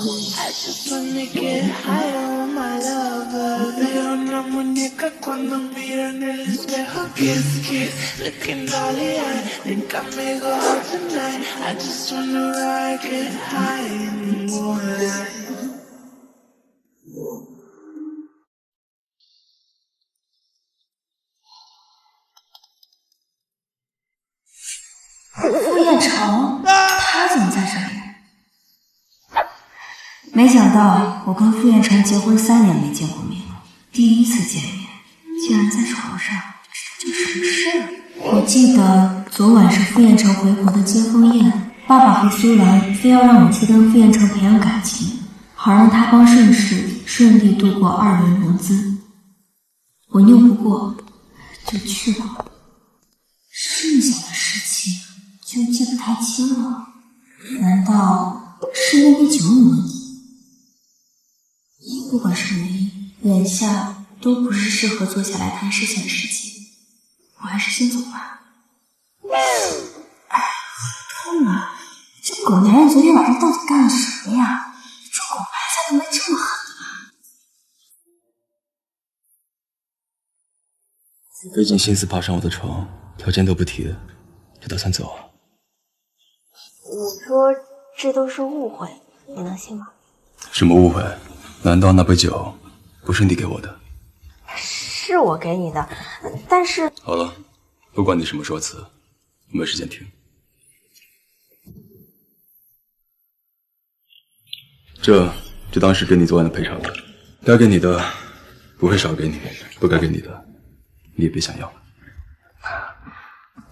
I just wanna get higher on my lover. Veo una muñeca cuando miro en el espejo. Kiss, kiss, looking dolly eye. Think I may go out tonight. I just wanna ride, get high in the moonlight. 傅彦成，他怎么在这里？没想到我跟傅彦成结婚3年没见过面，第一次见面竟然在床上，这叫什么事啊？我记得昨晚是傅彦成回国的接风宴，爸爸和苏兰非要让我去跟傅彦成培养感情，好让他帮盛世顺利度过2轮融资。我拗不过，就去了。剩下的事情就记不太清了，难道是因为酒有问题？不管什么原因，眼下都不是适合坐下来谈事情的时机，我还是先走吧。哎，痛啊！这狗男人昨天晚上到底干了什么呀？这狗牌才能没这么狠啊！费尽心思爬上我的床，条件都不提的，就打算走啊？你说这都是误会，你能信吗？什么误会？难道那杯酒不是你给我的？是我给你的，但是……好了，不管你什么说辞，我没时间听。这就当是给你昨晚的赔偿了，该给你的不会少给你，不该给你的你也别想要。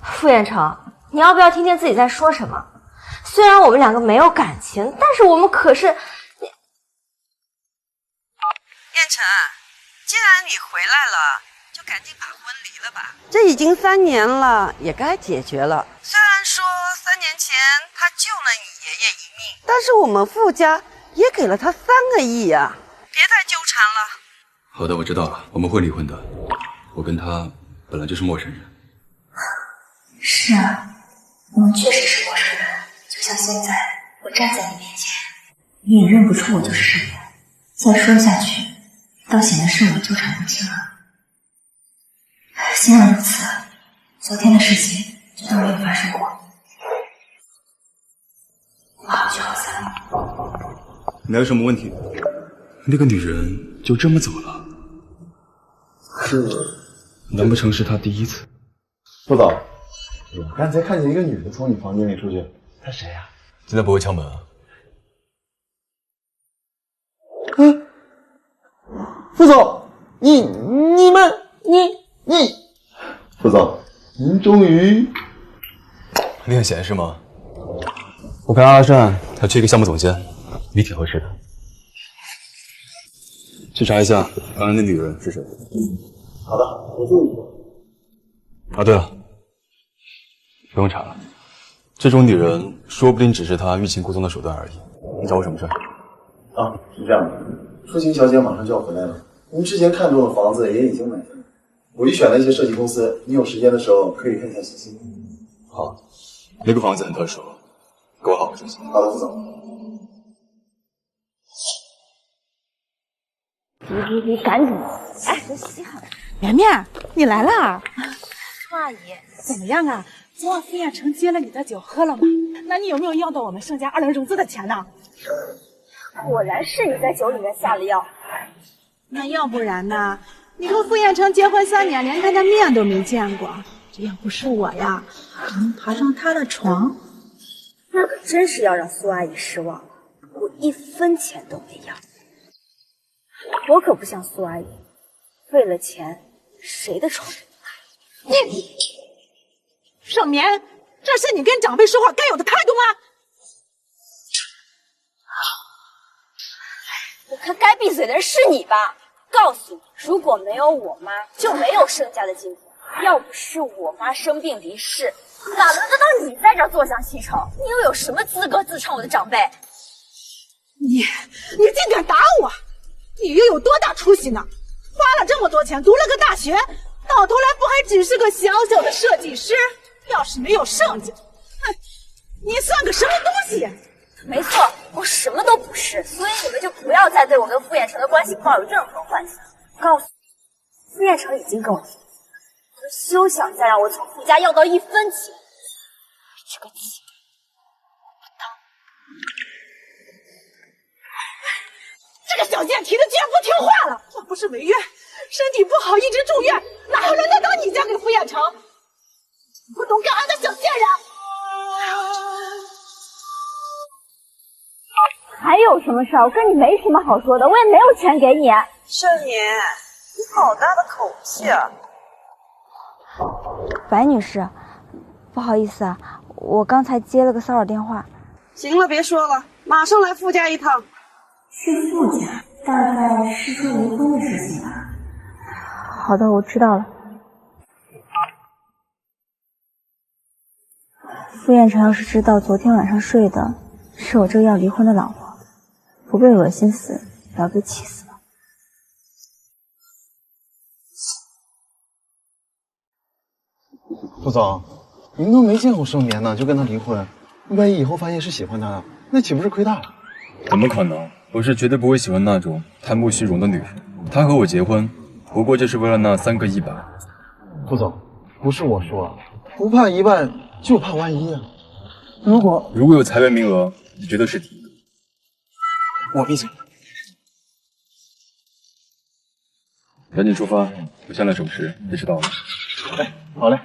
傅彦成，你要不要听听自己在说什么？虽然我们两个没有感情，但是我们可是……彦成，既然你回来了，就赶紧把婚离了吧。这已经3年了，也该解决了。虽然说3年前他救了你爷爷一命，但是我们傅家也给了他3个亿呀，别再纠缠了。好的，我知道了，我们会离婚的。我跟他本来就是陌生人。是啊，我们确实是陌生人，就像现在我站在你面前，你也认不出我就是谁。再说下去，倒显得是我纠缠不清了。既然如此，昨天的事情就当没有发生过。我好聚好散了。你还有什么问题？那个女人就这么走了？难不成是她第一次？副总，我刚才看见一个女的从你房间里出去，她谁呀？今天不会敲门啊？副总，你，副总，您终于……你很闲是吗？我看阿善他缺一个项目总监，你挺合适的。去查一下刚才那女人是谁。好的，我注意。啊，对了，不用查了，这种女人说不定只是她欲擒故纵的手段而已。你找我什么事？啊，是这样的，舒晴小姐马上就要回来了，您之前看中的房子也已经买下来，我已选了一些设计公司，你有时间的时候可以看一下信息。好，那个房子很特殊，给我好好说说。好的，副总。你赶紧！哎，真稀罕！绵绵，你来啦！苏阿姨，怎么样啊？昨晚傅彦成接了你的酒喝了吗？那你有没有要到我们盛家2轮融资的钱呢？果然是你在酒里面下了药。那要不然呢？你和傅彦成结婚3年，连他的面都没见过。这要不是我呀，还能爬上他的床？那可真是要让苏阿姨失望了。我1分钱都没要。我可不像苏阿姨，为了钱，谁的床都不开。你，盛棉，这是你跟长辈说话该有的态度吗？我看该闭嘴的人是你吧？告诉你，如果没有我妈，就没有盛家的今天。要不是我妈生病离世，哪轮得到你在这儿坐享其成？你又有什么资格自称我的长辈？你竟敢打我！你又有多大出息呢？花了这么多钱读了个大学，到头来不还只是个小小的设计师？要是没有盛家，哼，你算个什么东西？没错，我什么都不是，所以你们就不要再对我跟傅彦成的关系抱有任何幻想。告诉你，傅彦成已经跟我提了，可休想再让我从傅家要到1分钱。这个气！这个小贱蹄子居然不听话了！我不是违约，身体不好一直住院，哪还轮得到你嫁给傅彦成？不懂感恩的小贱人！还有什么事儿？我跟你没什么好说的，我也没有钱给你。盛年，你好大的口气啊！白女士，不好意思啊，我刚才接了个骚扰电话。行了，别说了，马上来傅家一趟。去傅家，大概是说离婚的事情吧。好的，我知道了。傅彦成要是知道昨天晚上睡的是我这个要离婚的老婆，不被恶心死，也要被气死了。副总，您都没见过盛年呢，就跟他离婚，万一以后发现是喜欢他的，那岂不是亏大了？怎么可能？我是绝对不会喜欢那种贪慕虚荣的女人。她和我结婚，不过就是为了那3个100。副总，不是我说，不怕1万，就怕万一啊！如果有裁员名额，你绝对是第一个。我闭嘴。赶紧出发，我下来守时，别迟到了。哎，好嘞。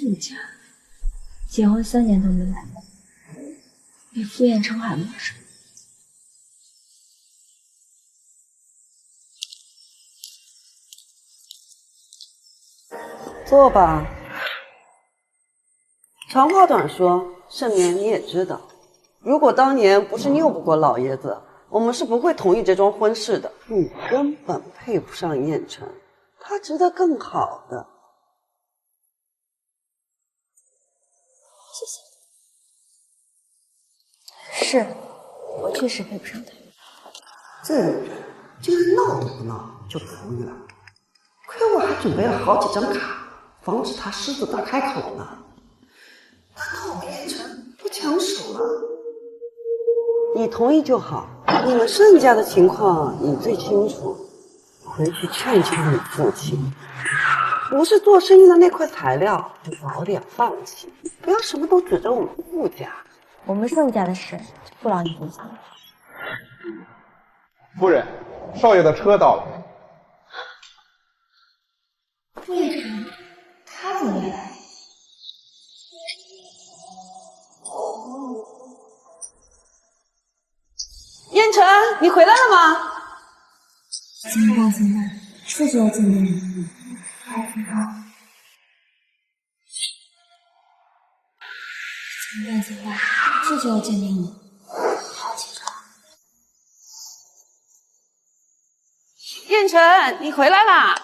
傅家结婚3年都没来过，比傅彦成还陌生。坐吧。长话短说，盛年你也知道，如果当年不是拗不过老爷子，我们是不会同意这桩婚事的。你根本配不上燕城，他值得更好的。谢谢。是，我确实配不上他。这人竟然闹都不闹就同意了，亏我还准备了好几张卡，防止他狮子大开口呢。难道我们燕城不抢手了？你同意就好，你们盛家的情况你最清楚，回去劝劝你父亲，不是做生意的那块材料，就早点放弃，不要什么都指着我们傅家。我们盛家的事就不劳你分享了。夫人，少爷的车到了。傅彦成，他怎么也来？燕城，你回来了吗？金大金大，是就要见面了。好紧张。金大金大，这就要见面了。好紧张。燕城，你回来啦！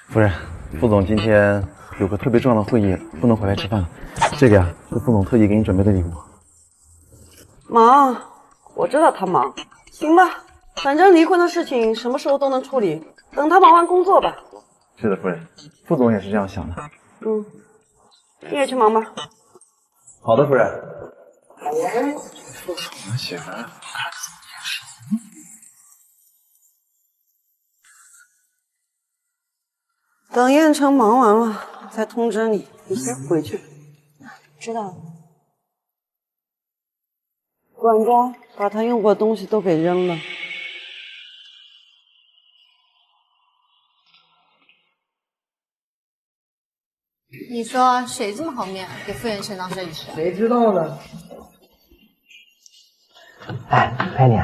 夫人，副总今天有个特别重要的会议，不能回来吃饭了。这个呀，是副总特意给你准备的礼物。忙，我知道他忙。行吧，反正离婚的事情什么时候都能处理，等他忙完工作吧。是的，夫人，副总也是这样想的。你也去忙吧。好的，夫人。媳妇儿，等燕城忙完了再通知你，你先回去。知道了。管家把他用过的东西都给扔了。你说谁这么好面给傅元成当设计师？谁知道呢？哎，佩妮，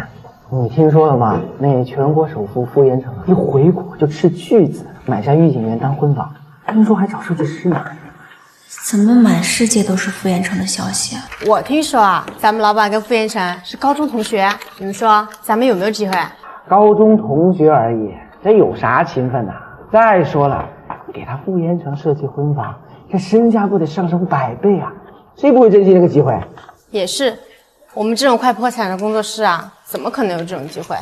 你听说了吗？那全国首富傅彦成一回国就斥巨资买下御景园当婚房，听说还找设计师呢。怎么满世界都是傅彦成的消息啊？我听说啊，咱们老板跟傅元成是高中同学，你们说咱们有没有机会？高中同学而已，这有啥情分呐？再说了，给他傅彦成设计婚房，这身价不得上升100倍啊？谁不会珍惜这个机会？也是，我们这种快破产的工作室啊，怎么可能有这种机会？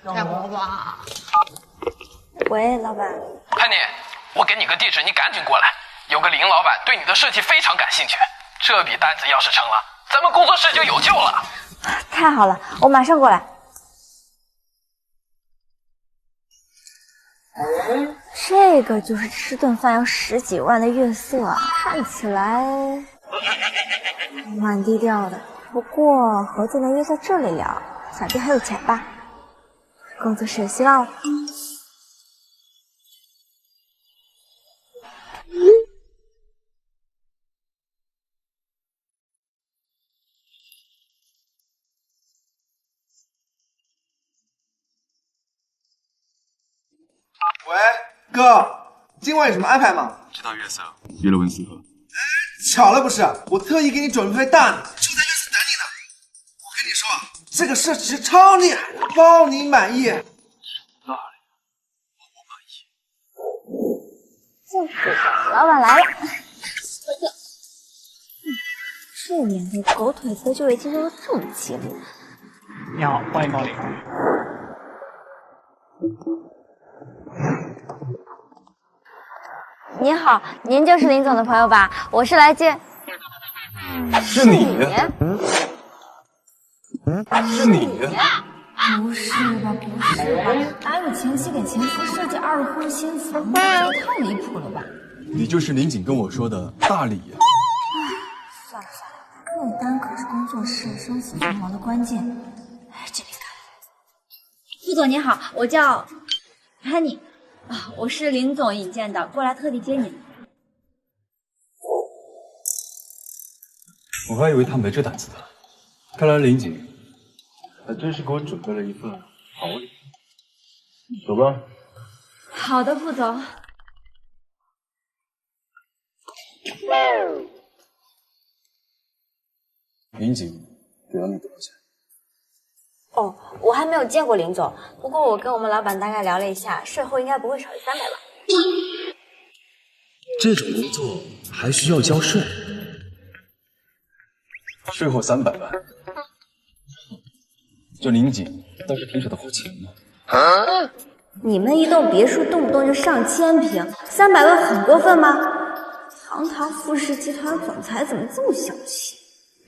太活吧！喂，老板。潘妮，我给你个地址，你赶紧过来。有个林老板对你的设计非常感兴趣，这笔单子要是成了，咱们工作室就有救了。太好了，我马上过来。这个就是吃顿饭要10几万的月色，看起来蛮低调的。不过合作能约在这里聊，想必还有钱吧？工作室有希望了。喂，哥，今晚有什么安排吗？知道月色约了温思和。巧了不是，我特意给你准备大礼，就在月色等你呢。我跟你说，这个设计师超厉害，包你满意。大礼，就是，老板来了。这年头狗腿子的就业竞争都这么激烈。你好，欢迎光临。你好，您就是林总的朋友吧？我是来接。是你？是你？不是吧，不是吧！哪有前期给前夫设计2户新房？这也太离谱了吧！你就是林景跟我说的大礼。算了算了，购单可是工作室生死存亡的关键。这边看。副总你好，我叫 Penny。我是林总引荐的，过来特地接你。我还以为他没这胆子呢，看来林景还真是给我准备了一份好礼。走吧。好的，副总。林景给了你多少钱？哦，我还没有见过林总，不过我跟我们老板大概聊了一下，税后应该不会少于300万。这种工作还需要交税？税后300万，这林景倒是挺舍得花钱呢。你们一栋别墅动不动就上千平，300万很过分吗？堂堂富士集团总裁怎么这么小气？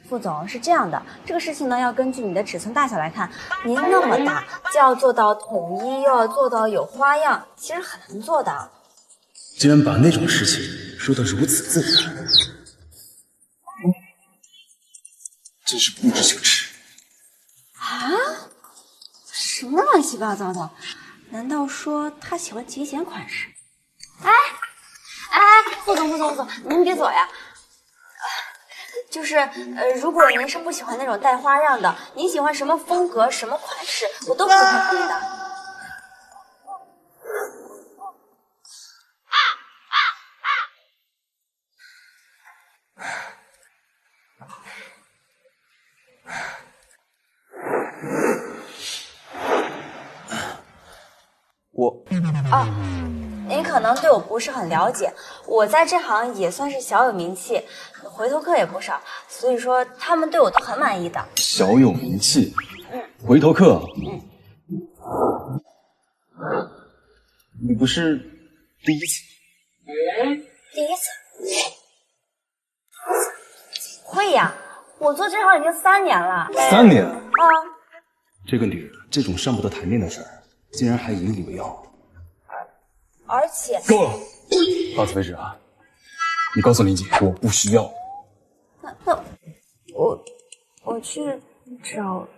副总是这样的，这个事情呢要根据你的尺寸大小来看。您那么大，就要做到统一，又要做到有花样，其实很难做的。竟然把那种事情说得如此自然，真是不知羞耻。啊？什么乱七八糟的？难道说他喜欢极简款式？哎，副总，您别走呀。就是如果您是不喜欢那种带花样的，您喜欢什么风格、什么款式，我都不太可以的。您可能对我不是很了解，我在这行也算是小有名气，回头客也不少，所以说他们对我都很满意的。小有名气，回头客。你不是第一次？第一次？会呀，我做这行已经3年了。3年？啊！这个女人，这种上不得台面的事儿，竟然还引以为傲。而且够了，到此为止啊！你告诉林姐，我不需要。那我去找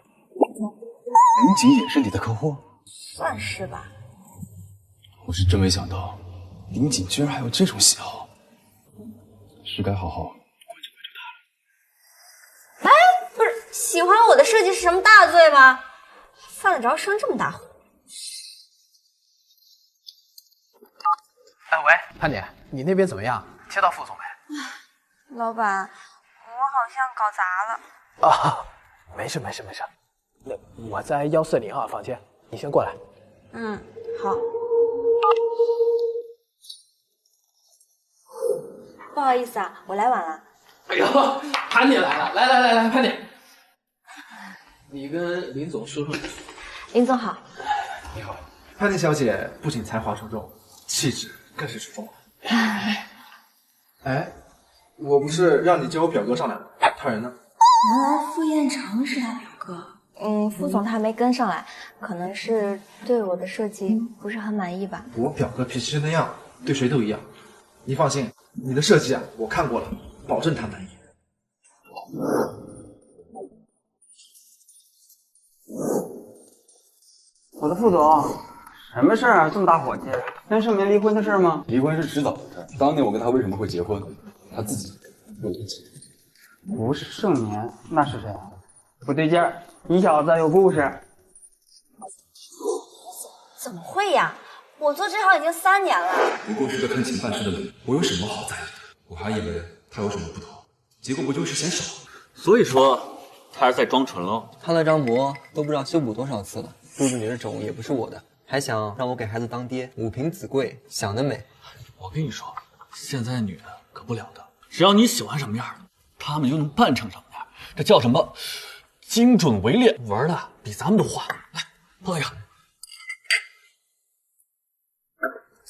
林景也是你的客户？算是吧。我是真没想到，林景居然还有这种喜好，是该好好关注他了。哎，不是喜欢我的设计是什么大罪吗？犯得着生这么大火？喂，潘姐，你那边怎么样？接到副总没？老板，我好像搞砸了。啊，没事。那我在140号房间，你先过来。好。不好意思啊，我来晚了。哎呦，潘姐来了，来，潘姐，你跟林总说说。林总好。你好，潘妮小姐不仅才华出众，气质更是出众。哎，我不是让你叫我表哥上来吗？他人呢？原来傅彦成是他表哥。副总他还没跟上来，可能是对我的设计不是很满意吧。我表哥脾气就那样，对谁都一样。你放心，你的设计啊，我看过了，保证他满意。我的副总，什么事啊？这么大火气？跟盛明离婚的事吗？离婚是迟早的事。当年我跟他为什么会结婚，他自己有理解。不是盛年，那是谁？不对劲儿，你小子有故事。怎么会呀？我做这行已经3年了。不过是个贪钱办事的人，我有什么好在意的？我还以为他有什么不同，结果不就是嫌少？所以说他是在装纯喽。他和张博都不知道修补多少次了，肚子里的种也不是我的，还想让我给孩子当爹，母凭子贵，想得美。我跟你说，现在的女人可不了得，只要你喜欢什么样的，她们就能扮成什么样，这叫什么？精准围猎，玩的比咱们都花。来，碰一个。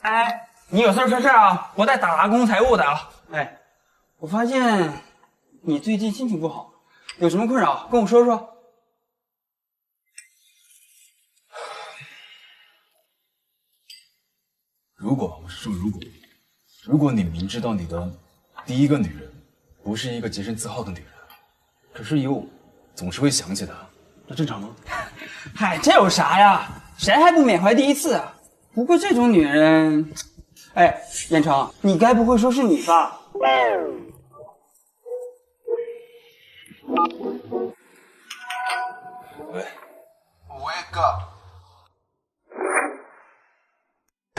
哎，你有事说事啊，我在打工财务的啊。哎，我发现你最近心情不好，有什么困扰跟我说说。如果我是说如果你明知道你的第一个女人不是一个洁身自好的女人，可是又总是会想起她，那正常吗？嗨，这有啥呀？谁还不缅怀第一次啊？不过这种女人，哎，彦成，你该不会说是你吧？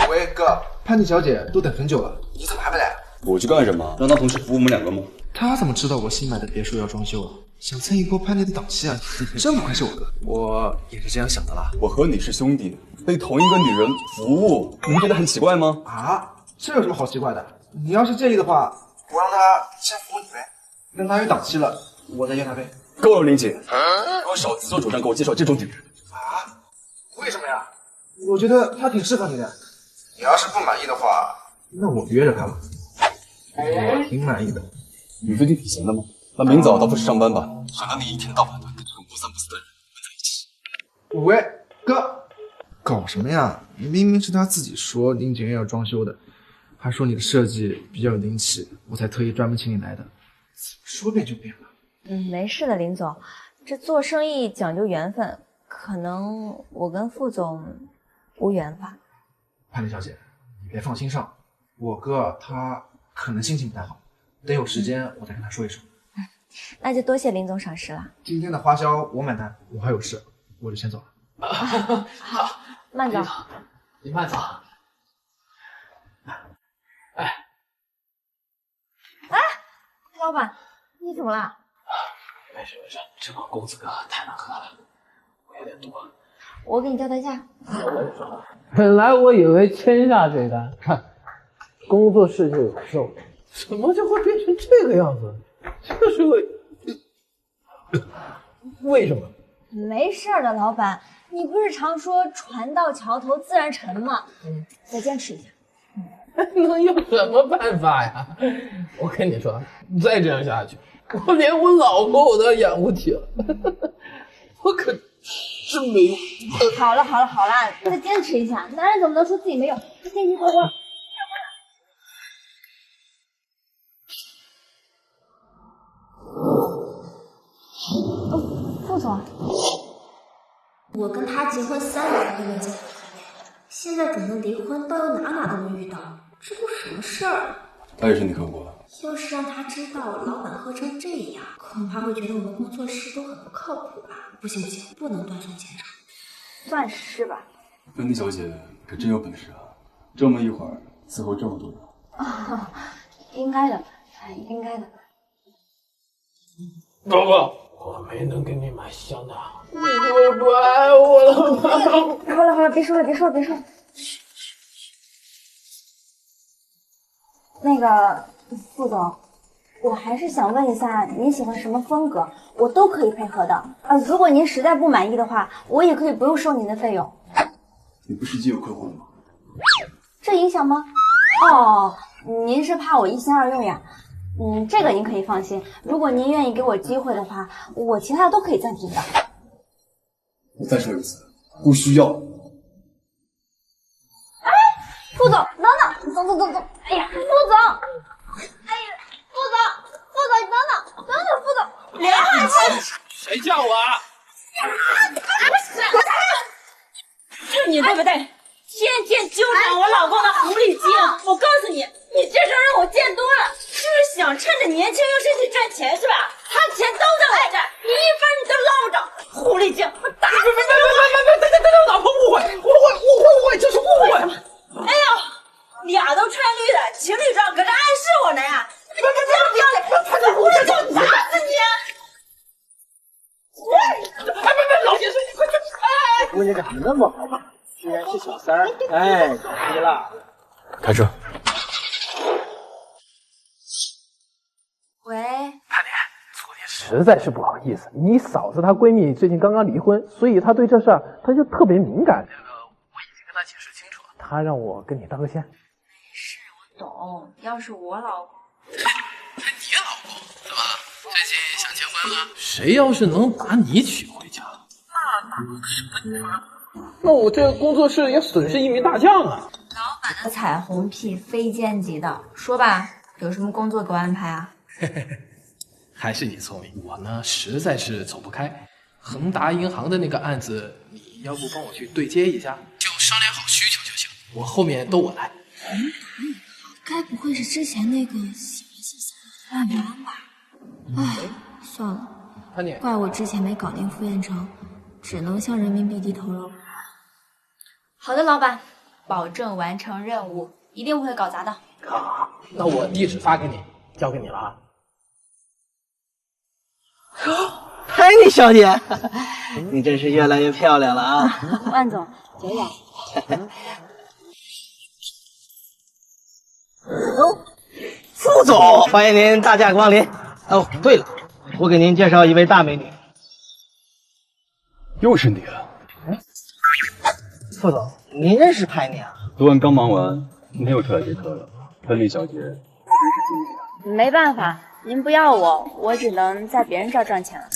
喂，哥，潘妮小姐都等很久了，你怎么还没来？我去干什么？让他同时服务我们2个吗？他怎么知道我新买的别墅要装修啊？想蹭一波潘妮的档期啊！真不愧是我哥，我也是这样想的啦。我和你是兄弟，被同一个女人服务，你不觉得很奇怪吗？啊，这有什么好奇怪的？你要是介意的话，我让他先服务你呗。等他有档期了，我再约他呗。够了，林姐，给我少自作主张给我介绍这种女人。啊？为什么呀？我觉得她挺适合你的。你要是不满意的话，那我约着她吧。我挺满意的。你最近挺闲的吗？那明早到复市上班吧，省得你一天到晚的跟这种不三不四的人混在一起。喂，哥，搞什么呀？明明是他自己说林景院要装修的，还说你的设计比较有灵气，我才特意专门请你来的。说变就变了。没事的，林总，这做生意讲究缘分，可能我跟副总无缘吧。潘丽小姐，你别放心上，我哥他可能心情不太好，等有时间我再跟他说一说。那就多谢林总赏识了。今天的花销我买单，我还有事，我就先走了。好，慢走。你慢走。哎，老板，你怎么了？没事，这帮公子哥太难喝了，我有点多。我给你叫代驾。本来我以为签下这单，工作室就有售，怎么就会变成这个样子？就是为什么？没事的，老板，你不是常说船到桥头自然沉吗？再坚持一下。能有什么办法呀？我跟你说，再这样下去，我连我老婆我都要养不起了。我可是没有。好了，再坚持一下。男人怎么能说自己没有？坚持过关。副总，我跟他结婚3年都没见过他面，现在准备离婚，到又哪都能遇到，这都什么事儿？他也是你客户啊？要是让他知道老板喝成这样，恐怕会觉得我们工作室都很不靠谱吧？不行，不能断送前程。算是吧。芬妮小姐可真有本事啊，这么一会儿伺候这么多人。应该的。老婆，我没能给你买香的，你就会不爱我了吗？好了，别说了。那个副总，我还是想问一下，您喜欢什么风格，我都可以配合的。如果您实在不满意的话，我也可以不用收您的费用。你不是已经有客户了吗？这影响吗？哦，您是怕我一心二用呀？这个您可以放心。如果您愿意给我机会的话，我其他的都可以暂停的。我再说一次，不需要。哎，副总，等等，哎呀，副总，哎呀，副总，你等等，副总，连汉卿，谁叫我啊？是你对不对？天天纠缠我老公的狐狸精，我告诉你，你这招让我见多了，是不是想趁着年轻用身体赚钱是吧？他钱都在我这儿，你一分你都捞不着，狐狸精，我打死你！别，老婆误会，就是误会。哎呦，俩都穿绿的，情侣照搁这暗示我呢呀！你不要脸，我就打死你！老先生，你快！这姑娘长得那么好看，居然是小三儿，哎，可惜了。开车。喂，实在是不好意思，你嫂子她闺蜜最近刚刚离婚，所以她对这事儿她就特别敏感。我已经跟她解释清楚了，她让我跟你道个歉。没事，我懂。要是我老公，你老公怎么最近想结婚了？谁要是能把你娶回家，那我这工作室也损失一名大将啊！老板的彩虹屁非奸即盗，说吧，有什么工作给我安排啊？还是你聪明，我呢实在是走不开。恒达银行的那个案子，你要不帮我去对接一下？就商量好需求就行。我后面都我来。该不会是之前那个喜欢姓夏的外援吧？唉，算了，怪我之前没搞定傅彦成，只能向人民币低头了。好的，老板，保证完成任务，一定不会搞砸的。好，那我地址发给你，交给你了啊。佩妮小姐，你真是越来越漂亮了啊！万总，久仰。副总，欢迎您大驾光临。哦，对了，我给您介绍一位大美女。又是你啊！副总，您认识佩妮啊？昨晚刚忙完，没有出来接客了。佩妮小姐，没办法，您不要我只能在别人这儿赚钱了。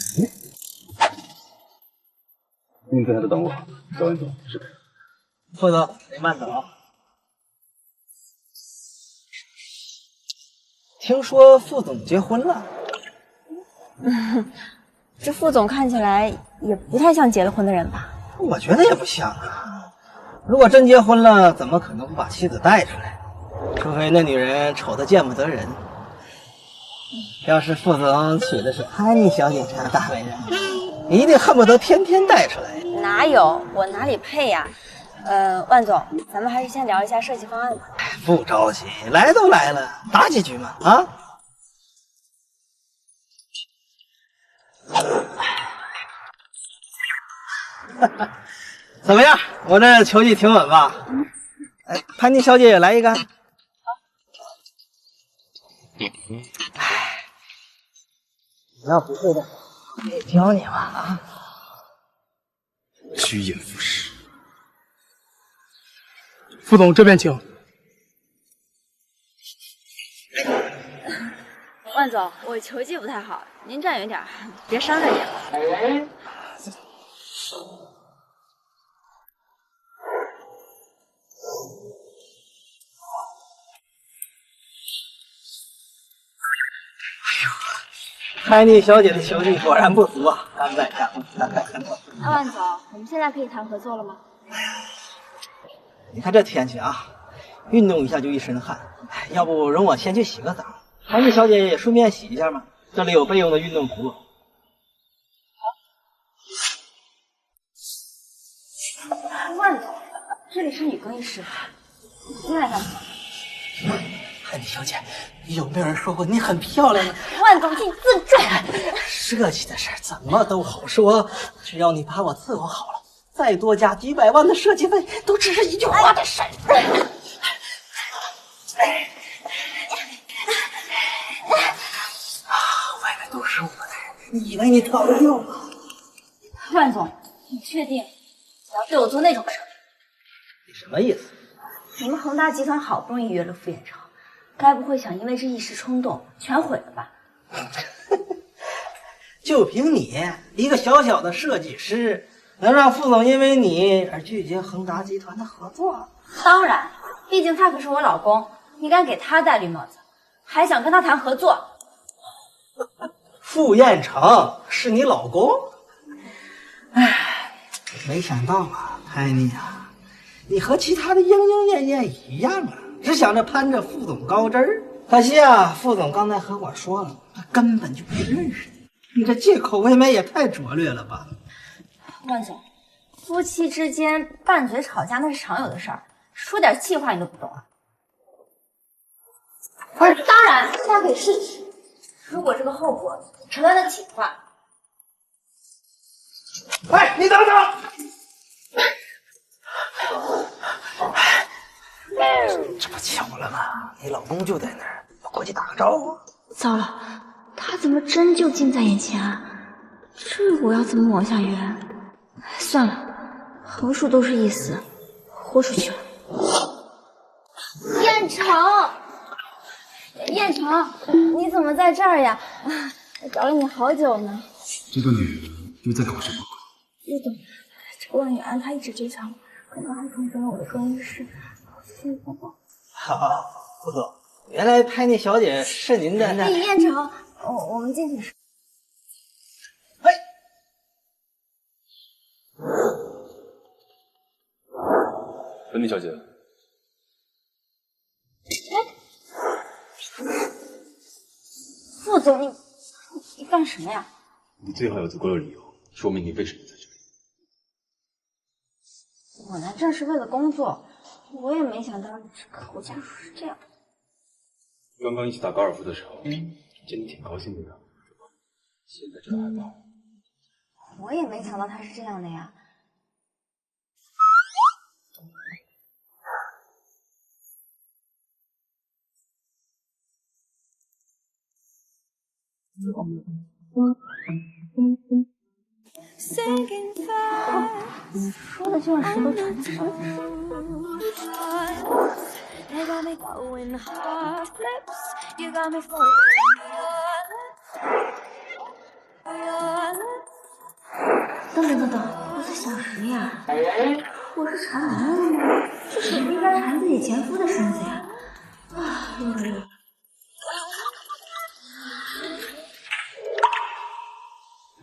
您在这等我，小文总是。副总，您慢走。听说副总结婚了。这副总看起来也不太像结了婚的人吧？我觉得也不像啊。如果真结婚了，怎么可能不把妻子带出来？除非那女人丑得见不得人。要是副总娶的是潘妮小姐这样的大美人，一定恨不得天天带出来。哪有，我哪里配呀？万总，咱们还是先聊一下设计方案吧。不着急，来都来了，打几局嘛啊！怎么样？我这球技挺稳吧？哎，潘妮小姐也来一个。要不会的，我也教你嘛啊！趋炎附势。副总这边请。万总，我球技不太好，您站远点，别伤着眼了。潘妮小姐的球技果然不俗啊，甘拜下风。那万总，我们现在可以谈合作了吗？你看这天气啊，运动一下就一身汗，要不容我先去洗个澡，潘妮小姐也顺便洗一下嘛。这里有备用的运动服。万总，这里是女更衣室，进来干什么？潘妮小姐，有没有人说过你很漂亮呢？万总，请自重。设计的事怎么都好说，只要你把我伺候好了，再多加几百万的设计费，都只是一句话的事。都是我的，你以为你逃得掉吗？万总，你确定要对我做那种事？你什么意思？你们恒大集团好不容易约了傅远成，该不会想因为这一时冲动全毁了吧？就凭你一个小小的设计师，能让傅总因为你而拒绝恒达集团的合作？当然，毕竟他可是我老公，你敢给他戴绿帽子，还想跟他谈合作？傅彦成是你老公？哎，没想到啊，泰妮啊，你和其他的莺莺燕燕一样啊，只想着攀着傅总高枝儿。可惜啊，傅总刚才和我说了，他根本就不认识你。你这借口未免也太拙劣了吧？万总，夫妻之间拌嘴吵架那是常有的事儿，说点气话你都不懂啊？当然，大家可以试试，如果这个后果承担得起的话。哎，你等等！这不巧了吗？你老公就在那儿，我过去打个招呼。糟了，他怎么真就近在眼前啊？这我要怎么往下约？算了，横竖都是一死，豁出去了。彦成，彦成，你怎么在这儿呀？我找了你好久呢。这个女人又在搞什么？叶总，这个万源他一直追查我，刚刚还冲进了我的更衣室，谢谢宝宝。好，傅总，原来拍那小姐是您的。彦成，我们进去。芬妮小姐，傅总，你干什么呀？你最好有足够的理由说明你为什么在这里。我来这是为了工作，我也没想到你这客户家属是这样。刚刚一起打高尔夫的时候，见你挺高兴的样子，现在这还不好。我也没想到他是这样的呀。说的就像石头缠上了。等，我在想什么呀？我是缠男人吗？这是不应该缠自己前夫的身子呀！啊，溜。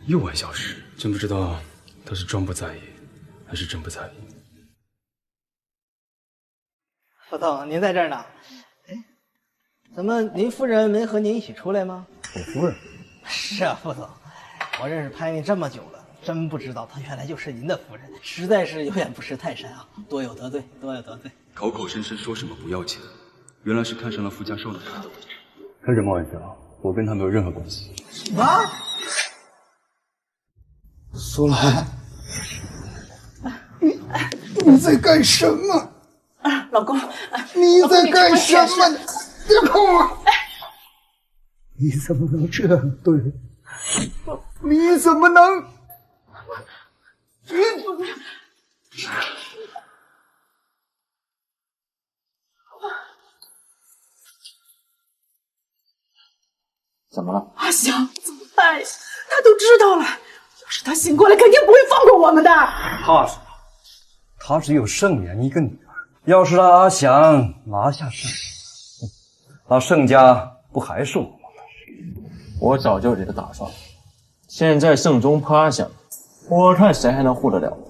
又玩消失，真不知道他是装不在意，还是真不在意。副总，您在这儿呢？哎，怎么您夫人没和您一起出来吗？我夫人？是啊，副总，我认识潘妮这么久了，真不知道她原来就是您的夫人，实在是有眼不识泰山啊！多有得罪，多有得罪。口口声声说什么不要钱，原来是看上了傅家寿的卡。开什么玩笑？我跟他没有任何关系。什么？苏兰，你在干什么？老公，你在干什么？别碰我！你怎么能这样对我？你怎么能？怎么了？阿香，怎么办呀？他都知道了，要是他醒过来，肯定不会放过我们的。怕什么？他只有盛妍一个女儿，要是让阿祥拿下盛妍，那盛家不还是我们的？我早就有这个打算了。现在盛中破阿祥，我看谁还能护得了我。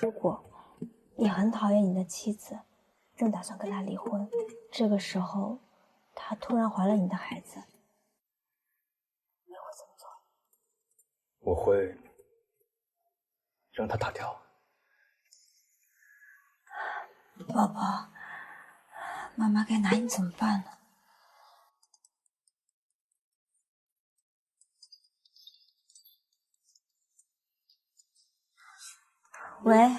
如果你很讨厌你的妻子，正打算跟她离婚，这个时候她突然怀了你的孩子，你会怎么做？我会让他打掉。宝宝，妈妈该拿你怎么办呢？喂，盛年，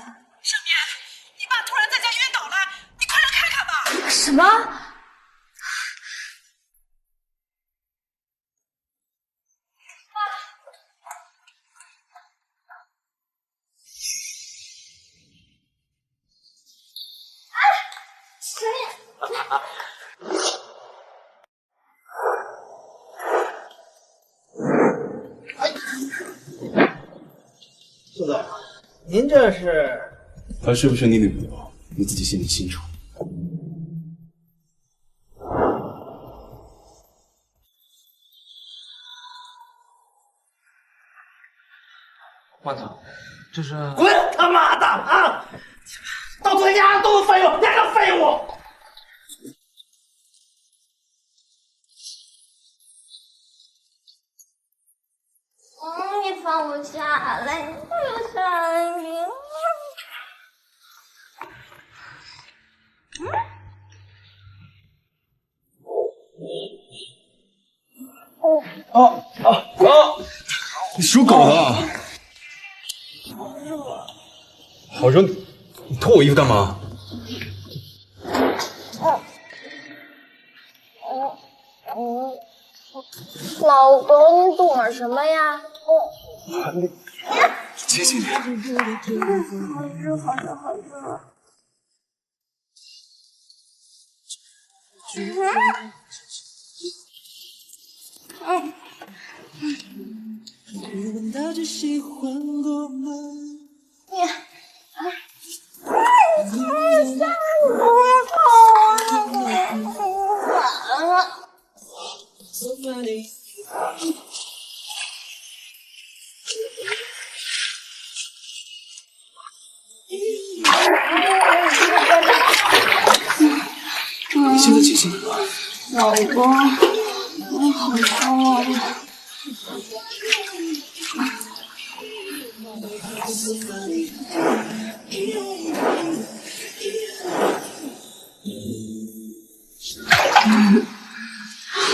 你爸突然在家晕倒了，你快来看看吧。什么？副总，您这是？她是不是你女朋友，你自己心里清楚。我操，这是滚他妈的啊！到嘴家都是废物，两个废物！你放我下来，你不要下雨。你属狗的！好扔！你脱我衣服干嘛？老公，你躲什么呀？你接近点。好热，好热，好热。你现在清醒了？老公，我好痛啊！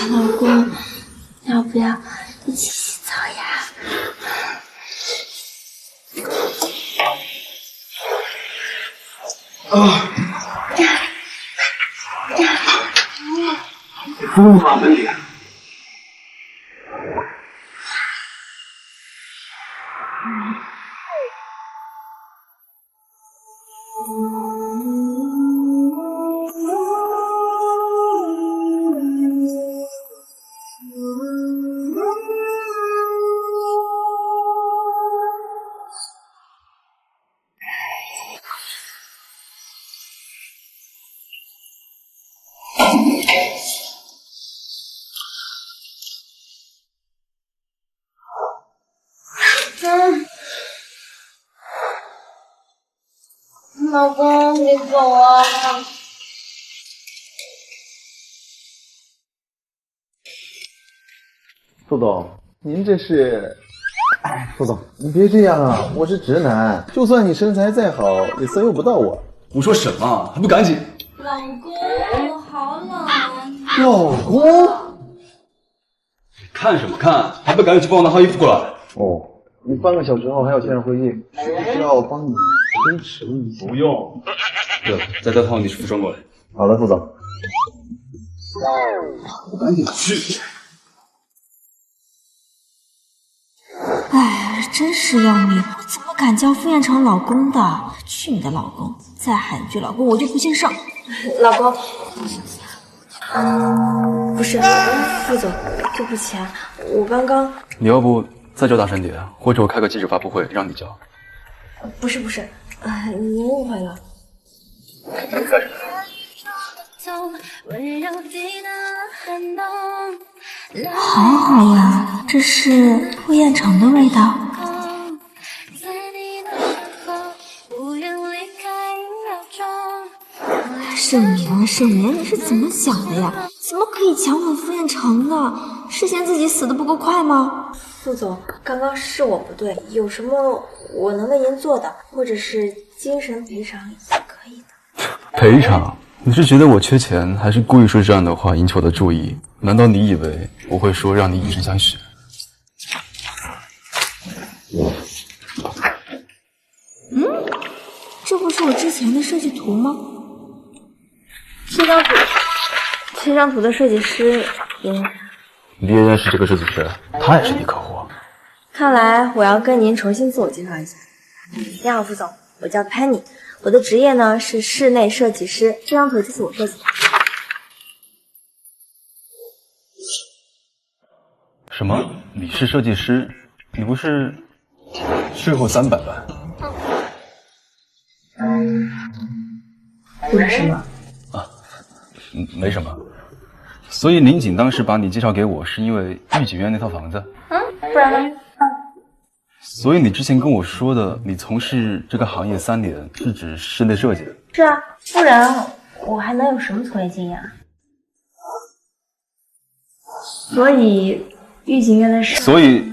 老公，要不要一起洗澡呀？风马门铃。老公，你走啊！副总，您这是……哎，副总，你别这样啊！我是直男，就算你身材再好，也色诱不到我。我说什么？还不赶紧！老公，我好冷啊！老公，看什么看？还不赶紧去帮我拿套衣服过来！哦，你半个小时后还要签上会议，需不需要我帮你推迟一下？不用。对了，再带套你服装过来。好的，副总。赶紧去。哎，真是要命！我怎么敢叫傅彦成老公的？去你的老公！再喊一句老公，我就不姓盛。老公，不是副总，对不起啊，我刚刚……你要不再叫大声点，或者我开个记者发布会让你叫。不是，您误会了。你干什么？好好呀，这是傅彦成的味道。盛年，你是怎么想的呀？怎么可以强吻傅彦成呢？是嫌自己死的不够快吗？副总，刚刚是我不对，有什么我能为您做的，或者是精神赔偿也可以的。赔偿？你是觉得我缺钱，还是故意说这样的话引起我的注意？难道你以为我会说让你以身相许？是我之前的设计图吗？这张图的设计师也认识。你也认识这个设计师？他也是你客户？看来我要跟您重新自我介绍一下。你好，副总，我叫 Penny， 我的职业呢是室内设计师。这张图就是我设计的。什么？你是设计师？你不是税后300万？不是什么。没什么。所以林锦当时把你介绍给我，是因为御景苑那套房子？不然呢？所以你之前跟我说的，你从事这个行业3年，是指室内设计？是啊，不然我还能有什么从业经验啊？所以御景苑的事，所以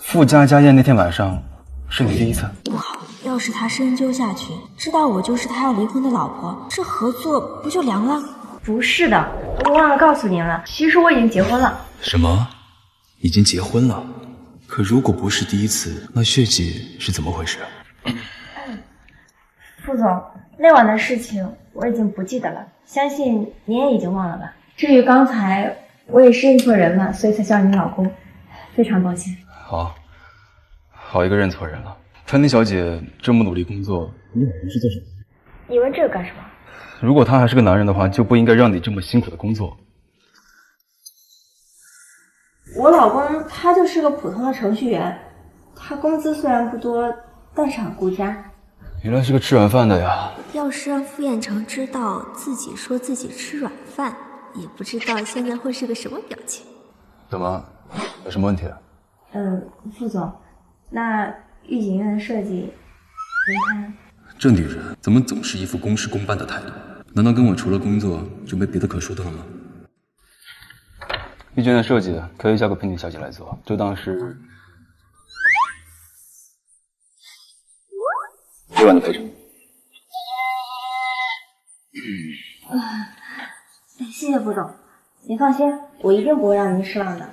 傅家家宴那天晚上是你第一次？不好，要是他深究下去，知道我就是他要离婚的老婆，这合作不就凉了？不是的，我忘了告诉您了，其实我已经结婚了。什么？已经结婚了？可如果不是第一次，那血姐是怎么回事？副总，那晚的事情我已经不记得了，相信您也已经忘了吧。至于刚才，我也是认错人了，所以才叫你老公，非常抱歉。好一个认错人了。川妮小姐这么努力工作，你老公是做什么？你问这个干什么？如果他还是个男人的话，就不应该让你这么辛苦的工作。我老公他就是个普通的程序员，他工资虽然不多，但是很顾家。原来是个吃软饭的呀。要是让傅彦成知道自己说自己吃软饭，也不知道现在会是个什么表情。怎么？有什么问题？副总，那御景苑的设计，您看？这女人怎么总是一副公事公办的态度？难道跟我除了工作就没别的可说的了吗？御景苑的设计可以交给佩妮小姐来做，就当是1万的赔偿。谢谢副总，您放心，我一定不会让您失望的。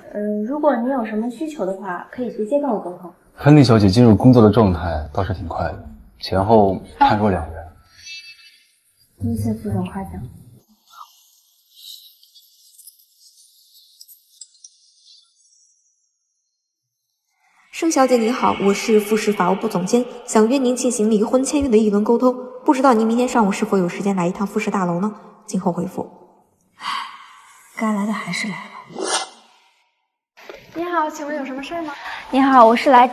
如果您有什么需求的话，可以直接跟我沟通。佩妮小姐进入工作的状态倒是挺快的，前后判若两人。谢谢副总夸奖。盛小姐你好，我是富士法务部总监，想约您进行离婚签约的一轮沟通，不知道您明天上午是否有时间来一趟富士大楼呢？静候回复。该来的还是来了。你好，请问有什么事吗？你好，我是来。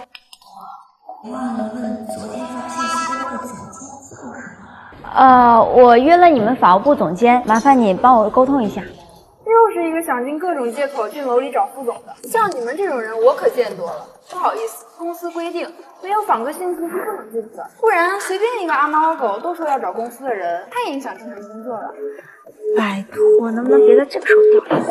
忘了问昨天发信息的那个总监叫什么？我约了你们法务部总监，麻烦你帮我沟通一下。又是一个想尽各种借口进楼里找副总的，像你们这种人我可见多了。不好意思，公司规定没有访客信息是不能进的，不然随便一个阿猫阿狗都说要找公司的人，太影响正常工作了。拜托，能不能别在这个时候掉脸？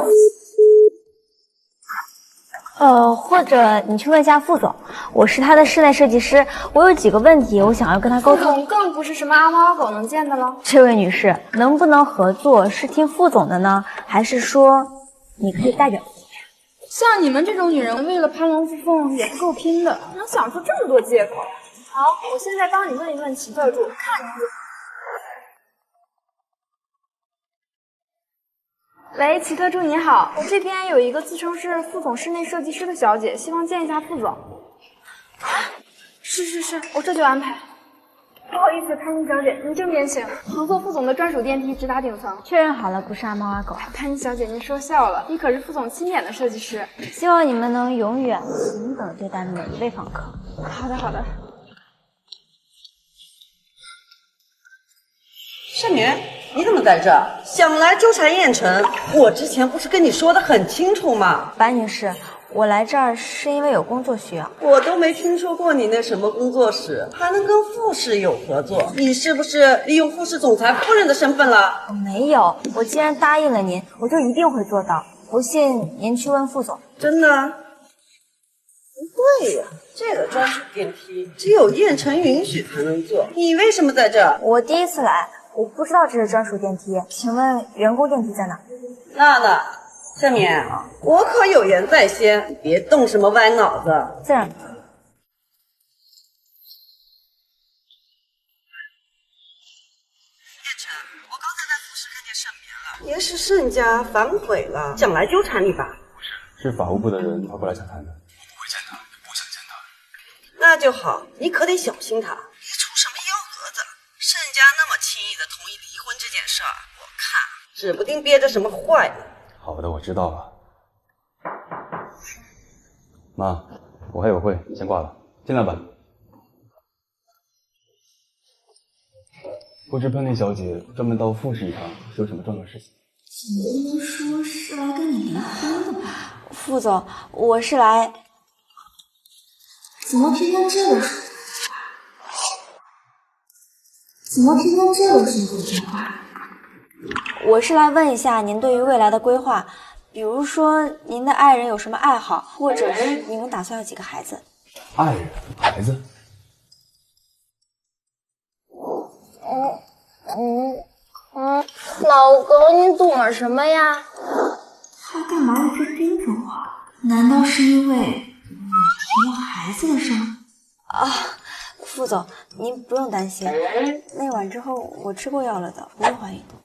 或者你去问一下副总，我是他的室内设计师，我有几个问题，我想要跟他沟通。副总更不是什么阿猫阿狗能见的了。这位女士，能不能合作是听副总的呢，还是说你可以代表自己？像你们这种女人，为了攀龙附凤也是够拼的，能想出这么多借口。好，我现在帮你问一问齐特助，看你有。喂，齐特助你好，我这边有一个自称是副总室内设计师的小姐，希望见一下副总。啊，是，我这就安排。不好意思，潘妮小姐，您正边请，乘坐副总的专属电梯直达顶层。确认好了，不是阿猫阿狗。潘妮小姐，您说笑了，你可是副总钦点的设计师，希望你们能永远平等对待每一位访客。好的。盛年，你怎么在这？想来纠缠燕城，我之前不是跟你说的很清楚吗？白女士，我来这儿是因为有工作需要。我都没听说过你那什么工作室，还能跟傅氏有合作？你是不是利用傅氏总裁夫人的身份了？我没有，我既然答应了您，我就一定会做到。不信您去问副总。真的？不对呀，这个专属电梯只有燕城允许才能坐，你为什么在这？我第一次来，我不知道这是专属电梯，请问员工电梯在哪？娜，盛年，我可有言在先，别动什么歪脑子。自然。也是盛家反悔了，想来纠缠你吧？是法务部的人跑过来洽谈的。我不会见他，不想见他。那就好，你可得小心他，别出什么幺蛾子。盛家那么轻易的同意离婚这件事儿，我看指不定憋着什么坏呢。好的，我知道了。妈，我还有会，先挂了，进来吧。不知喷嚏小姐专门到傅氏一趟是有什么重要事情？你不能说是来跟你离婚的吧？副总，我是来……怎么偏偏这个时候？怎么偏偏这个时候电话？我是来问一下您对于未来的规划，比如说您的爱人有什么爱好，或者是你们打算要几个孩子？爱人、孩子。老公，你躲什么呀？他干嘛一直盯着我？难道是因为我提过孩子的事儿？啊，副总，您不用担心，那晚之后我吃过药了的，不会怀孕的。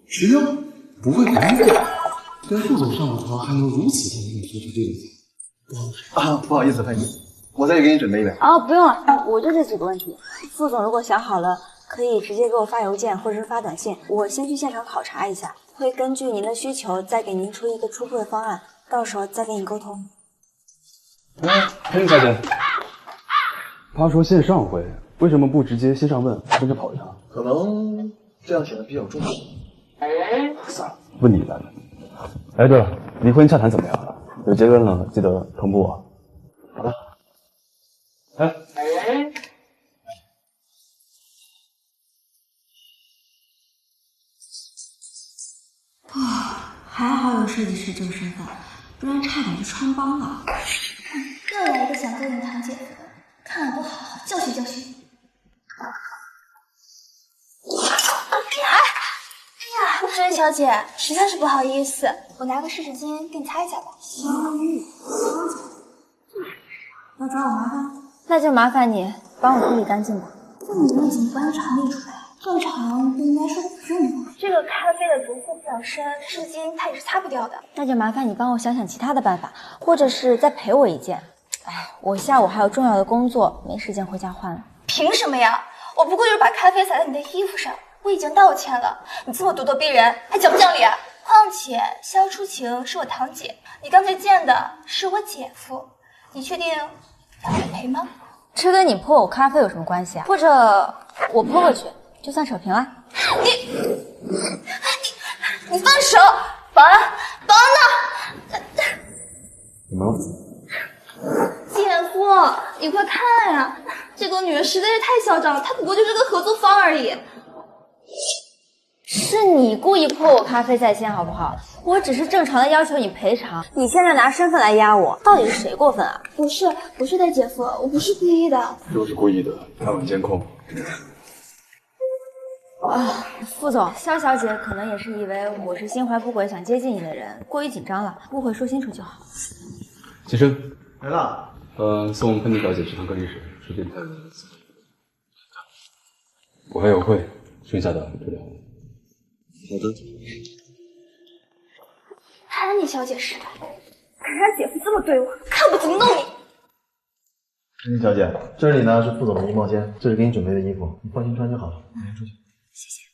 吃药不会怀孕的？跟副总上过床还能如此淡定地说出这个字？不好意思，佩妮，我再去给你准备一杯。哦，不用了，我就这几个问题。副总如果想好了，可以直接给我发邮件或者是发短信，我先去现场考察一下，会根据您的需求再给您出一个初步的方案，到时候再跟你沟通。佩妮小姐，他说线上会，为什么不直接线上问，跟着跑一趟？可能这样显得比较重要。算了，问你一般的。哎，对了，离婚洽谈怎么样了？有结论了，记得通报我。好的。哎。还好有设计师这个身份，不然差点就穿帮了。又来一个想跟你堂姐夫的，看我不好好教训教训你。哎呀，这位小姐，实在是不好意思，我拿个湿纸巾给你擦一下吧。相遇，要找我麻烦？那就麻烦你帮我处理干净吧。这么多已经不按常理出来，正常不应该说不用吗？这个咖啡的毒素比较深，湿巾它也是擦不掉的。那就麻烦你帮我想想其他的办法，或者是再陪我一件。哎，我下午还有重要的工作，没时间回家换了。凭什么呀？我不过就是把咖啡洒在你的衣服上，我已经道歉了。你这么咄咄逼人，还讲不讲理啊？况且萧初晴是我堂姐，你刚才见的是我姐夫，你确定要我赔吗？这跟你泼我咖啡有什么关系啊？或者我泼过去，就算扯平了。你放手！保安呢？怎么了？姐夫，你快看呀！这个女人实在是太嚣张了，她不过就是个合作方而已。是你故意泼我咖啡在先，好不好？我只是正常的要求你赔偿，你现在拿身份来压我，到底是谁过分啊？不是的，姐夫，我不是故意的。就是故意的，看完监控。啊，副总，萧小姐可能也是以为我是心怀不轨想接近你的人，过于紧张了，误会说清楚就好。先生来了。送佩妮小姐去趟更衣室，顺便看。我还有会，剩下的处理好了。好的。还你小姐是吧？敢让姐夫这么对我，看我怎么弄你！佩妮小姐，这里呢是副总的衣帽间，这是给你准备的衣服，你放心穿就好了。你先出去。谢谢。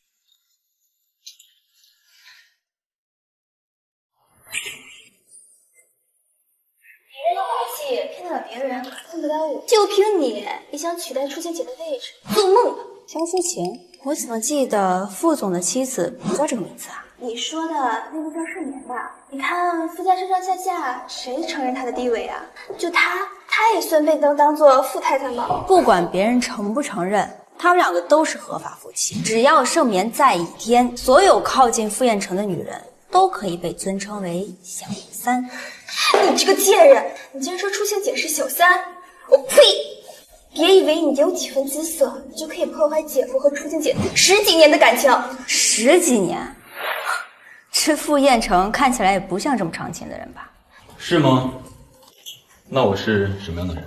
别人的把戏骗得了别人，骗不了我。就凭你也想取代初晴姐的位置，做梦吧！萧初晴，我怎么记得副总的妻子不叫这个名字啊？你说的那个叫盛年吧？你看傅家上上下下谁承认他的地位啊？就他也算被当做傅太太吗？不管别人承不承认，他们两个都是合法夫妻。只要盛眠在一天，所有靠近傅彦成的女人都可以被尊称为小三。你这个贱人，你竟然说初晴姐是小三！我呸！别以为你有几分姿色，你就可以破坏姐夫和初晴姐10几年的感情。10几年？这傅彦成看起来也不像这么长情的人吧？是吗？那我是什么样的人？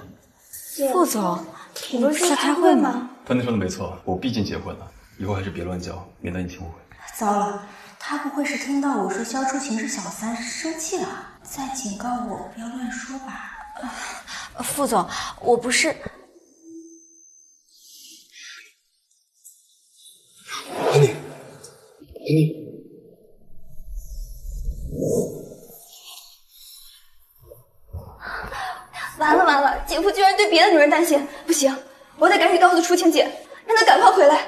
副总，你不是在开会吗？芬妮说的没错，我毕竟结婚了，以后还是别乱叫，免得你听误会。糟了，他不会是听到我说肖初晴是小三生气了，再警告我不要乱说吧？副总，我不是。你。完了完了，姐夫居然对别的女人担心，不行，我得赶紧告诉初晴姐，让她赶快回来。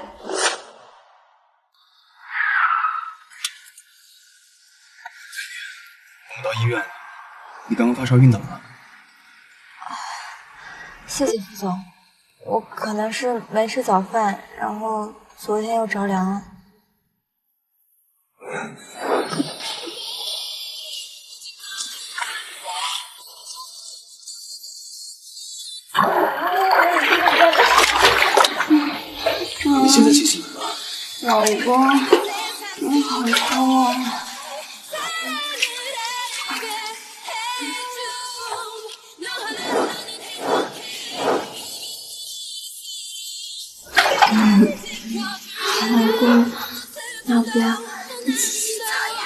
我们到医院了，你刚刚发烧晕倒了。谢谢副总，我可能是没吃早饭，然后昨天又着凉了。你现在清醒了吗？老公，你好痛啊！老公，要不要一起洗澡呀？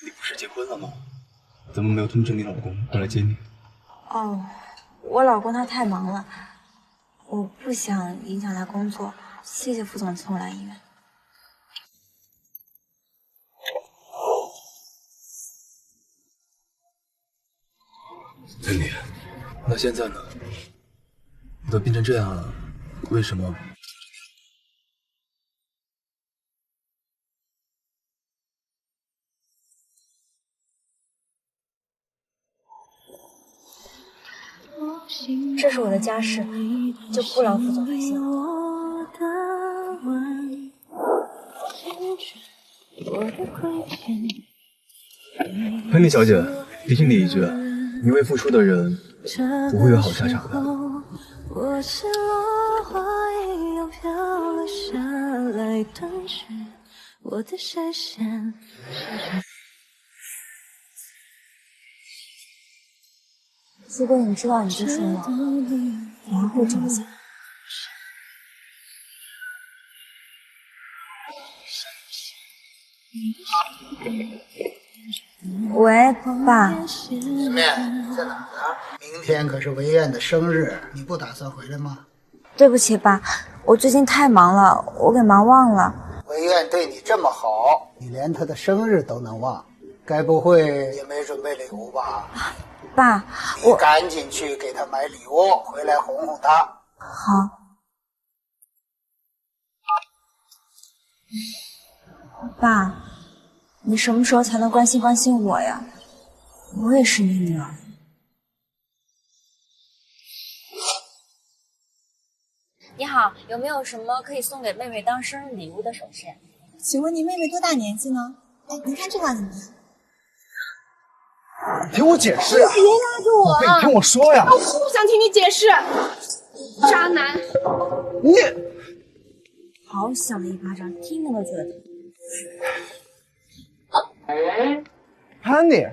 你不是结婚了吗？怎么没有通知你老公过来接你？哦，我老公他太忙了，我不想影响他工作。谢谢副总送我来医院。珍妮，那现在呢？你都病成这样了，为什么？这是我的家事，就不劳副总担心。潘妮小姐，提醒你一句，你为付出的人不会有好下场的。我是落花一样飘了下来，断续我的视线。如果你知道你就是我，你还会这么想？喂，爸。妹妹在哪儿呢？明天可是维苑的生日，你不打算回来吗？对不起，爸，我最近太忙了，我给忙忘了。维苑对你这么好，你连她的生日都能忘，该不会也没准备礼物吧？爸，你赶紧去给她买礼物，回来哄哄她。好。爸，你什么时候才能关心关心我呀？我也是你女儿。你好，有没有什么可以送给妹妹当生日礼物的首饰？请问您妹妹多大年纪呢？哎，您看这款怎么样？听我解释啊！别拉着我！你听我说呀！我不想听你解释，渣男！你好响的一巴掌，听着都觉得疼。潘妮，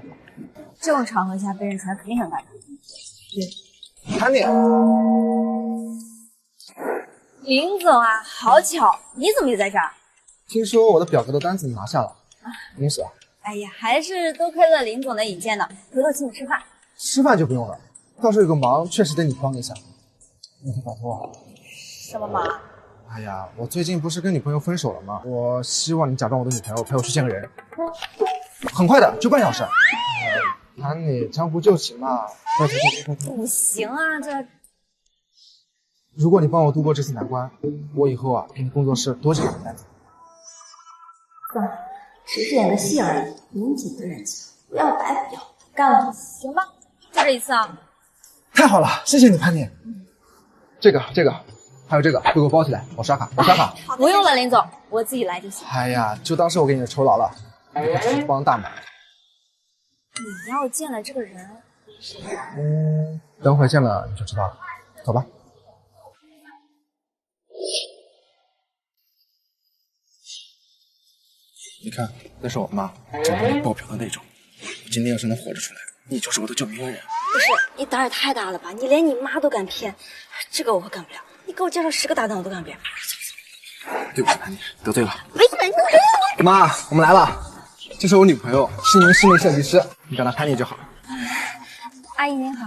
这种场合下被认出来肯定很尴尬。潘妮，林总啊，好巧，你怎么也在这儿？听说我的表格的单子你拿下了，恭喜啊！哎呀，还是多亏了林总的引荐呢，回头请你吃饭。吃饭就不用了，到时候有个忙，确实得你帮一下。你可拜托。什么忙？哎呀，我最近不是跟女朋友分手了吗？我希望你假装我的女朋友，陪我去见个人。很快的，就半小时。潘妮，江湖救急嘛，拜托。不行啊，这。如果你帮我度过这次难关，我以后啊给你工作室多接点单子。算了，只是演个戏而已，拧紧的人情，不要白不要。干了，行吧，就这一次啊。太好了，谢谢你，潘妮。这个，还有这个，都给我包起来，我刷卡。不用了，林总，我自己来就行。哎呀，就当是我给你的酬劳了，这可是帮大忙。你要见了这个人，等会见了你就知道了。走吧。你看，那是我妈，长得爆表的那种。我今天要是能活着出来，你就是我的救命恩人。不是，你胆也太大了吧？你连你妈都敢骗，这个我可干不了。你给我介绍10个搭档我都干不了。对不起，潘妮，得罪了。没事没事。妈，我们来了。这是我女朋友，是一名室内设计师，你叫她潘妮就好。阿姨您好。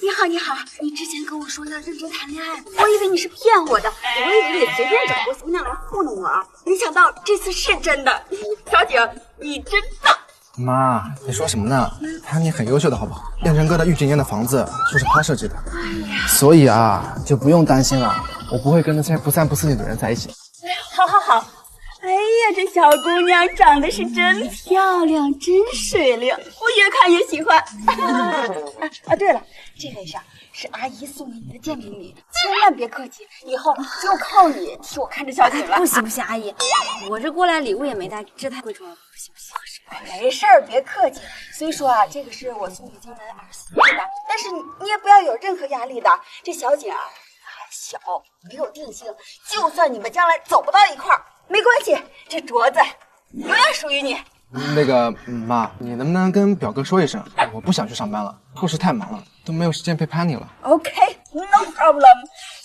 你好你好，你之前跟我说要认真谈恋爱，我以为你是骗我的，我以为你随便找个姑娘来糊弄我，没想到这次是真的。小景，你真棒。妈，你说什么呢？潘妮很优秀的好不好？燕城哥的御景宴的房子就是他设计的，所以啊，就不用担心了，我不会跟那些不三不四女的人在一起。好好好。哎呀，这小姑娘长得是真漂亮，真水灵，我越看越喜欢。对了，这位上是阿姨送给你的鉴定礼，千万别客气，以后就靠你替我看着小景了。不行不行，阿姨，我这过来礼物也没带，这太贵重了，不行不行。没事儿，别客气。虽说啊，这个是我送给今年24岁的，但是你也不要有任何压力的。这小景啊还小，没有定性，就算你们将来走不到一块儿。没关系，这镯子永远属于你。那个妈，你能不能跟表哥说一声，我不想去上班了，后事太忙了，都没有时间陪潘妮了。OK，no problem。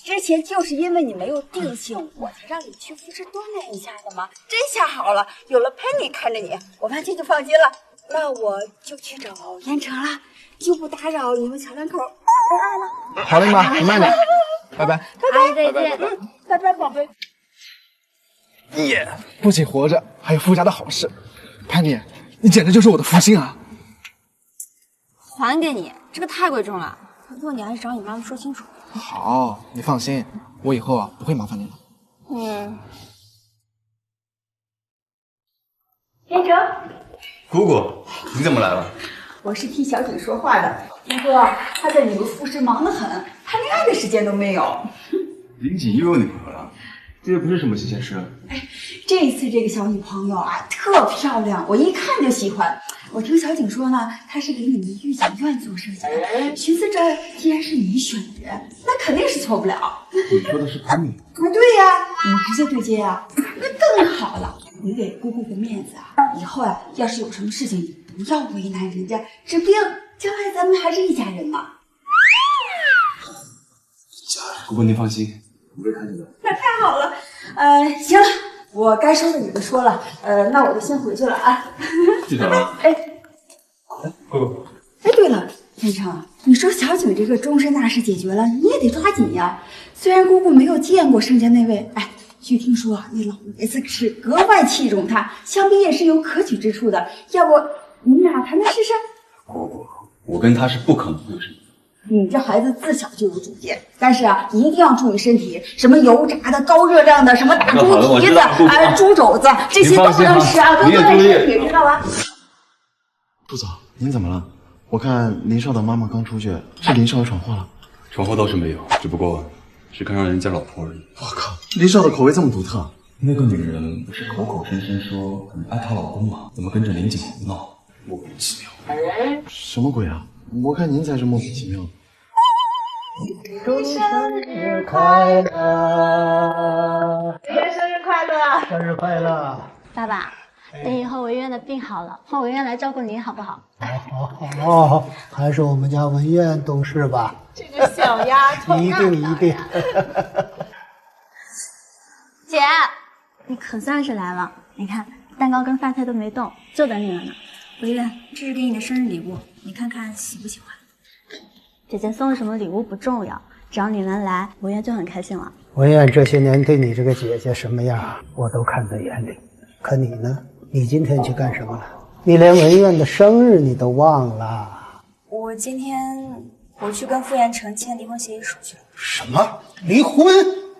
之前就是因为你没有定性，我才让你去复试锻炼一下的嘛。这下好了，有了 Penny 看着你，我完全就放心了。那我就去找燕城了，就不打扰你们小两口恩爱了。好嘞，妈，你慢点，拜拜。阿姨再见。拜拜，宝贝。耶！不仅活着，还有附加的好事。潘妮，你简直就是我的福星啊！还给你，这个太贵重了。不过你还是找你妈妈说清楚。好，你放心，我以后啊不会麻烦你了。燕城，姑姑，你怎么来了？我是替小景说话的。听说他在你们复试忙得很，谈恋爱的时间都没有。林锦又有女朋友了，这又不是什么新鲜事。这次这个小女朋友啊，特漂亮，我一看就喜欢。我听小景说呢，她是给你们御景院做设计的，寻思着既然是你选的人，那肯定是错不了。你说的是潘妮？对呀，你们直接对接啊，那更好了。你给姑姑个面子啊，以后啊，要是有什么事情，不要为难人家，指不定将来咱们还是一家人嘛。姑姑您放心，我会看着的。那太好了，行了，我该说的也都说了，那我就先回去了啊。记得了。姑姑。对了，天成，你说小景这个终身大事解决了，你也得抓紧呀。虽然姑姑没有见过盛家那位，据听说啊，那老爷子可是格外器重他，想必也是有可取之处的。要不你们俩谈谈试试？姑姑，我跟他是不可能有什么。你这孩子自小就有主见，但是啊，一定要注意身体，什么油炸的、高热量的，什么大猪蹄子、猪肘子，这些都不能吃啊，都对身体，知道吧？副总，您怎么了？我看林少的妈妈刚出去，是林少闯祸了？闯祸倒是没有，只不过是看上人家老婆而已。我靠，林少的口味这么独特。那个女人不是口口声声说很爱她老公吗？怎么跟着林景胡闹？莫名其妙。什么鬼啊？我看您才是莫名其妙。祝你生日快乐！爷爷生日快乐！生日快乐！爸爸，等以后文苑的病好了，换文苑来照顾您好不好？好，还是我们家文苑懂事吧。这个小丫头，一定一定。姐，你可算是来了。你看，蛋糕跟饭菜都没动，就等你了呢。文苑，这是给你的生日礼物，你看看喜不喜欢？姐姐送什么礼物不重要，只要你能来，文苑就很开心了。文苑这些年对你这个姐姐什么样，我都看在眼里。可你呢？你今天去干什么了？你连文苑的生日你都忘了？我今天去跟傅彦成签离婚协议书去了。什么？离婚？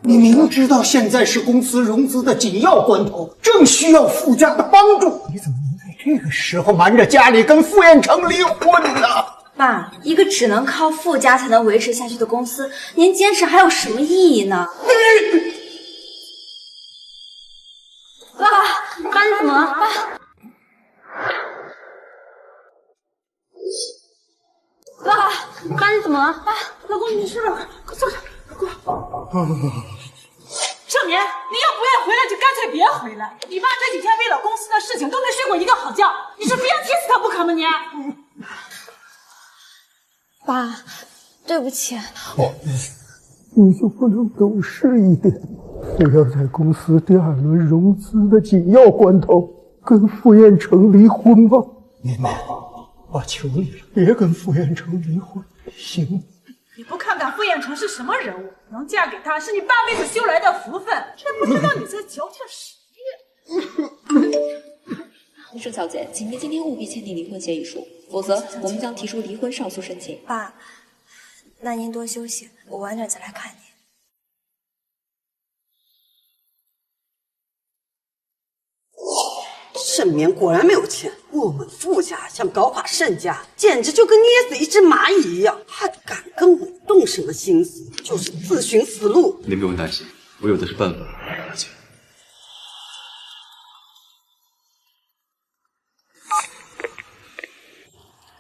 你明知道现在是公司融资的紧要关头，正需要傅家的帮助，你怎么能在这个时候瞒着家里跟傅彦成离婚呢？爸，一个只能靠傅家才能维持下去的公司，您坚持还有什么意义呢？爸，爸你怎么了？爸，你怎么了？老公，你没事吧？快坐下，快过来。盛年，你要不愿意回来就干脆别回来。你爸这几天为了公司的事情都没睡过一个好觉，你是非要气死他不可吗你？爸，对不起。你就不能懂事一点，非要在公司第2轮融资的紧要关头跟傅彦成离婚吗？妹妹，我求你了，别跟傅彦成离婚，行吗？你不看看傅彦成是什么人物，能嫁给他是你半辈子修来的福分，真不知道你在矫情什么呀！盛小姐，请您今天务必签订离婚协议书，否则我们将提出离婚上诉申请。爸，那您多休息，我晚点再来看您。盛眠果然没有钱，我们傅家想搞垮盛家，简直就跟捏死一只蚂蚁一样，还敢跟我动什么心思，就是自寻死路。您不用担心，我有的是办法，而且。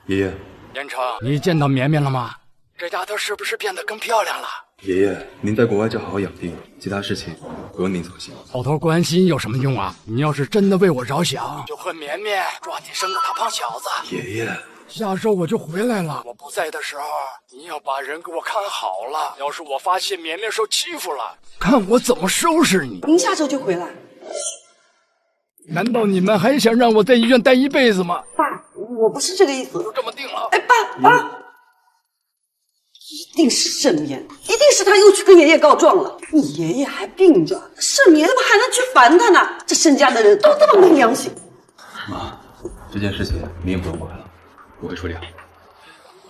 爷爷，彦成，你见到绵绵了吗？这丫头是不是变得更漂亮了？爷爷，您在国外就好好养病，其他事情不用您操心。口头关心有什么用啊？你要是真的为我着想，就和绵绵抓紧生个大胖小子。爷爷，下周我就回来了，我不在的时候，你要把人给我看好了。要是我发现绵绵受欺负了，看我怎么收拾你。您下周就回来？难道你们还想让我在医院待一辈子吗？爸，我不是这个意思。就这么定了。哎，爸。一定是盛眠，一定是他又去跟爷爷告状了。你爷爷还病着，盛眠怎么还能去烦他呢？这盛家的人都这么没良心。妈，这件事情你也不用管了，我会处理好。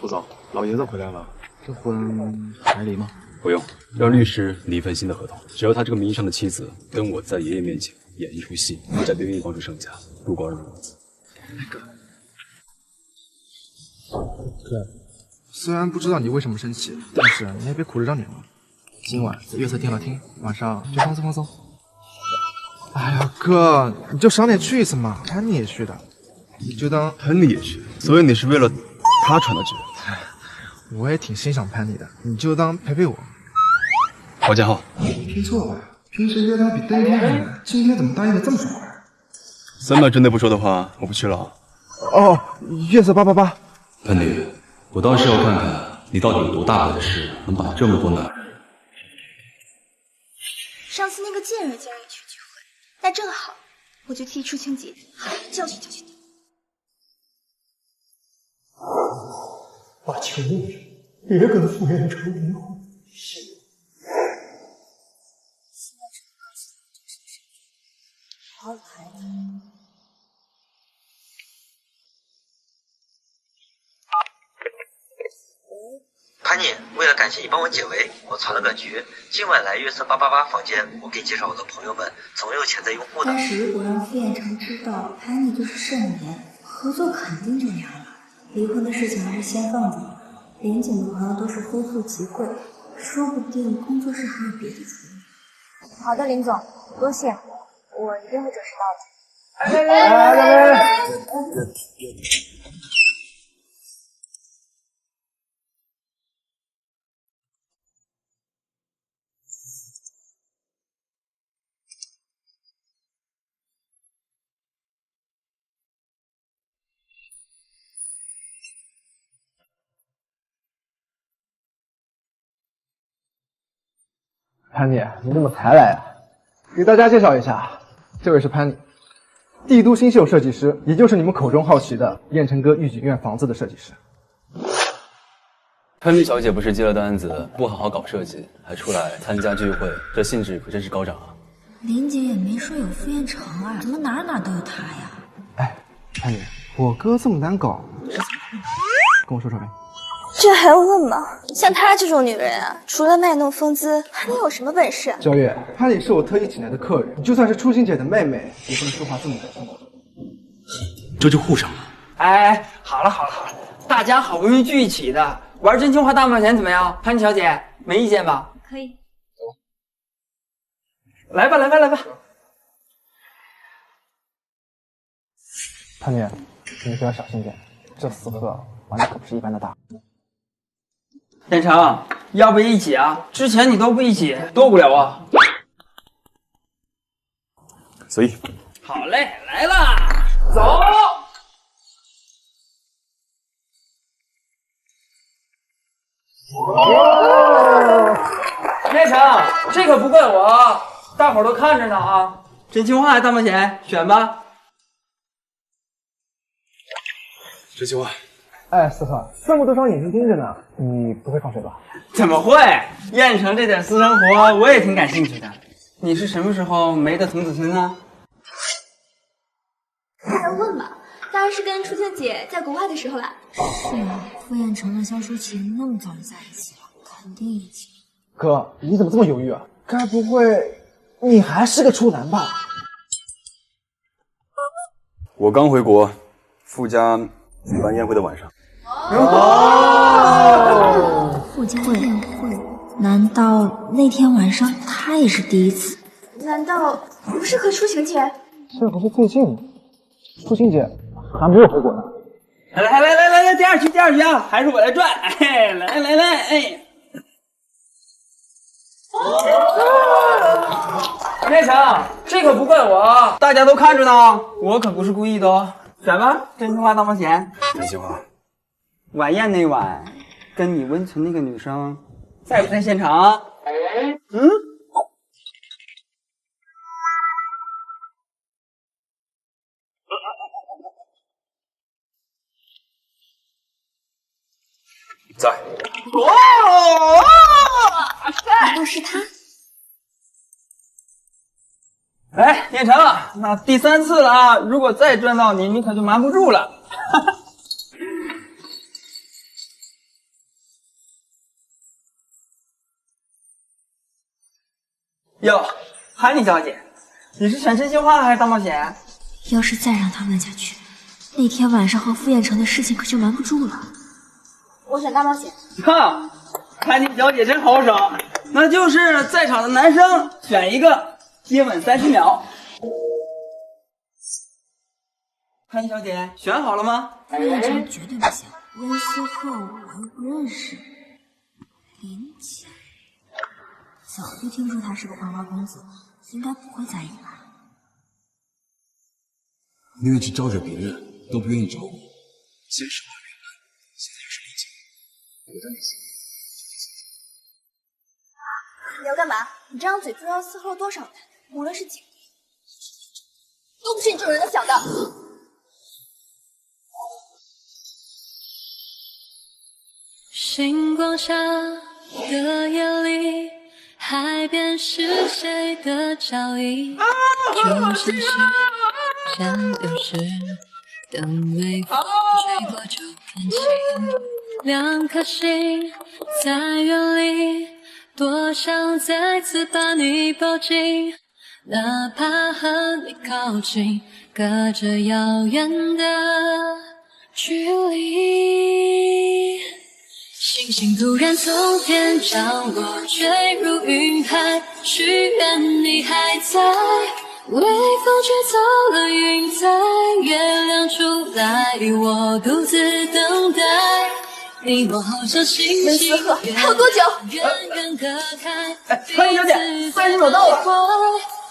副总，老爷子回来了，这婚还离吗？不用，让律师拟一份新的合同，只要他这个名义上的妻子跟我在爷爷面前演一出戏，我才愿意帮助盛家入关入融资。哥，虽然不知道你为什么生气，但是你也别苦着张脸嘛。今晚在月色电脑厅，晚上就放松放松。哎呀，哥，你就赏脸去一次嘛，潘妮也去的，你就当潘妮也去，所以你是为了他传的旨。我也挺欣赏潘妮的，你就当陪陪我。黄建浩，听错了，平时约他比登天还难，今天怎么答应的这么爽快？3秒之内不说的话，我不去了。哦，月色888。潘妮，我倒是要看看你到底有多大本事，能把这么多男人。上次那个贱人竟然也去聚会，那正好，我就替出清洁，好好教训教训他。我求你了，别跟傅彦成离婚。现在只能告诉他这是个身份，好好排他。潘妮，为了感谢你帮我解围，我攒了个局，今晚来月色888房间，我给你介绍我的朋友们，总有潜在用户的。但是如果让傅彦成知道潘妮就是盛年，合作肯定就凉了。离婚的事情还是先放着吧。林景的朋友都是非富即贵，说不定工作室还有别的主意。好的，林总，多谢，我一定会准时到的。来，潘妮，你怎么才来啊？给大家介绍一下，这位是潘妮，帝都新秀设计师，也就是你们口中好奇的燕城哥御景院房子的设计师。潘妮小姐不是接了单子，不好好搞设计，还出来参加聚会，这兴致可真是高涨啊！林姐也没说有傅彦成啊，怎么哪哪都有他呀？哎，潘妮，我哥这么难搞，是怎么回事？跟我说说呗。这还要问吗？像她这种女人啊，除了卖弄风姿，还能有什么本事？焦月，潘妮是我特意请来的客人，你就算是初心姐的妹妹，也不能说话这么大声。这就互上了。哎，好了好了好了，大家好不容易聚一起的，玩真心话大冒险怎么样？潘妮小姐没意见吧？可以。来吧来吧来吧。潘妮，你可要小心点，这4个玩的可不是一般的大。彦成，要不一起啊？之前你都不一起，多无聊啊！所以，好嘞，来啦，走！怪我，大伙儿都看着呢啊！真心话还是大冒险，选吧。真心话。哎，思恒，这么多双眼睛盯着呢，你不会放水吧？怎么会？燕城这点私生活我也挺感兴趣的。你是什么时候没的童子孙啊？没人问吧？当然是跟初见姐在国外的时候啦。是啊，傅彦成和肖舒淇那么早就在一起了，肯定一起。哥，你怎么这么犹豫啊？该不会你还是个处男吧？我刚回国，傅家举办宴会的晚上。傅家宴会，难道那天晚上他也是第一次？难道不是和初晴姐？这不是最近，初晴姐还没有回国呢。来，第二局啊，还是我来转。哎，来，哎。燕城，这可不怪我，大家都看着呢，我可不是故意的哦。选吧，真心话大冒险。真心话。晚宴那晚，跟你温存那个女生在不在现场？嗯。在。难道是他？哎，燕城，那第3次了啊！如果再转到你，你可就瞒不住了。哟，韩妮小姐，你是选真心话还是大冒险？要是再让他问下去，那天晚上和傅彦成的事情可就瞒不住了。我选大冒险。哈，韩妮小姐真豪爽，那就是在场的男生选一个，接吻30秒。韩妮小姐选好了吗？傅彦成绝对不行，温思鹤我又不认识。林姐，早就听说他是个花花公子，应该不会在意吧？宁愿去招惹别人，都不愿意找我。先是花原兰，现在又是林姐，我的内心你要干嘛？你这张嘴诛要伺候多少人？无论是几个，都不是你这种人能想的。星光下的夜里，海边是谁的脚印？就像是像流逝，等微风吹过就看清。2颗心在远离，多想再次把你抱紧，哪怕和你靠近，隔着遥远的距离。星星突然从天降落，坠入云海，许愿你还在，微风吹走了云彩，月亮出来，我独自等待。你我好像星星还有多久？远远隔开。欢迎小姐，30秒到了。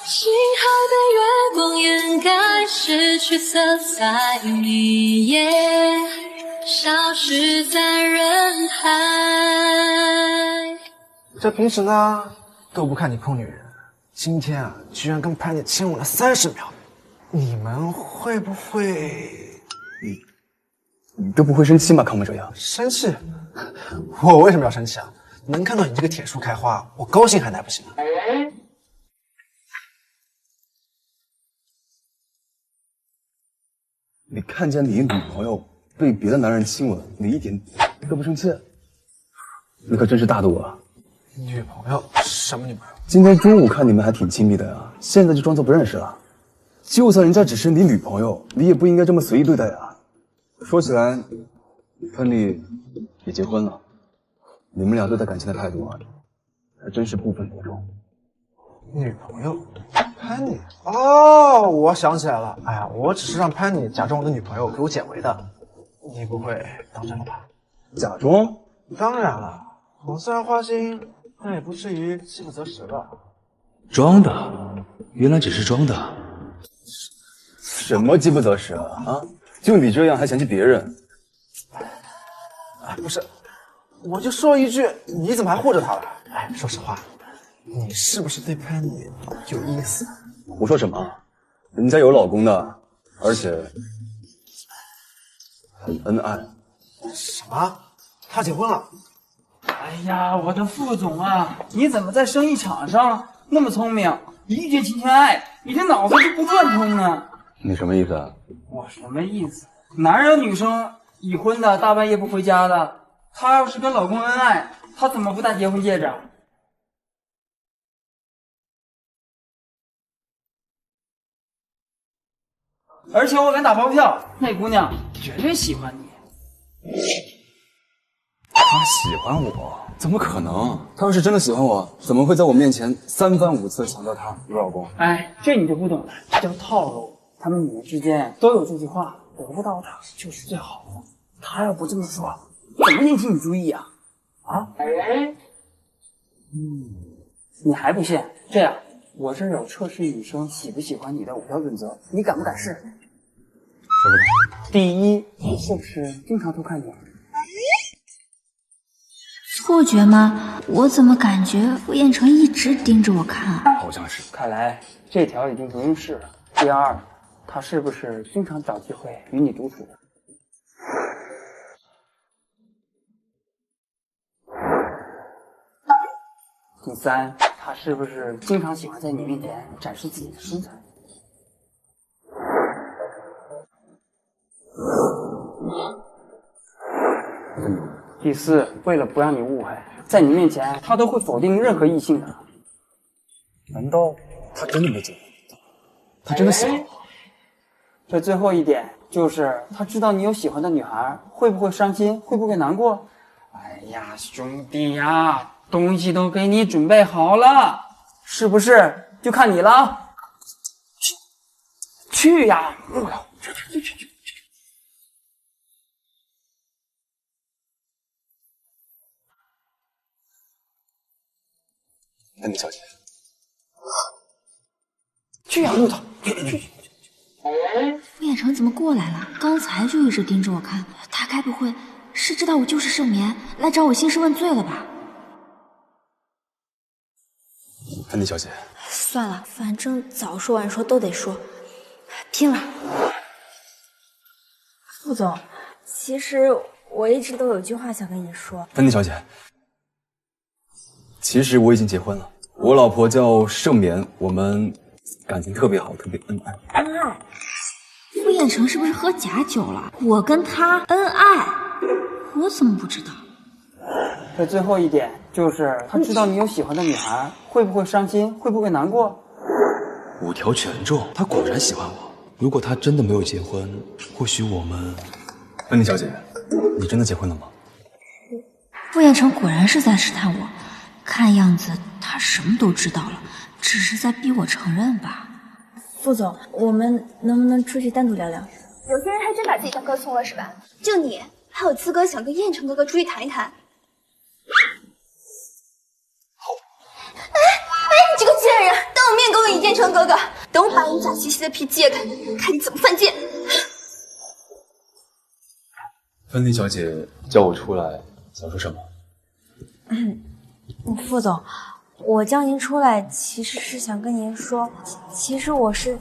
星海被月光掩盖，失去色彩，你也消失在人海。这平时呢都不看你碰女人，今天啊居然跟潘姐亲吻了30秒，你们会不会？你都不会生气吗？看我这样，生气？我为什么要生气啊？能看到你这个铁树开花，我高兴还来不及吗？你看见你女朋友被别的男人亲吻，你一点都不生气？你可真是大度啊！女朋友？什么女朋友？今天中午看你们还挺亲密的呀，现在就装作不认识了。就算人家只是你女朋友，你也不应该这么随意对待呀。说起来，芬妮也结婚了，你们俩对待感情的态度啊，还真是不分伯仲。女朋友潘妮？哦，我想起来了。哎呀，我只是让潘妮假装我的女朋友给我解围的，你不会当真了吧？假装？当然了，我虽然花心，但也不至于饥不择食吧？装的？原来只是装的。什么饥不择食啊？啊？就你这样还嫌弃别人？不是，我就说一句，你怎么还护着他了？哎，说实话，你是不是对潘妮有意思？我说什么？人家有老公的，而且很恩爱。什么？他结婚了？哎呀，我的副总啊，你怎么在生意场上那么聪明，一句情情爱，你这脑子就不转通呢？你什么意思啊？我什么意思？哪有女生已婚的大半夜不回家的？她要是跟老公恩爱，她怎么不戴结婚戒指？而且我敢打包票，那姑娘绝对喜欢你。她喜欢我？怎么可能？她要是真的喜欢我，怎么会在我面前3番5次强调她有老公？哎，这你就不懂了，这叫套路。他们女人之间都有这句话，得不到她就是最好的。她要不这么说，怎么引起你注意啊？啊？你还不信？这样，我这有测试女生喜不喜欢你的5条准则，你敢不敢试？说说看。第一，是不是经常偷看你？错觉吗？我怎么感觉傅彦成一直盯着我看啊？好像是。看来这条已经不用试了。第二，他是不是经常找机会与你独处？第三，他是不是经常喜欢在你面前展示自己的身材？第四，为了不让你误会，在你面前他都会否定任何异性的。难道他真的没结婚？他真的喜欢我？这最后一点就是他知道你有喜欢的女孩，会不会伤心？会不会难过？哎呀，兄弟呀，东西都给你准备好了，是不是？就看你了。去呀！去！安妮小姐，去呀，木头！去！傅彦成怎么过来了？刚才就一直盯着我看，他该不会是知道我就是盛眠，来找我兴师问罪了吧？安妮小姐，算了，反正早说晚说都得说，拼了！副总，其实我一直都有句话想跟你说。安妮小姐，其实我已经结婚了，我老婆叫盛眠，我们感情特别好，特别恩爱。恩爱？傅彦成是不是喝假酒了？我跟他恩爱，我怎么不知道？这最后一点就是他知道你有喜欢的女孩，会不会伤心？会不会难过？5条全中，他果然喜欢我。如果他真的没有结婚，或许我们……安妮小姐，你真的结婚了吗？傅彦成果然是在试探我，看样子他什么都知道了，只是在逼我承认吧。副总，我们能不能出去单独聊聊？有些人还真把自己当哥葱了是吧？就你还有资格想跟彦成哥哥出去谈一谈？哎，你这个贱人，当我面勾引彦成哥哥，等我把你假兮兮的皮揭开，看你怎么犯贱！安妮小姐叫我出来，想说什么？副总，我叫您出来，其实是想跟您说，其实我是……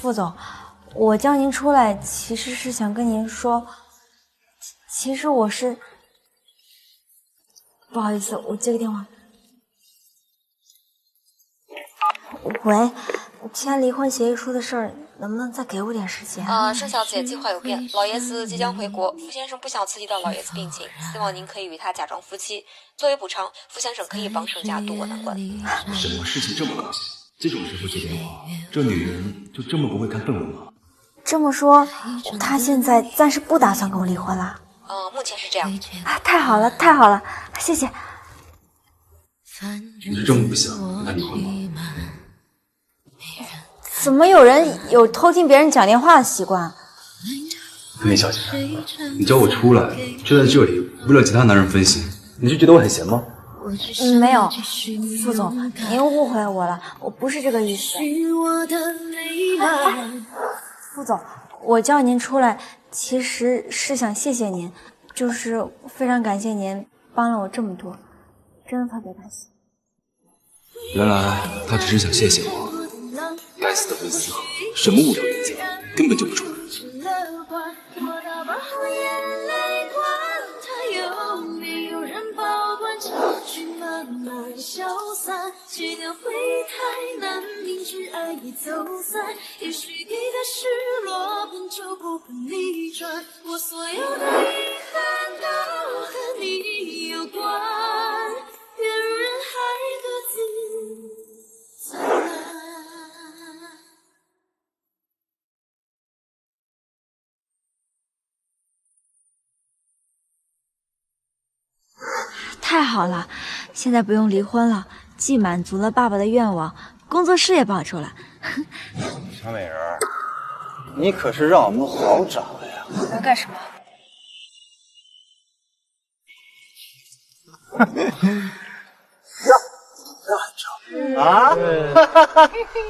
副总，我叫您出来，其实是想跟您说，其实我是……不好意思，我接个电话。喂，签离婚协议书的事儿，能不能再给我点时间？盛小姐计划有变，老爷子即将回国，傅先生不想刺激到老爷子病情，希望您可以与他假装夫妻。作为补偿，傅先生可以帮盛家渡过难关。什么事情这么高兴？这种时候接电话，这女人就这么不会看氛围吗？这么说，他现在暂时不打算跟我离婚了？目前是这样。啊，太好了，太好了，谢谢。你是这么不想跟他离婚吗？怎么有人有偷听别人讲电话的习惯？安妮小姐，你叫我出来，就在这里，为了其他男人分心，你是觉得我很闲吗？没有，副总，您误会我了，我不是这个意思。副总，我叫您出来，其实是想谢谢您，就是非常感谢您帮了我这么多，真的特别感谢。原来他只是想谢谢我。该死的温思和，什么无聊人才，根本就不重要。慢慢消散，几年回太难，明知爱已走散，也许给的失落本就不会逆转。我所有的遗憾都和你有关，月入人海各自灿烂。太好了，现在不用离婚了，既满足了爸爸的愿望，工作室也保住了。小美人儿，你可是让我们好找呀！我要干什么？啊！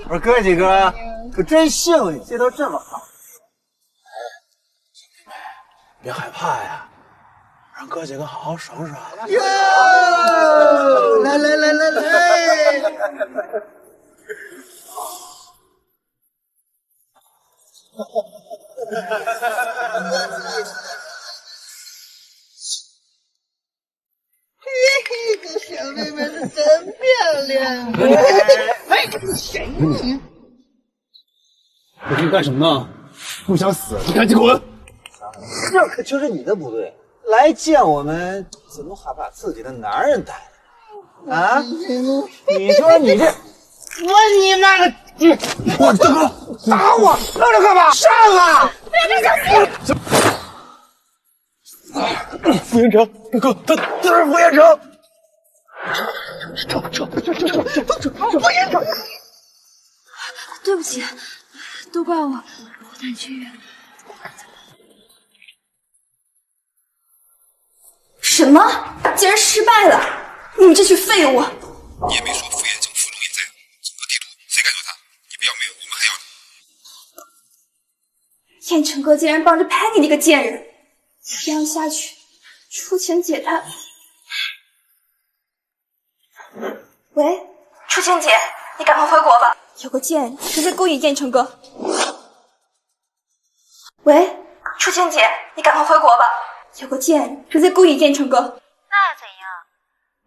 我说哥几个可真幸运，街道这么好。别害怕呀，让哥几个好好爽爽。哟，来来来来来！这小妹妹是真漂亮。哎，谁你？我这干什么呢？不想死就赶紧滚！这可就是你的不对，来见我们怎么还把自己的男人带来啊？你说你这，我你妈个！我大哥打我，让着干嘛？上啊！别这样！傅延成，哥，他是傅延成。撤！傅延成！对不起，都怪我带你去医院。什么？竟然失败了！你们这群废物！你也没说傅延成副总也在，整个地图谁敢惹他？你不要命，我们还要你。燕城哥竟然帮着Penny那个贱人，这样下去，出钱解他。喂，初晴姐，你赶快回国吧，有个贱人正在勾引燕城哥。喂，初晴姐，你赶快回国吧，有个贱人正在勾引燕城哥。那又怎样？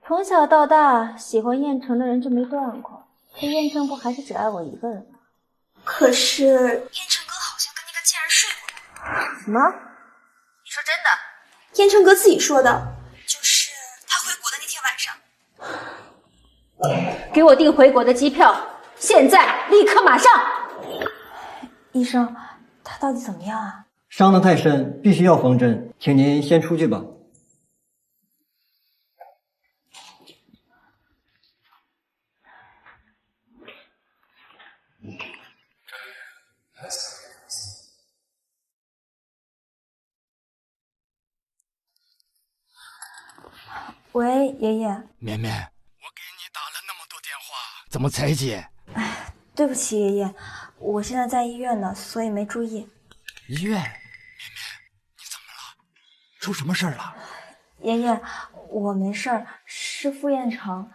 从小到大喜欢燕城的人就没断过，可燕城不还是只爱我一个人吗？可是燕城哥好像跟那个贱人睡过。什么？你说真的？燕城哥自己说的，就是他回国的那天晚上。给我订回国的机票，现在立刻马上！医生，他到底怎么样啊？伤得太深，必须要缝针，请您先出去吧。喂，爷爷。绵绵，我给你打了那么多电话，怎么才接？哎，对不起，爷爷，我现在在医院呢，所以没注意。医院？绵绵，你怎么了？出什么事儿了？爷爷，我没事儿，是傅彦成，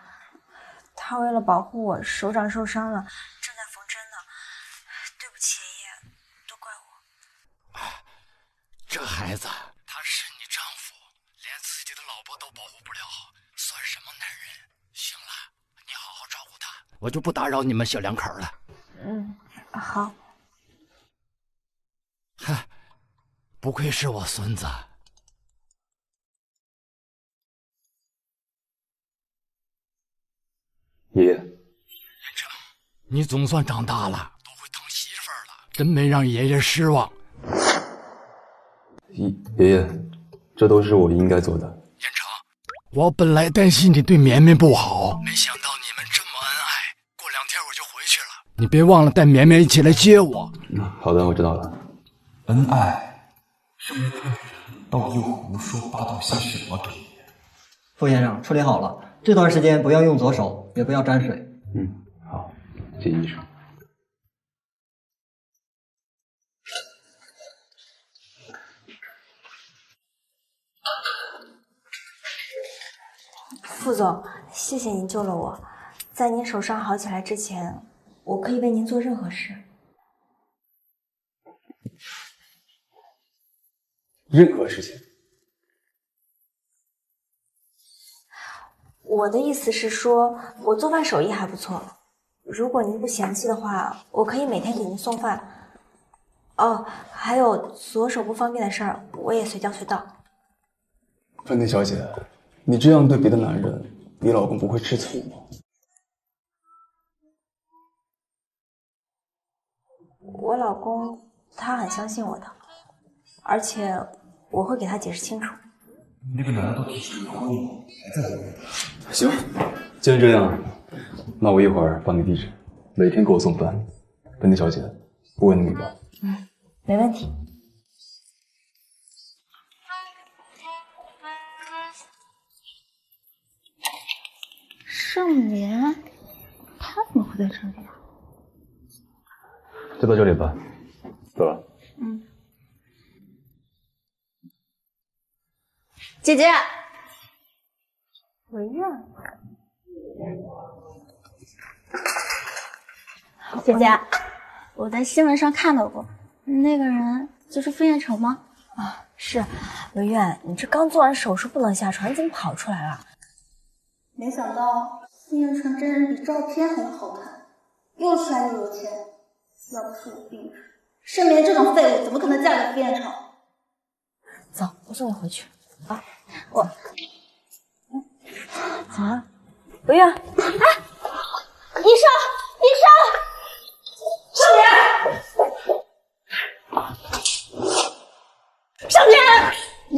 他为了保护我，手掌受伤了，正在缝针呢。对不起，爷爷，都怪我。这孩子，他是你丈夫，连自己的老婆都保护不了，算什么男人？行了，你好好照顾他，我就不打扰你们小两口了。嗯，好。嗨，不愧是我孙子。爷爷，你总算长大了，都会当媳妇儿了，真没让爷爷失望。爷爷，这都是我应该做的。延成，我本来担心你对绵绵不好，没想到你们这么恩爱。过2天我就回去了，你别忘了带绵绵一起来接我。好的，我知道了。恩爱，这么特别，倒又胡说八道些什么鬼？傅先生，处理好了，这段时间不要用左手，也不要沾水。好，谢医生。副总，谢谢您救了我，在您手伤好起来之前，我可以为您做任何事。任何事情？我的意思是说，我做饭手艺还不错，如果您不嫌弃的话，我可以每天给您送饭。哦，还有左手不方便的事儿，我也随叫随到。芬妮小姐，你这样对别的男人，你老公不会吃醋吗？我老公他很相信我的，而且我会给他解释清楚。你那个男人都提出离婚了，还在乎？行，既然这样，那我一会儿帮你地址，每天给我送饭。芬妮小姐，不问你吧。没问题。盛莲，他怎么会在这里啊？就到这里吧，走了。姐姐，文苑，姐姐，我在新闻上看到过，那个人就是傅彦成吗？啊，是。文苑，你这刚做完手术不能下床，你怎么跑出来了？没想到傅彦成真人比照片还要好看，又帅又有钱。要不是我病着，盛莲这种废物怎么可能嫁给傅彦成？走，我送你回去。啊，我，怎么了？文苑，医生，盛莲，盛莲，你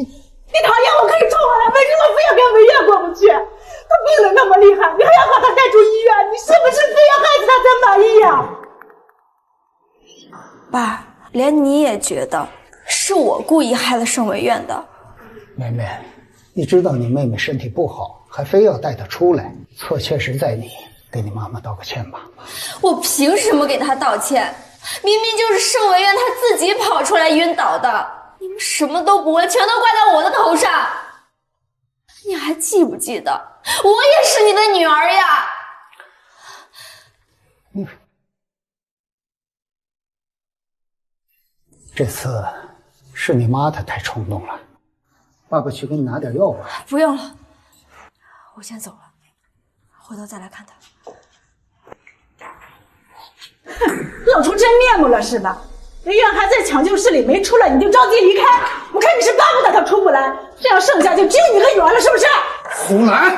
讨厌我可以冲我来，为什么非要跟文苑过不去？他病得那么厉害，你还要把他带出医院，你是不是非要害死他才满意呀？爸，连你也觉得是我故意害了盛文苑的？妹妹，你知道你妹妹身体不好，还非要带她出来，错确实在你，给你妈妈道个歉吧。我凭什么给她道歉？明明就是盛文苑她自己跑出来晕倒的，你们什么都不问，全都怪在我的头上。你还记不记得，我也是你的女儿呀？这次是你妈她太冲动了，爸爸去给你拿点药吧。不用了，我先走了，回头再来看他。露出真面目了是吧？文苑还在抢救室里没出来，你就着急离开。我看你是巴不得他出不来，这样剩下就只有你和女儿了，是不是？胡来！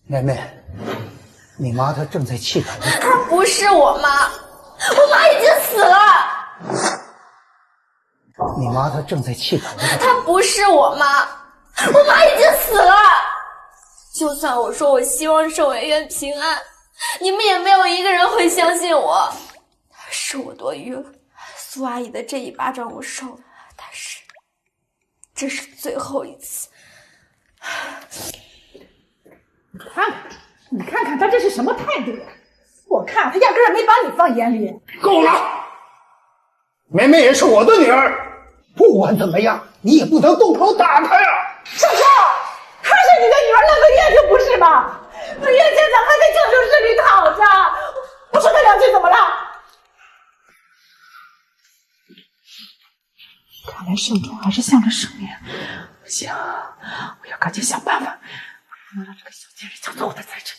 妹妹，你妈她正在气头。她不是我妈，我妈已经死了。你妈她正在气头。她不是我妈，我妈已经死了。就算我说我希望盛文苑平安，你们也没有一个人会相信我。是我多余了，苏阿姨的这一巴掌我受了，但是这是最后一次。你看看他这是什么态度呀？我看他压根儿没把你放眼里。够了！妹妹也是我的女儿，不管怎么样，你也不能动手打她呀！盛盛，她是你的女儿，那文苑就不是吧？文苑现在还在抢救室里躺着，我说他两句怎么了？看来盛总还是向着盛莲。不行，我要赶紧想办法，不能让这个小贱人抢走我的财产。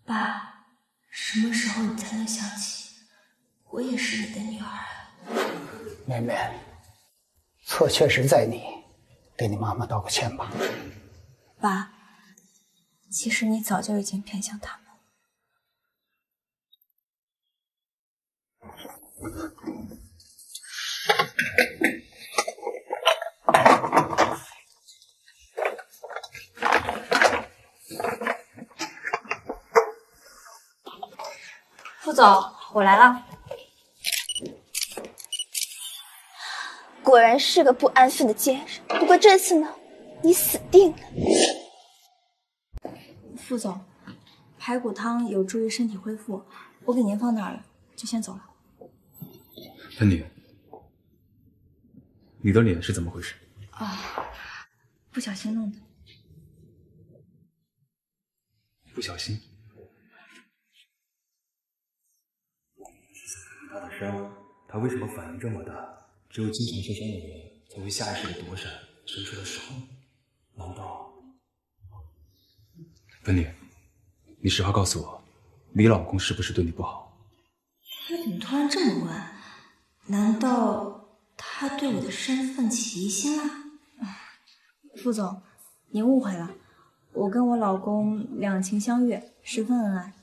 爸，什么时候你才能想起我也是你的女儿啊？妹妹，错确实在你，给你妈妈道个歉吧。爸，其实你早就已经偏向他们了。副总，我来了。果然是个不安分的贱人。不过这次呢，你死定了。副总，排骨汤有助于身体恢复，我给您放那儿了，就先走了。芬妮，你的脸是怎么回事？不小心弄的。不小心。大的伤，它为什么反应这么大？只有经常受伤的人才会下意识的躲闪，伸出了手。难道？芬妮，你实话告诉我，你老公是不是对你不好？他怎么突然这么问？难道他对我的身份起疑心了？副总，您误会了，我跟我老公两情相悦，十分恩爱。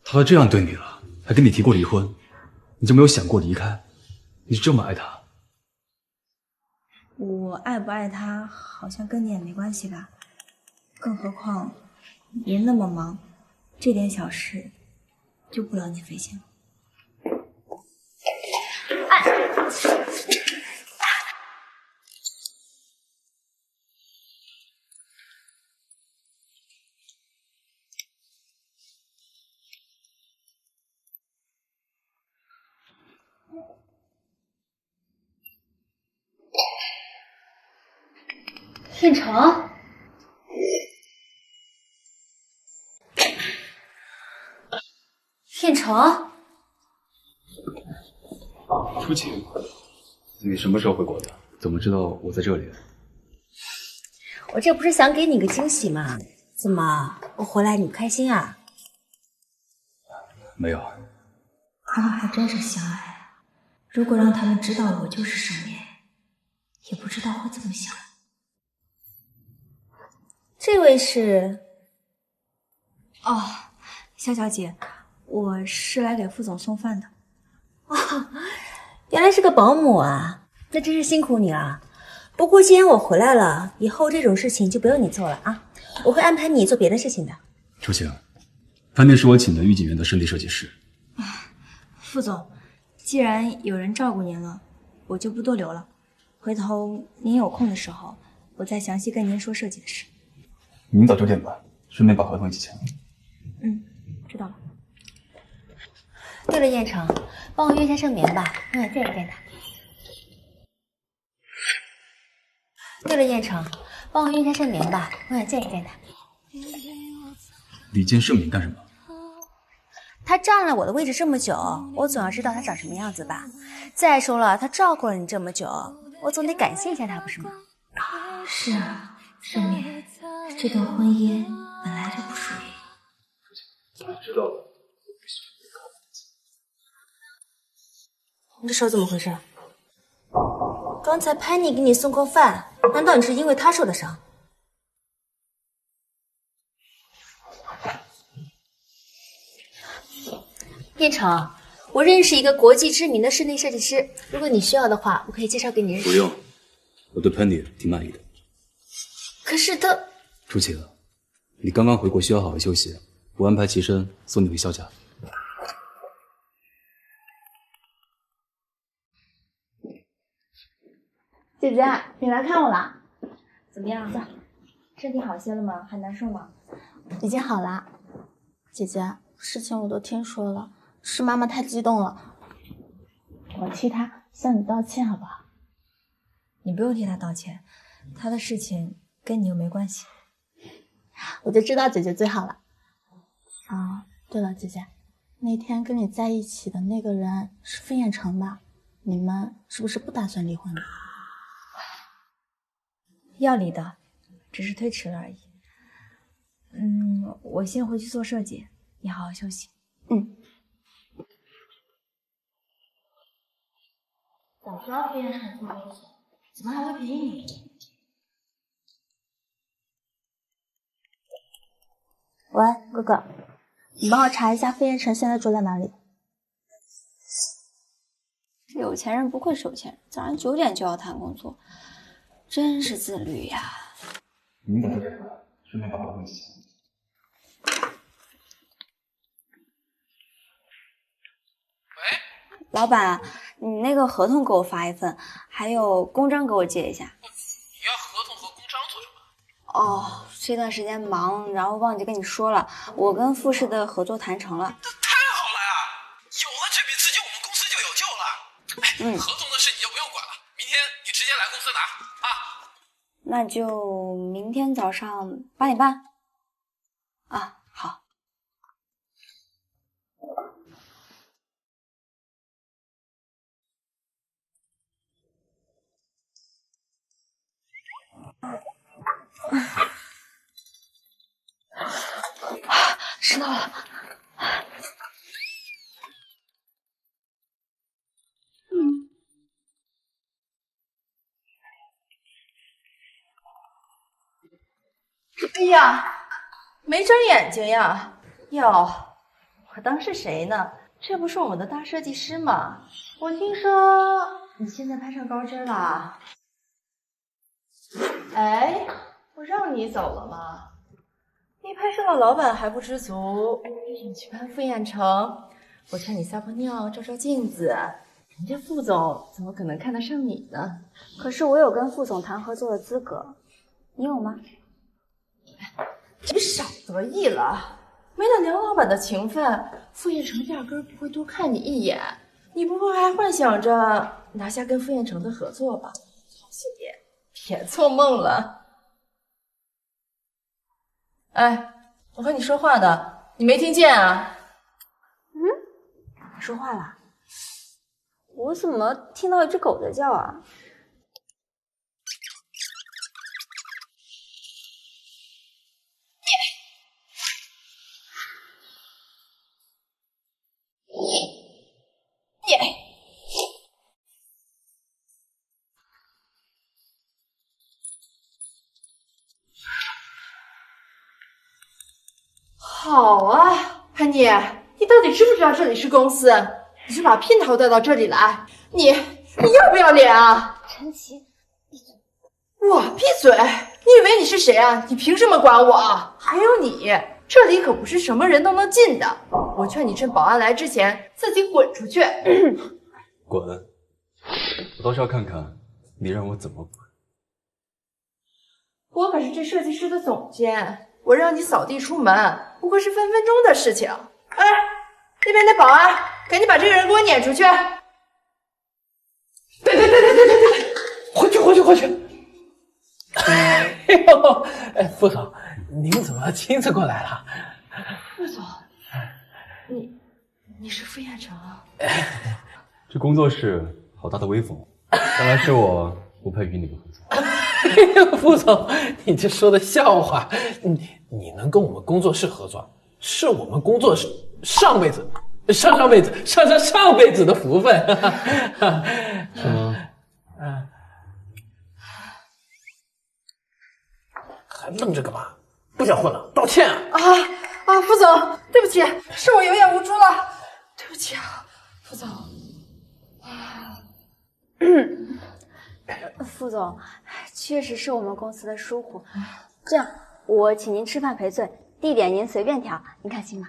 他都这样对你了，还跟你提过离婚，你就没有想过离开？你这么爱他？我爱不爱他，好像跟你也没关系吧？更何况您那么忙，这点小事就不劳您费心了。县城，县城，初晴，你什么时候回国的？怎么知道我在这里？我这不是想给你个惊喜吗？怎么，我回来你不开心啊？没有。他们还真是相爱。如果让他们知道我就是盛眠，也不知道会怎么想。这位是？哦，肖小姐，我是来给副总送饭的。哦，原来是个保姆啊，那真是辛苦你了。不过既然我回来了，以后这种事情就不用你做了啊，我会安排你做别的事情的。初晴，饭店是我请的御景园的室内设计师。副总，既然有人照顾您了，我就不多留了。回头您有空的时候，我再详细跟您说设计的事。明早9点吧，顺便把合同一起签了。知道了。对了，燕城，帮我约一下盛眠吧，我想见一见他。对了，燕城，帮我约一下盛眠吧，我想见一见他。你见盛眠干什么？他占了我的位置这么久，我总要知道他长什么样子吧。再说了，他照顾了你这么久，我总得感谢一下他，不是吗？是啊，盛眠，这段婚姻本来就不属于你。我知道了。你这手怎么回事？刚才潘妮给你送过饭，难道你是因为他受的伤？燕城，我认识一个国际知名的室内设计师，如果你需要的话，我可以介绍给你认识。不用，我对 Penny 挺满意的。可是他……初晴，你刚刚回国，需要好好休息。我安排齐身送你回肖家。姐姐，你来看我啦？怎么样？身体好些了吗？还难受吗？已经好啦。姐姐，事情我都听说了，是妈妈太激动了，我替她向你道歉好不好？你不用替她道歉，她的事情跟你又没关系。我就知道姐姐最好了。啊，对了，姐姐，那天跟你在一起的那个人是傅彦成吧？你们是不是不打算离婚了？要离的，只是推迟了而已。我先回去做设计，你好好休息。早知道傅彦成这么危险，怎么还会陪你？喂，哥哥，你帮我查一下傅彦成现在住在哪里？这有钱人不愧是有钱人，早上9点就要谈工作，真是自律呀。明早9点回来，顺便把合同一起签。老板，你那个合同给我发一份，还有公章给我借一下。你要合同和公章做什么？哦，这段时间忙，然后忘记跟你说了，我跟富士的合作谈成了。这太好了呀！有了这笔合同的事你就不用管了，明天你直接来公司拿啊。那就明天早上8点半。啊，好。迟到了。哎呀，没睁眼睛呀！哟，我当是谁呢？这不是我们的大设计师吗？我听说你现在攀上高枝了。哎，我让你走了吗？你攀上了老板还不知足，你去攀傅彦成，我劝你撒泡尿照照镜子，人家副总怎么可能看得上你呢？可是我有跟副总谈合作的资格，你有吗？你少得意了，没了梁老板的情分，傅彦成压根不会多看你一眼。你不会还幻想着拿下跟傅彦成的合作吧？小心点，别做梦了。哎，我和你说话呢，你没听见啊？说话了？我怎么听到一只狗在叫啊？好啊，潘妮，你到底知不知道这里是公司？你就把姘头带到这里来，你要不要脸啊？陈琦，闭嘴！我闭嘴！你以为你是谁啊？你凭什么管我？还有你，这里可不是什么人都能进的。我劝你趁保安来之前自己滚出去。滚！我倒是要看看你让我怎么滚。我可是这设计师的总监，我让你扫地出门，不过是分分钟的事情。哎，那边的保安，赶紧把这个人给我撵出去！对，回去！哎呦，副总，您怎么亲自过来了？副总，你是傅彦成啊？这工作室好大的威风，看来是我不配与你们合作。哎呦，副总，你这说的笑话，你能跟我们工作室合作，是我们工作室上辈子的福分，是吗？还愣着干嘛？不想混了，道歉啊！副总，对不起，是我有眼无珠了，对不起啊，副总。副总，确实是我们公司的疏忽。这样，我请您吃饭赔罪，地点您随便挑，您看行吗？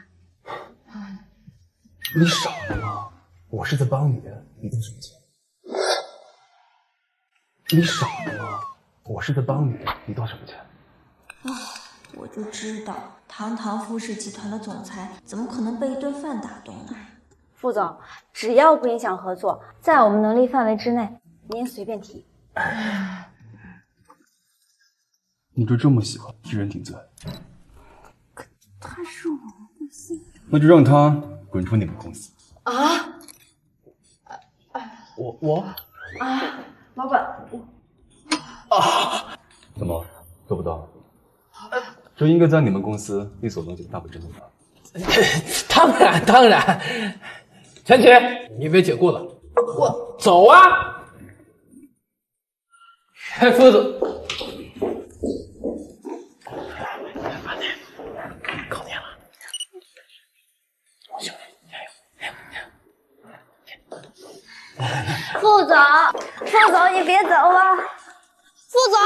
你傻了吗？我是在帮你，你动什么气？你傻了吗？我是在帮你，你道什么歉？我就知道，堂堂富士集团的总裁怎么可能被一顿饭打动呢？副总，只要不影响合作，在我们能力范围之内，您随便提。你就这么喜欢替人顶罪？可他是我们的司，那就让他滚出你们公司。啊？我老板，怎么做不到？这应该在你们公司力所能及的大本真的吧？当然，陈琦，你别解雇了，我走啊！副总，搞定了，兄弟，加油！副总，你别走啊！副总，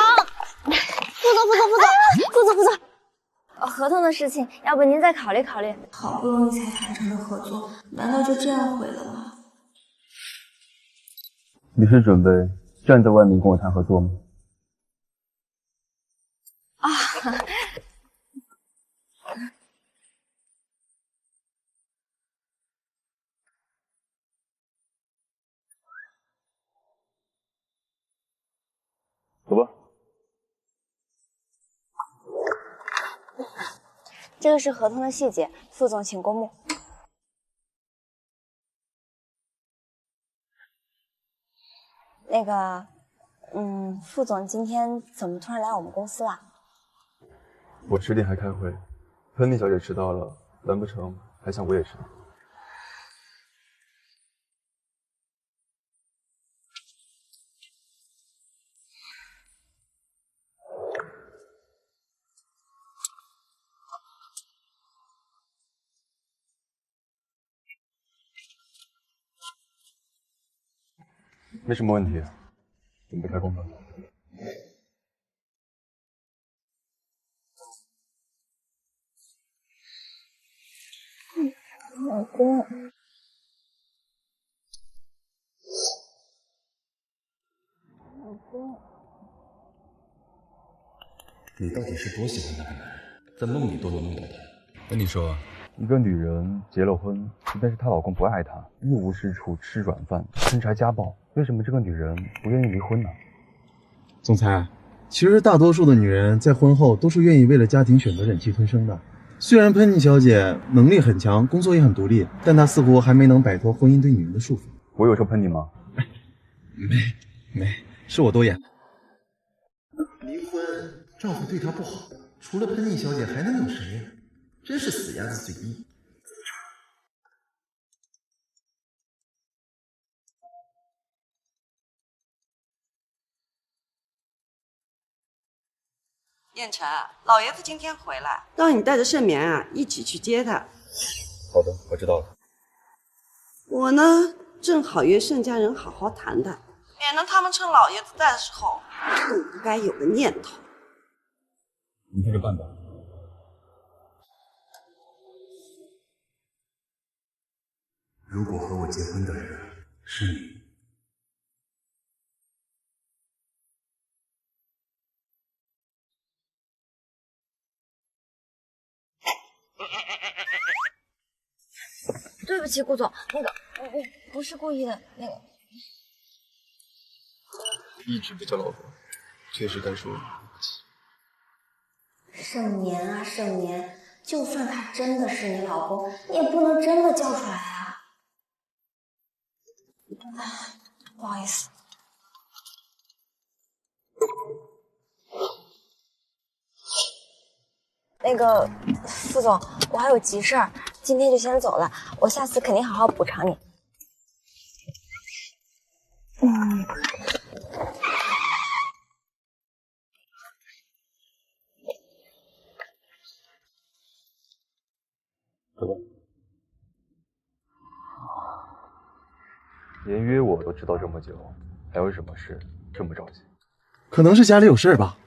合同的事情，要不您再考虑考虑。好不容易才谈成的合作，难道就这样毁了吗？你是准备站在外面跟我谈合作吗？走吧。这个是合同的细节，副总请过目。那个，副总今天怎么突然来我们公司了？我10点还开会，芬妮小姐迟到了，难不成还想我也迟到？没什么问题，准备开工了。老公，老公，你到底是多喜欢那个男人，在梦里都能梦到他？跟你说，一个女人结了婚，但是她老公不爱她，一无是处，吃软饭，身材家暴，为什么这个女人不愿意离婚呢？总裁，其实大多数的女人在婚后都是愿意为了家庭选择忍气吞声的。虽然喷妮小姐能力很强，工作也很独立，但她似乎还没能摆脱婚姻对女人的束缚。我有说喷你吗？没，是我多言。离婚，丈夫对她不好，除了喷妮小姐还能有谁呀？真是死鸭子嘴硬。燕晨，老爷子今天回来，让你带着盛眠啊一起去接他。好的，我知道了。我呢，正好约盛家人好好谈谈，免得他们趁老爷子在的时候有不该有的念头。你看着办吧。如果和我结婚的人是你，对不起，顾总，那个我不是故意的，那个一直被叫老公，确实该说对不起。盛年啊盛年，就算他真的是你老公，你也不能真的叫出来啊！不好意思。那个副总，我还有急事儿，今天就先走了，我下次肯定好好补偿你。走吧。连约我都迟到这么久，还有什么事这么着急？可能是家里有事吧。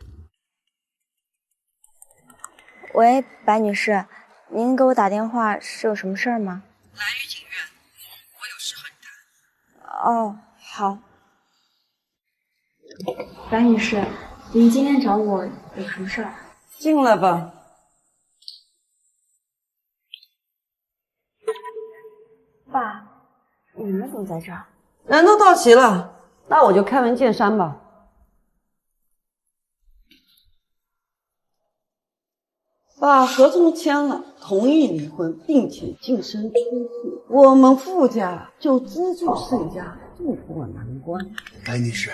喂，白女士，您给我打电话是有什么事儿吗？来玉景院，我有事和你谈。哦，好。白女士，您今天找我有什么事儿？进来吧。爸，你们怎么在这儿？人都到齐了，那我就开门见山吧。把合同签了，同意离婚，并且净身出户，我们傅家就资助盛家渡过难关。白女士，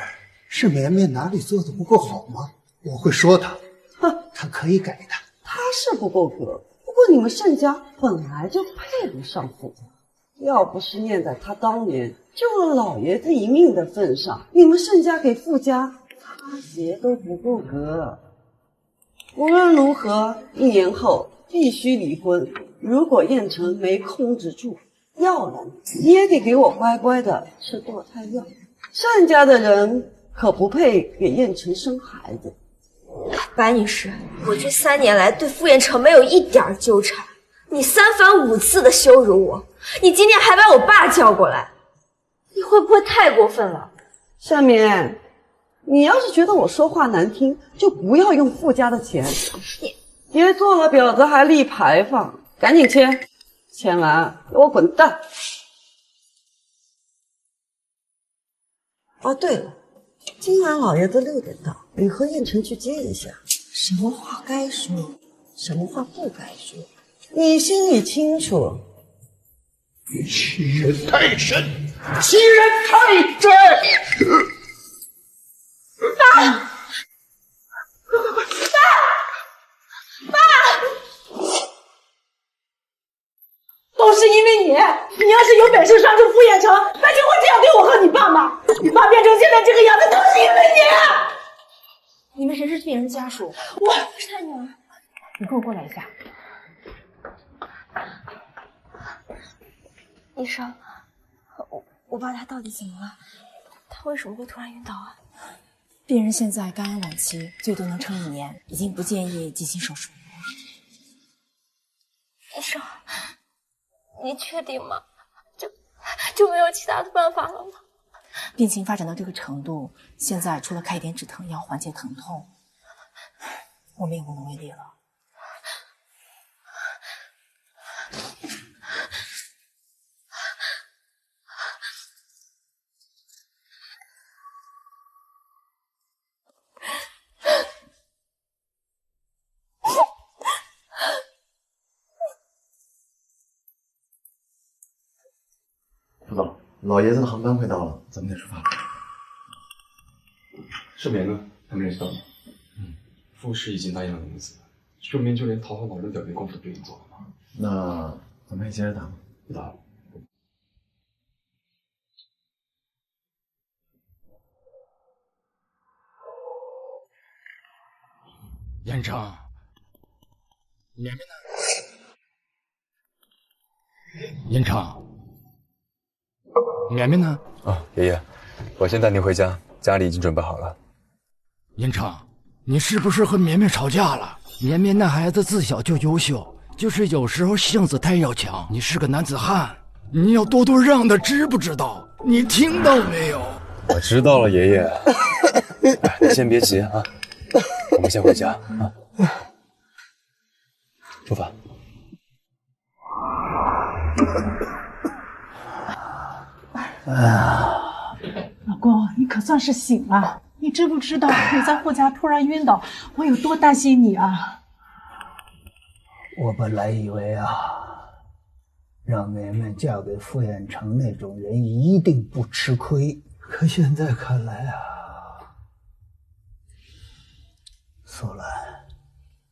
是绵绵哪里做的不够好吗？我会说她，她可以改的。他是不够格，不过你们盛家本来就配不上傅家，要不是念在他当年救了老爷子一命的份上，你们盛家给傅家擦鞋都不够格。无论如何，1年后必须离婚。如果燕城没控制住，要然你也得给我乖乖的吃堕胎药。盛家的人可不配给燕城生孩子。白女士，我这3年来对傅彦成没有一点纠缠，你3番5次的羞辱我，你今天还把我爸叫过来，你会不会太过分了？夏眠，你要是觉得我说话难听，就不要用傅家的钱。别做了婊子还立牌坊，赶紧签，签完给我滚蛋。哦，对了，今晚老爷子6点到，你和燕晨去接一下。什么话该说，什么话不该说，你心里清楚。欺人太甚，欺人太甚！爸！都是因为你！你要是有本事拴住傅彦成，那就会这样对我和你爸吗？你爸变成现在这个样子，都是因为你！你们谁是病人家属？我是他女儿。你跟我过来一下。医生，我爸他到底怎么了？他为什么会突然晕倒啊？病人现在肝癌晚期，最多能撑1年，已经不建议进行手术。医生，你确定吗？就没有其他的办法了吗？病情发展到这个程度，现在除了开一点止疼药缓解疼痛，我们也无能为力了。副总，老爷子的航班快到了，咱们得出发了。盛眠呢？还没联系到吗？傅氏已经答应了公司，顺便就连讨好老人点的功夫都已经做了吗？那咱们还接着打吗？不打了。彦成，绵绵呢？彦成，绵绵呢？啊，爷爷，我先带您回家，家里已经准备好了。彦成，你是不是和绵绵吵架了？绵绵那孩子自小就优秀，就是有时候性子太要强。你是个男子汉，你要多多让他，知不知道？你听到没有？我知道了，爷爷。你先别急啊，我们先回家啊。出发。老公，你可算是醒了。你知不知道你在傅家突然晕倒，我有多担心你啊？我本来以为啊，让绵绵嫁给傅彦成那种人一定不吃亏，可现在看来啊，索兰，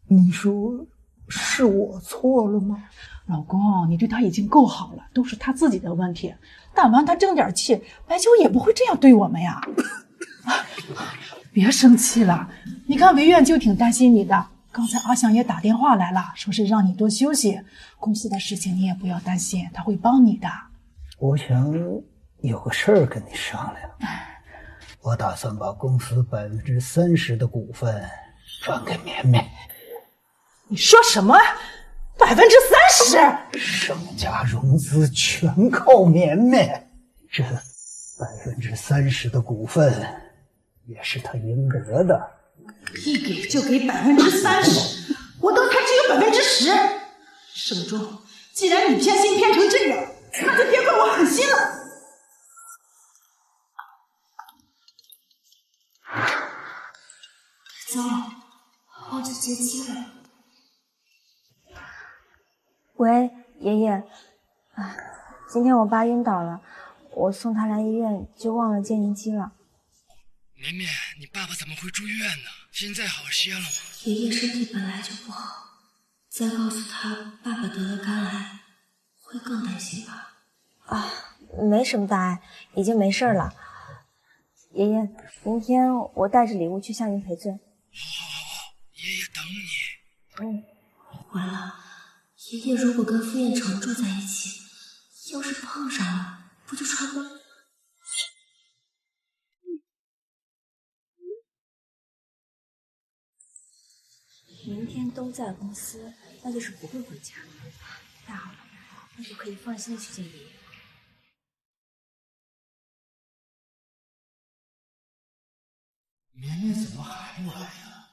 你说是我错了吗？老公，你对他已经够好了，都是他自己的问题。但凡他争点气，白秋也不会这样对我们呀。别生气了，你看维苑就挺担心你的。刚才阿香也打电话来了，说是让你多休息，公司的事情你也不要担心，他会帮你的。我想有个事儿跟你商量，我打算把公司30%的股份转给绵绵。你说什么？30%？盛家融资全靠绵绵，这30%的股份也是他应得的。一给就给30%，我都才只有10%。盛忠，既然你偏心偏成这样，那就别怪我狠心了。糟了，忘记接机了。喂，爷爷，啊，今天我爸晕倒了，我送他来医院就忘了接您机了。绵绵，你爸爸怎么会住院呢？现在好些了吗？爷爷身体本来就不好，再告诉他爸爸得了肝癌，会更担心吧？啊，没什么大碍，已经没事了。爷爷，明天我带着礼物去向您赔罪。好，爷爷等你。完了，爷爷如果跟傅彦成住在一起，要是碰上了，不就传了？明天都在公司，那就是不会回家。太好了，那就可以放心的去见爷爷。绵绵怎么还不来呀？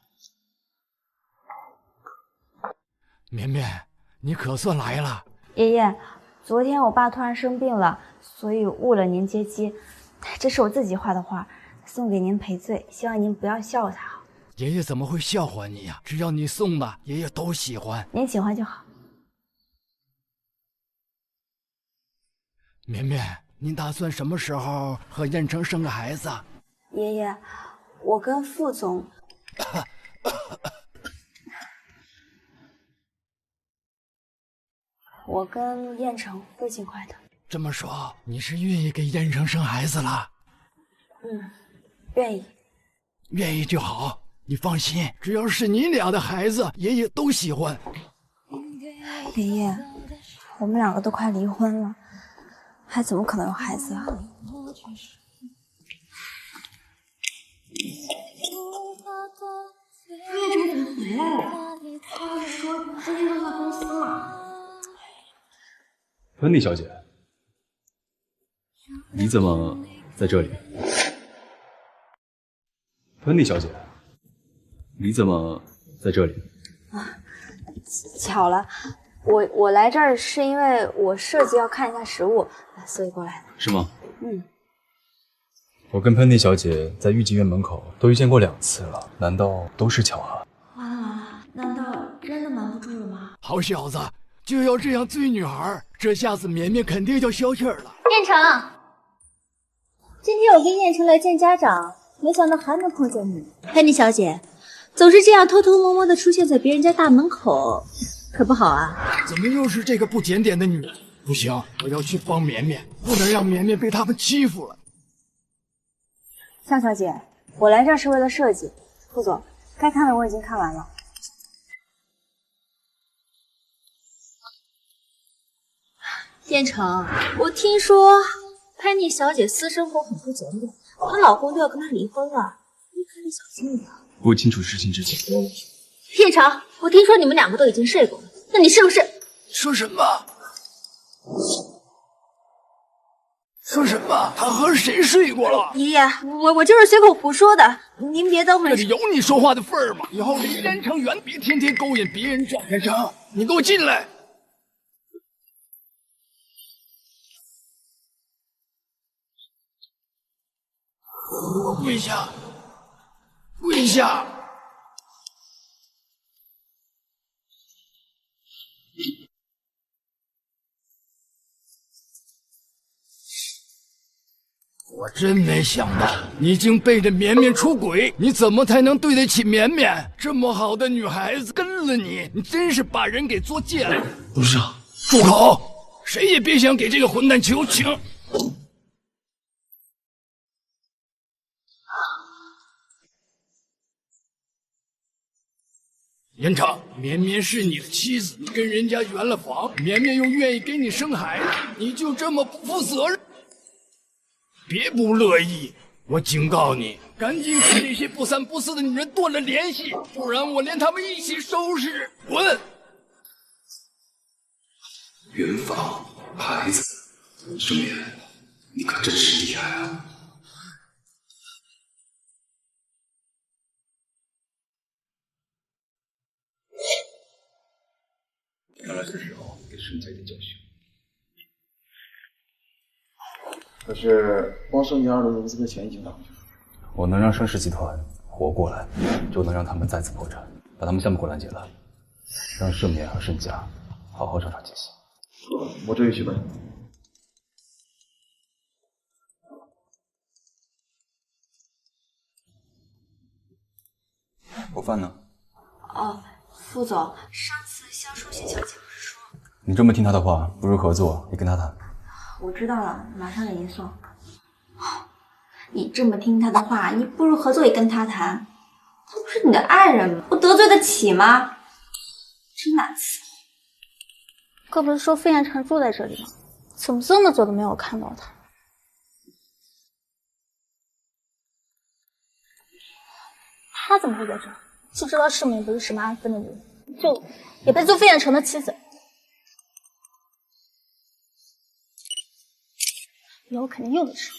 绵绵，你可算来了。爷爷，昨天我爸突然生病了，所以误了您接机。这是我自己画的画，送给您赔罪，希望您不要笑他。爷爷怎么会笑话你呀？只要你送的，爷爷都喜欢。您喜欢就好。绵绵，您打算什么时候和燕城生个孩子？爷爷，我跟副总我跟燕城会尽快的。这么说，你是愿意给燕城生孩子了？愿意。愿意就好，你放心，只要是你俩的孩子，爷爷都喜欢。爷爷，我们两个都快离婚了，还怎么可能有孩子啊？叶城怎么回来了？他不是说今天就在公司吗？温妮小姐，你怎么在这里？温妮小姐，你怎么在这里？巧了，我来这儿是因为我设计要看一下实物，所以过来的。是吗？我跟喷妮小姐在御妓院门口都遇见过2次了，难道都是巧合？啊，难道真的瞒不住了吗？好小子，就要这样追女孩，这下子绵绵肯定就消气儿了。燕城，今天我跟燕城来见家长，没想到还能碰见你。佩妮小姐，总是这样偷偷摸摸的出现在别人家大门口，可不好啊。怎么又是这个不检点的女人？不行，我要去帮绵绵，不能让绵绵被他们欺负了。向小姐，我来这儿是为了设计。副总，该看的我已经看完了。燕城，我听说佩妮小姐私生活很不检点，她老公都要跟她离婚了，你可得小心一点。不清楚事情之前，燕城，我听说你们2个都已经睡过了，那你是不是？说什么？说什么？他和谁睡过了？爷爷，我就是随口胡说的，您别当回事。这里有你说话的份儿吗？以后离燕城远，别天天勾引别人找燕城。你给我进来！我跪下！跪下！我真没想到，你已经背着绵绵出轨，你怎么才能对得起绵绵？这么好的女孩子跟了你，你真是把人给作贱了。董事长，住口！谁也别想给这个混蛋求情。延长，绵绵是你的妻子，你跟人家圆了房，绵绵又愿意给你生孩子，你就这么不负责任？别不乐意，我警告你，赶紧和那些不三不四的女人断了联系，不然我连他们一起收拾！滚！圆房，孩子，盛眠，你可真是厉害啊！看来是时候给盛家一点教训。可是光盛家2轮融资的钱已经打过去了。我能让盛世集团活过来，就能让他们再次破产，把他们项目给拦截了，让盛眠和盛家好好长长记性。我这就去办。我饭呢？哦，副总，上次销售谢小姐不是说……你这么听他的话，不如合作，你跟他谈。我知道了，马上给您送。你这么听他的话，你不如合作也跟他谈。他不是你的爱人吗？我得罪得起吗？真难伺候。哥不是说费彦成住在这里吗？怎么这么久都没有看到他？他怎么会在这儿？就知道世面不是什么安分的人，就也配做费彦成的妻子。以后肯定用得上。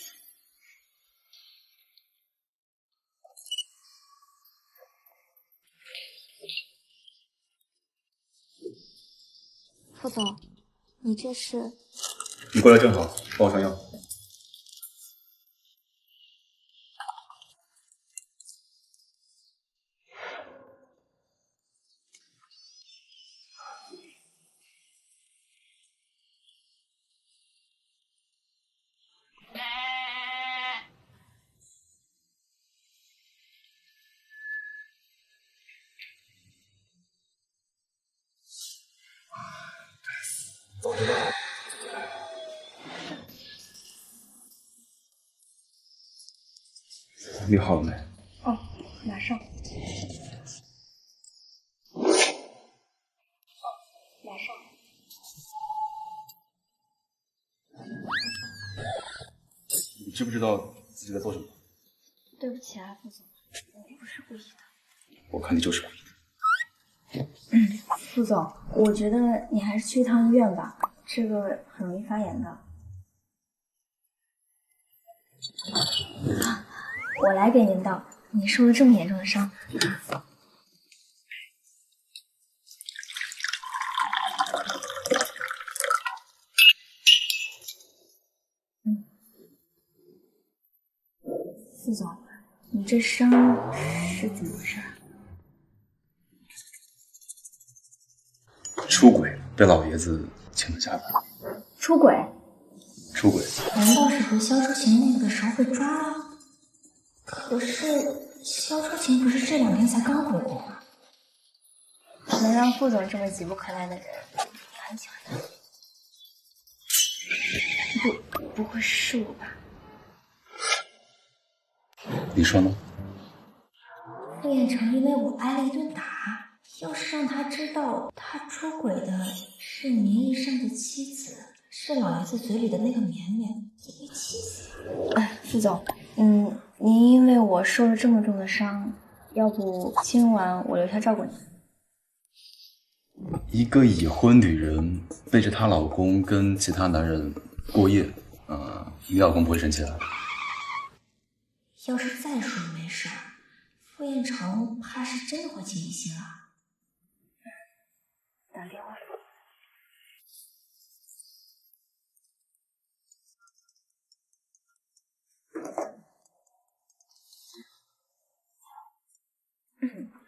副总，你这是？你过来正好，帮我上药。早知道你好了没？哦，马上。马上。你知不知道自己在做什么？对不起啊，副总，我不是故意的。我看你就是故意的。副总，我觉得你还是去一趟医院吧，这个很容易发炎的。我来给您倒，你受了这么严重的伤。副总，你这伤是怎么回事？出轨被老爷子请了下来。出轨？出轨？难道是和萧初晴那个的时候被抓了？可是萧初晴不是这2天才刚回国吗？能让副总这么急不可耐的人，你很喜欢他。不会是我吧？你说呢？傅彦成因为我挨了一顿打，要是让他知道他出轨的是名义上的妻子，是老爷子嘴里的那个绵绵，也被气死。哎，副总，您因为我受了这么重的伤，要不今晚我留下照顾你？一个已婚女人背着她老公跟其他男人过夜，你老公不会生气的。要是再说没事，傅彦成怕是真的会起疑心了。打电话。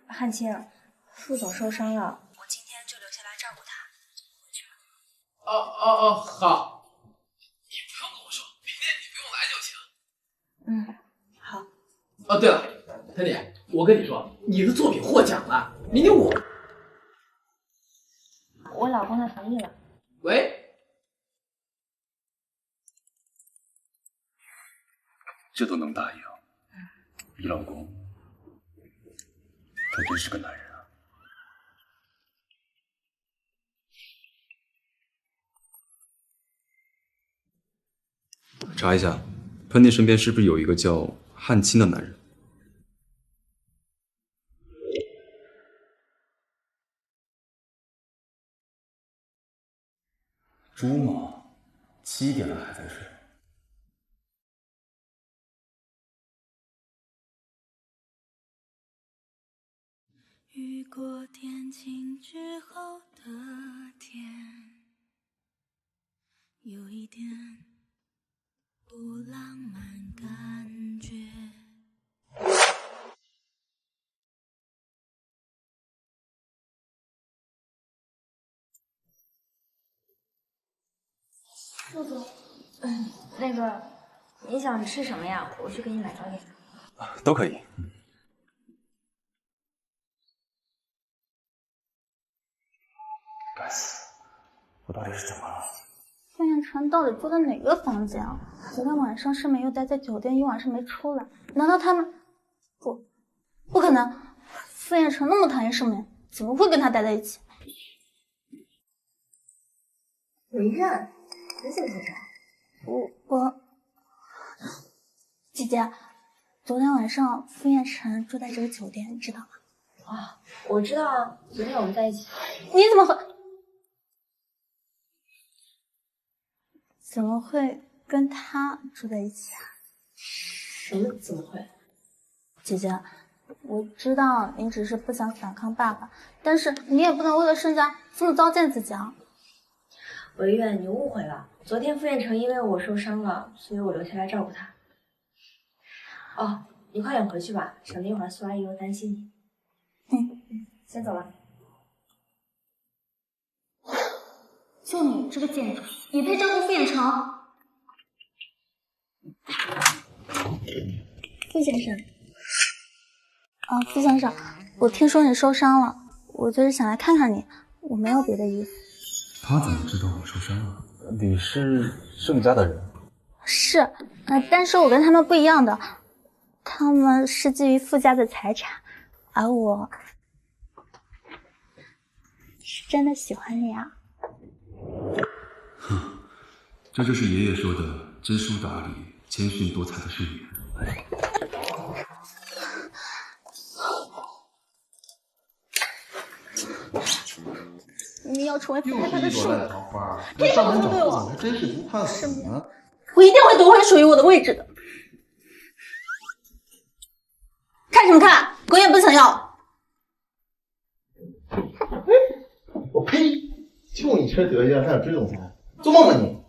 汉卿，副总受伤了，我今天就留下来照顾他。好。你不用跟我说，明天你不用来就行。好。哦，对了，谭姐，我跟你说，你的作品获奖了，明天我老公他同意了。喂，这都能答应？你老公可真是个男人啊！查一下，潘妮身边是不是有一个叫汉卿的男人？猪吗？7点了还在睡。雨过天晴之后的天，有一点不浪漫感觉。副总，那个，你想吃什么呀？我去给你买早点。都可以。该死，我到底是怎么了？傅彦成到底住的哪个房间啊？昨天晚上世美又待在酒店，一晚上没出来。难道他们？不可能！傅彦成那么讨厌世美，怎么会跟他待在一起？维任，你怎么在这？我，姐姐，昨天晚上傅彦成住在这个酒店，你知道吗？啊，我知道啊，昨天我们在一起。你怎么会跟他住在一起啊？什么怎么会？姐姐，我知道你只是不想反抗爸爸，但是你也不能为了盛家这么糟践自己啊。维苑，你误会了。昨天傅彦成因为我受伤了，所以我留下来照顾他。哦，你快点回去吧，省得一会儿苏阿姨又担心你。先走了。就你这个贱人，也配照顾傅彦成？傅先生，傅先生，我听说你受伤了，我就是想来看看你，我没有别的意思。他怎么知道我受伤了？你是盛家的人？是，但是我跟他们不一样的，他们是基于傅家的财产，而我是真的喜欢你啊。哼，这就是爷爷说的知书达理、谦逊多才的盛年。你要成为傅太太的庶女，桃花，凭什么这么对我？还真是不怕死呢。我一定会夺回属于我的位置的。看什么看？狗眼不想要。我呸！就你这德行，还想追总裁？做梦吧你！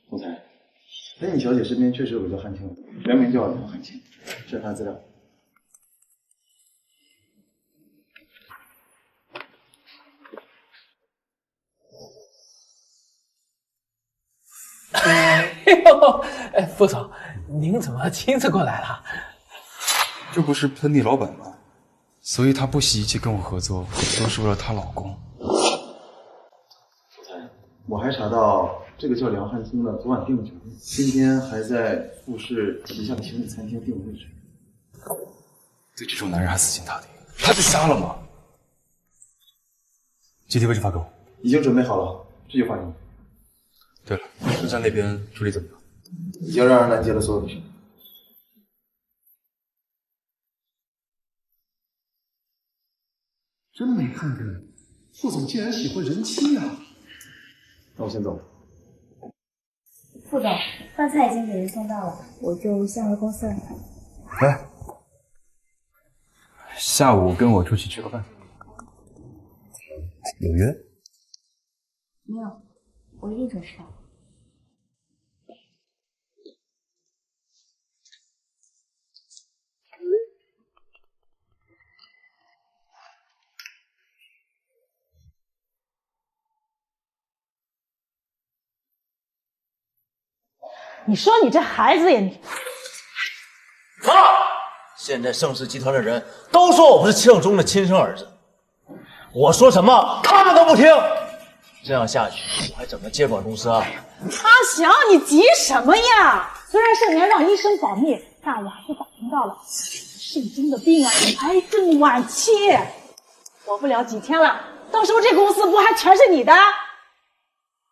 总裁，裴女小姐身边确实有个叫汉卿的，原名叫梁汉卿，这是她的资料。哎呦，副总，您怎么亲自过来了？这不是喷你老板吗？所以她不惜一切跟我合作，都是为了她老公。我还查到这个叫梁汉卿的昨晚订了酒店，今天还在富士旗下的情侣餐厅订了位置。对这种男人还死心塌地，他是瞎了吗？集体位置发给我。已经准备好了，这就发给你。对了，盛夏那边处理怎么样？已经让人拦截了所有的事。真没看着，副总竟然喜欢人妻啊！那我先走了。副总，饭菜已经给人送到了，我就先回公司了。哎，下午跟我出去吃个饭。有约？没有，我一定准时到。你说你这孩子也……妈！现在盛世集团的人都说我不是庆中的亲生儿子，我说什么他们都不听。这样下去，我还怎么接管公司啊？阿祥，你急什么呀？虽然盛年让医生保密，但我还是打听到了盛中的病啊，癌症晚期，活不了几天了。到时候这公司不还全是你的？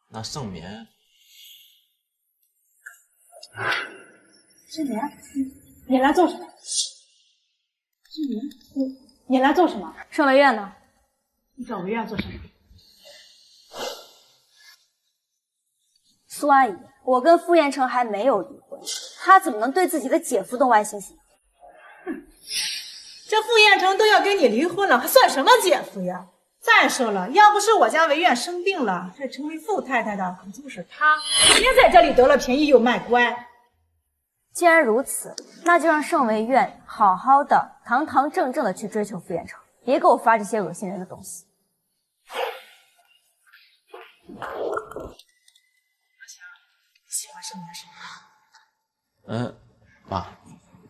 那盛眠，盛眠，你来做什么？盛眠，你来做什么？盛维院呢？你找维院做什么？苏阿姨，我跟傅彦成还没有离婚，他怎么能对自己的姐夫动歪心思？这傅彦成都要跟你离婚了，还算什么姐夫呀？再说了，要不是我家维院生病了，这成为傅太太的可就是他，别在这里得了便宜又卖乖。既然如此，那就让盛维院好好的、堂堂正正的去追求傅彦成，别给我发这些恶心人的东西。喜欢盛年什么？妈，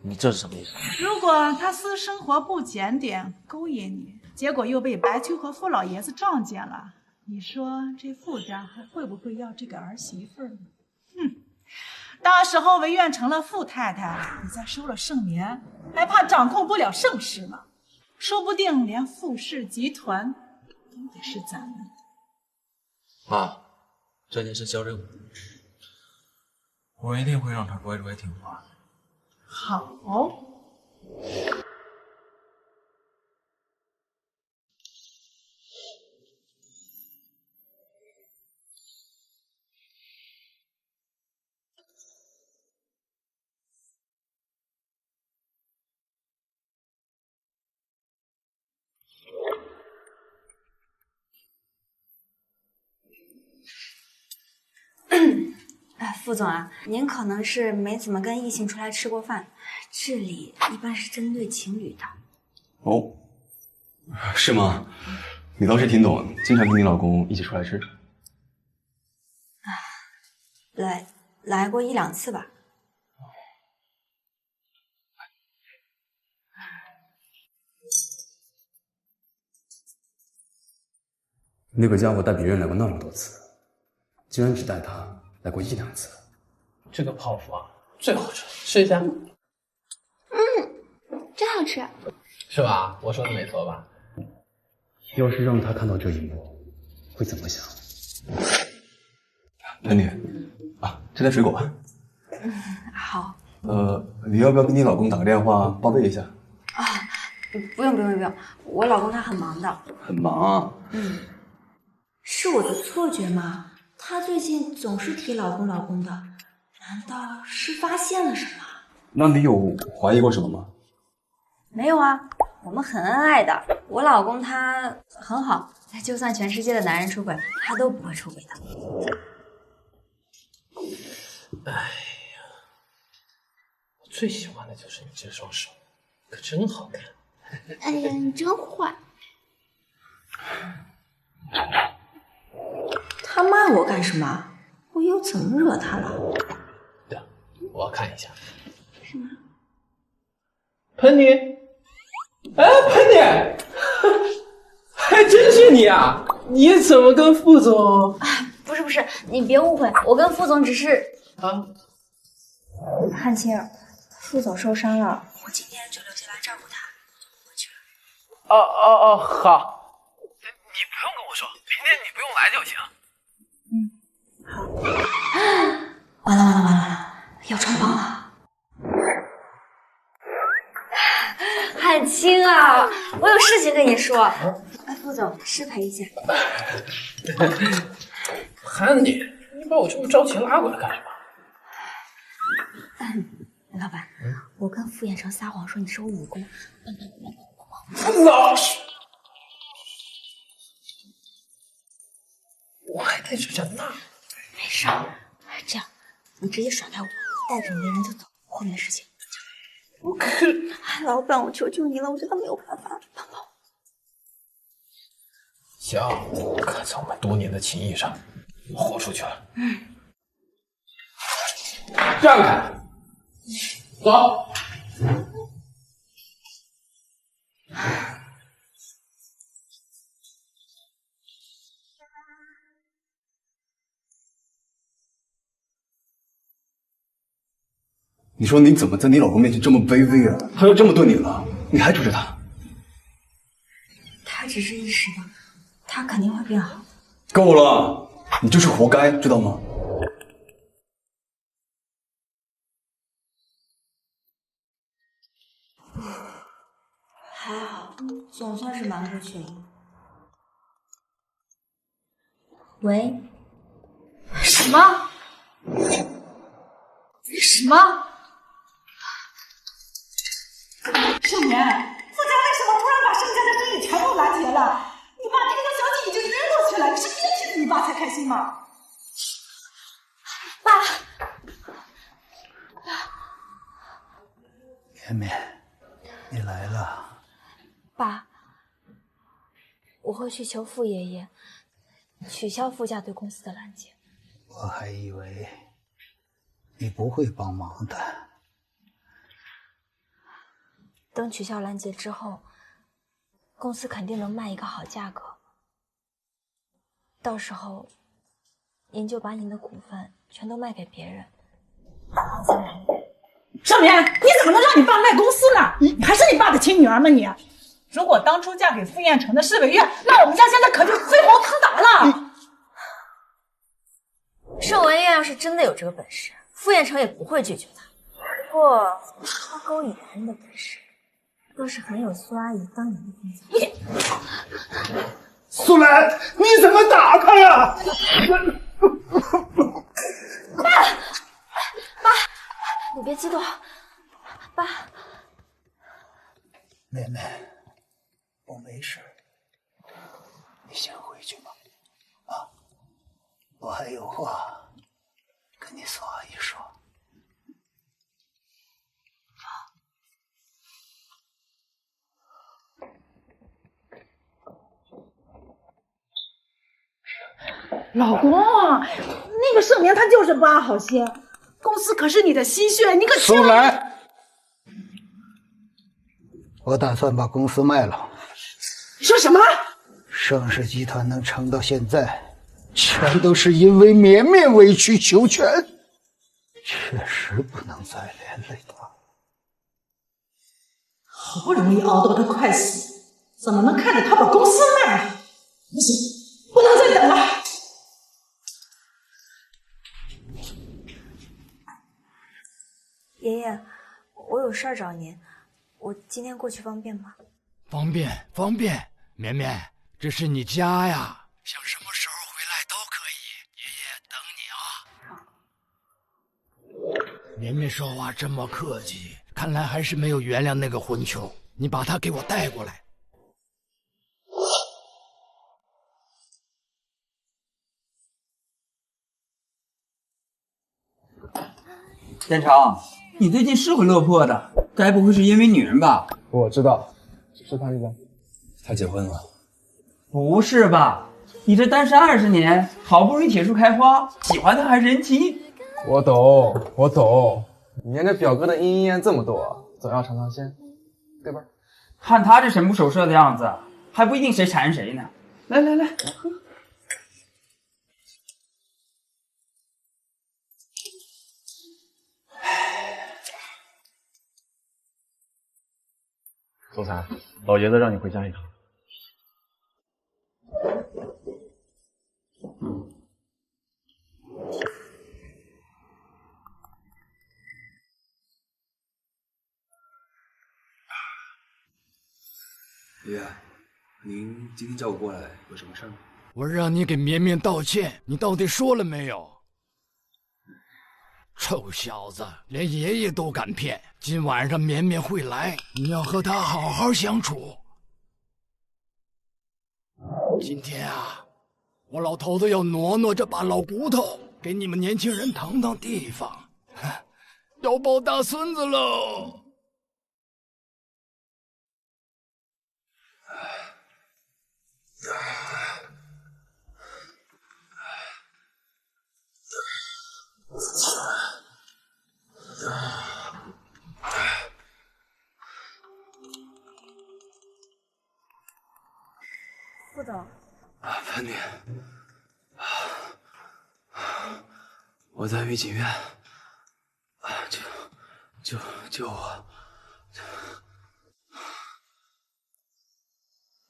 你这是什么意思？如果他私生活不检点，勾引你，结果又被白秋和傅老爷子撞见了，你说这傅家还会不会要这个儿媳妇呢？到时候维院成了傅太太，你再收了盛年，还怕掌控不了盛世吗？说不定连傅氏集团都得是咱们的。妈，这件事交给我，我一定会让他乖乖听话的。好。傅总啊，您可能是没怎么跟异性出来吃过饭，这里一般是针对情侣的。哦，是吗？你倒是挺懂，经常跟你老公一起出来吃。来过1-2次吧。那个家伙带别人来过那么多次，竟然只带他来过1、2次。这个泡芙啊，最好吃，吃一下。真好吃。是吧？我说的没错吧？要是让他看到这一幕，会怎么想？美女，啊，这袋水果吧。好。你要不要给你老公打个电话报备一下？啊，不用，我老公他很忙的。很忙。是我的错觉吗？他最近总是提老公的，难道是发现了什么？那你有怀疑过什么吗？没有啊，我们很恩爱的。我老公他很好，就算全世界的男人出轨，他都不会出轨的。哎呀，我最喜欢的就是你这双手，可真好看。哎呀，你真坏！他骂我干什么？我又怎么惹他了？对，我要看一下。什么？喷你！哎，喷你！还真是你啊！你怎么跟副总？不是，你别误会，我跟副总只是……啊，汉卿，副总受伤了，我今天就留下来照顾他，回去了。哦，好。你不用跟我说，明天你不用来就行。完了，要穿帮了。汉卿啊，我有事情跟你说。副总，失陪一下。喊你把我这么着急拉过来干什么？老板，我跟傅彦成撒谎说你是我武功。老实。我还带着人呢。没事，这样你直接甩开我，带着你的人就走，后面的事情我可……老板，我求求你了，我真的没有办法，帮帮我。行，看在我们多年的情谊上，我豁出去了。让开，走。你说你怎么在你老公面前这么卑微啊？他要这么对你了，你还追着他？他只是一时的，他肯定会变好。够了，你就是活该，知道吗？还好，总算是瞒过去了。喂？什么？盛年，傅家为什么突然把盛家的生意全部拦截了？你爸听到消息你就晕过去了，你是憋屈你爸才开心吗？爸，绵绵，你来了。爸，我会去求傅爷爷取消傅家对公司的拦截。我还以为你不会帮忙的。等取消拦截之后，公司肯定能卖一个好价格。到时候，您就把您的股份全都卖给别人。盛年，你怎么能让你爸卖公司呢？你还是你爸的亲女儿吗你？如果当初嫁给傅彦成的是个月，那我们家现在可就飞黄腾达了。盛文燕要是真的有这个本事，傅彦成也不会拒绝他。不过他勾引男人的本事，倒是很有苏阿姨当年的风采。苏兰，你怎么打他呀？爸，你别激动，爸。妹妹，我没事，你先回去吧。啊，我还有话跟你苏阿姨说。老公，那个盛年他就是不安好心，公司可是你的心血，你可苏兰，我打算把公司卖了。你说什么？盛世集团能撑到现在，全都是因为绵绵委曲求全，确实不能再连累他。好不容易熬到他快死，怎么能看着他把公司卖了？不行，不能再等了。爷爷，我有事儿找您，我今天过去方便吗？方便，方便。绵绵，这是你家呀，想什么时候回来都可以，爷爷等你啊。绵绵说话这么客气，看来还是没有原谅那个混球。你把他给我带过来。天成，你最近是会落魄的，该不会是因为女人吧？我知道，是他这个，他结婚了。不是吧？你这单身20年，好不容易铁树开花，喜欢的还是人妻？我懂，我懂。你连着表哥的莺燕这么多，总要尝尝鲜，对吧？看他这神不守舍的样子，还不一定谁缠谁呢。来来来，喝。总裁，老爷子让你回家一趟。爷爷，您今天叫我过来有什么事吗？我让你给绵绵道歉，你到底说了没有？臭小子，连爷爷都敢骗！今晚上绵绵会来，你要和她好好相处。今天啊，我老头子要挪这把老骨头，给你们年轻人腾腾地方，要抱大孙子喽！副总，芬妮，我在狱警院，救我！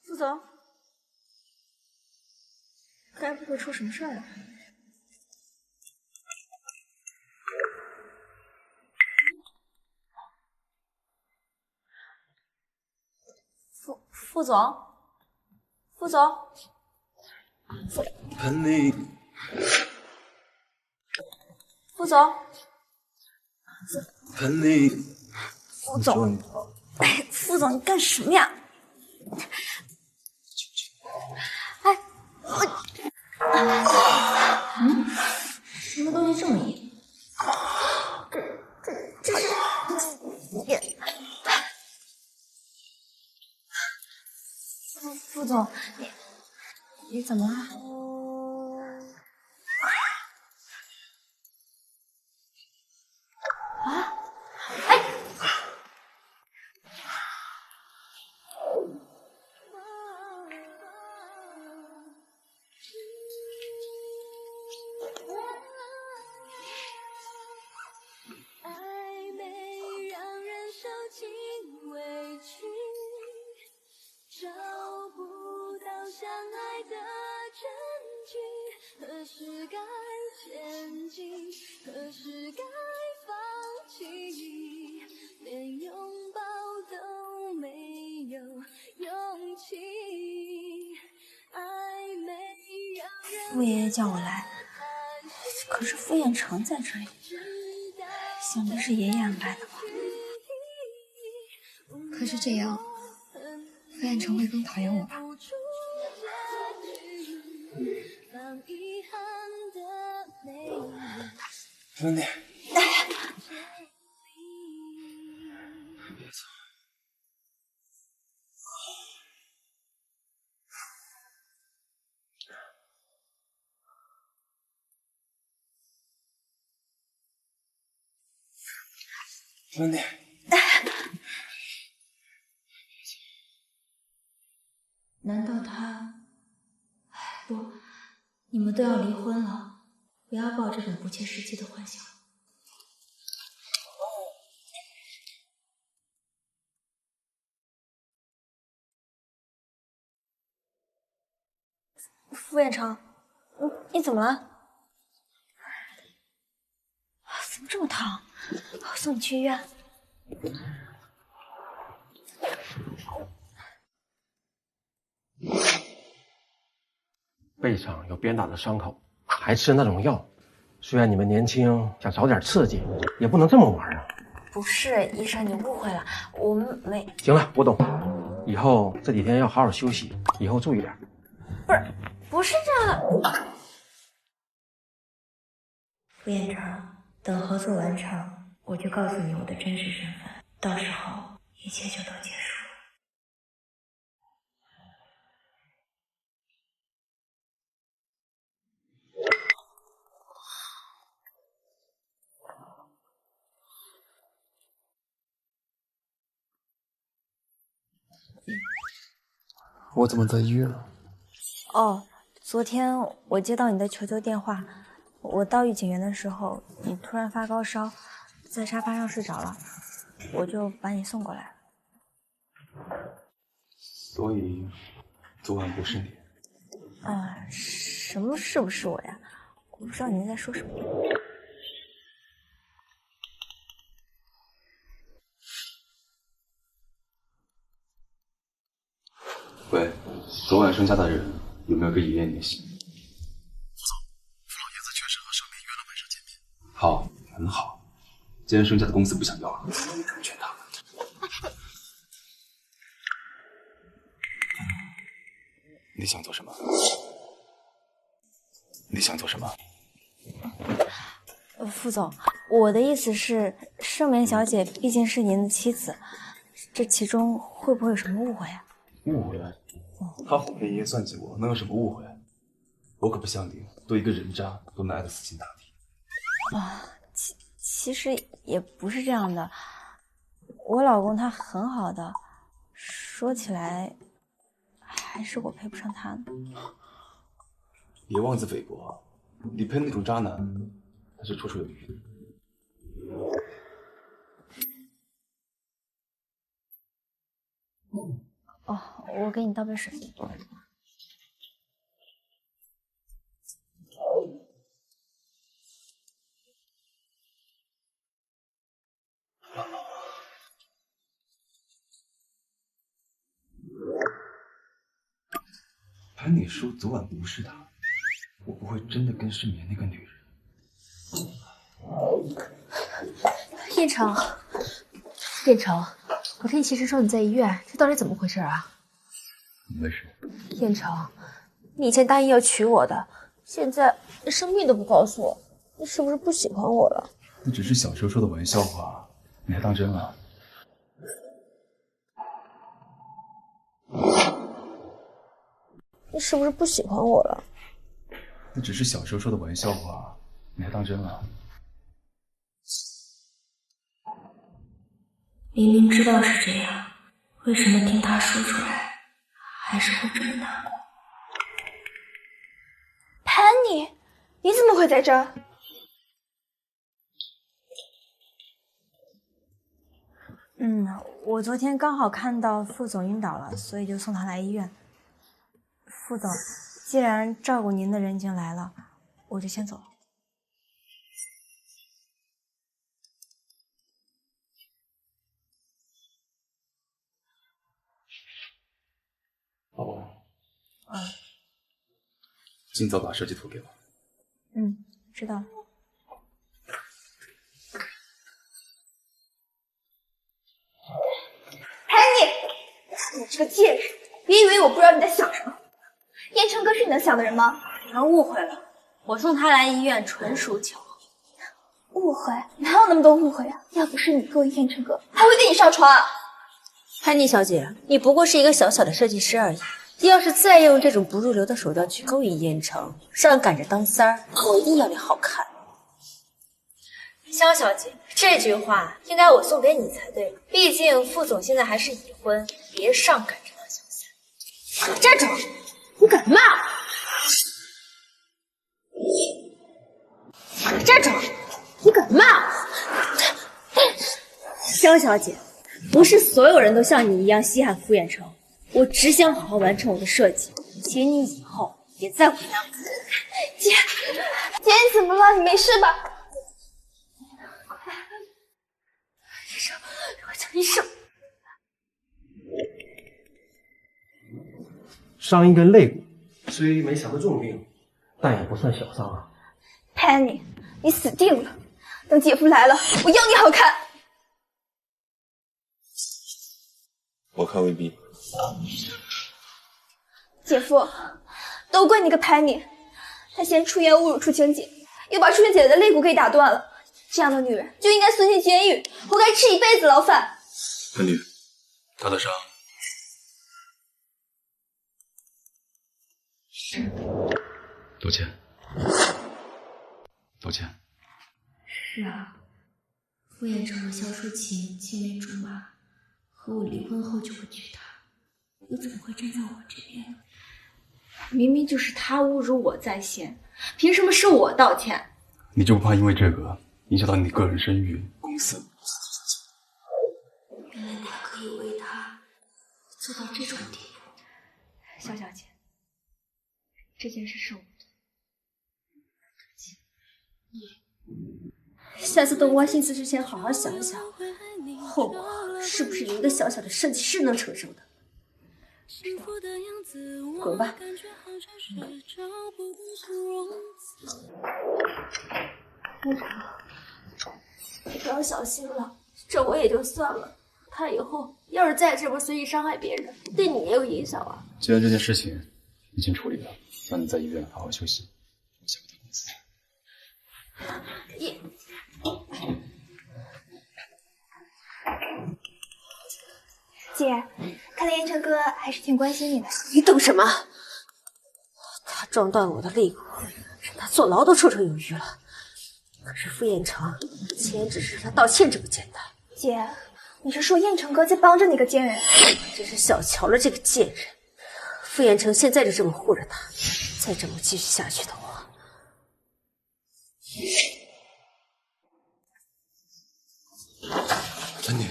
副总，该不会出什么事儿了？副总。副总，芬妮，副总，芬妮，副总，副总，你干什么呀？哎，什么东西这么硬？这是副总，你怎么了？啊！哎！找不到相爱的证据，何时该前进，何时该放弃，连拥抱都没有勇气。爱没让人傅爷爷叫我来，可是傅彦成在这里，想必是爷爷安排的吧？可是这样，傅彦成会更讨厌我吧？芬妮，别走。芬妮。难道他你们都要离婚了，不要抱这种不切实际的幻想。傅彦成，你怎么了？怎么这么烫？我送你去医院。背上有鞭打的伤口，还吃那种药，虽然你们年轻，想找点刺激，也不能这么玩啊！不是，医生，你误会了，我们没……行了，我懂，以后这几天要好好休息，以后注意点。不是这样的。傅彦成，等合作完成，我就告诉你我的真实身份，到时候一切就都结束了。我怎么在医院？哦，昨天我接到你的求救电话，我到御景园的时候，你突然发高烧，在沙发上睡着了，我就把你送过来了。所以昨晚不是你？什么是不是我呀？我不知道你在说什么。喂，昨晚盛家的人有没有跟爷爷联系？傅老爷子确实和盛明约了晚上见面。好，很好。既然盛家的公司不想要了，劝他们。你想做什么？你想做什么？副总，我的意思是，盛眠小姐毕竟是您的妻子，这其中会不会有什么误会啊？误会？他哄骗爷爷算计我，能有什么误会？我可不像你，对一个人渣都能爱得死心塌地。其实也不是这样的，我老公他很好的，说起来，还是我配不上他呢。别妄自菲薄，你配那种渣男，那是绰绰有余的。哦，我给你倒杯水。潘你说昨晚不是他，我不会真的跟盛眠那个女人。彦成，彦成，我听齐晨说你在医院，这到底怎么回事啊？没事。彦成，你以前答应要娶我的，现在生病都不告诉我，你是不是不喜欢我了？那只是小时候说的玩笑话，你还当真了？你是不是不喜欢我了？那只是小时候说的玩笑话，你还当真了？明明知道是这样，为什么听他说出来，还是会这么难过？潘妮，你怎么会在这儿？我昨天刚好看到副总晕倒了，所以就送他来医院。副总，既然照顾您的人已经来了，我就先走了。哦。尽早把设计图给我。知道了。潘妮，你这个贱人，别以为我不知道你在想什么。燕城哥是你能想的人吗？你们误会了，我送他来医院纯属巧合。误会？哪有那么多误会啊？要不是你勾引燕城哥，还会跟你上床啊？潘妮小姐，你不过是一个小小的设计师而已，要是再用这种不入流的手段去勾引燕城，上赶着当三儿，我一定要你好看。萧小姐，这句话应该我送给你才对，毕竟副总现在还是已婚，别上赶着当小三。站住！你敢骂我？站住！你敢骂我？萧小姐，不是所有人都像你一样稀罕傅远成，我只想好好完成我的设计，请你以后别再为难我。姐，你怎么了？你没事吧？医生，快叫医生！伤一根肋骨，虽没什么重病，但也不算小伤啊。Penny，你死定了！等姐夫来了，我要你好看。我看未必。姐夫，都怪你个 Penny， 她先出言侮辱初晴姐，又把初晴姐的肋骨给打断了。这样的女人就应该送进监狱，活该吃一辈子牢饭。芬妮，他的伤。道歉。道歉。是啊，傅远成和萧淑琴青梅竹马，和我离婚后就会娶她，又怎么会站在我这边呢？明明就是他侮辱我在先，凭什么是我道歉？你就不怕因为这个影响到你个人声誉、公司？原来你还可以为他做到这种地步。萧小姐，这件事是我的，对不起。下次动歪心思之前，好好想想，后果是不是一个小小的设计师能承受的？知道，滚吧。院长，你可要小心了，这我也就算了，他以后要是再这么随意伤害别人，对你也有影响啊。既然这件事情已经处理了，让你在医院好好休息，我下回到公司。姐，看来燕城哥还是挺关心你的。你懂什么？他撞断了我的肋骨，让他坐牢都绰绰有余了。可是傅彦成竟然只是他道歉这么简单。姐，你是说燕城哥在帮着那个贱人？真是小瞧了这个贱人。傅彦成现在就这么护着他，再这么继续下去的话，芬妮，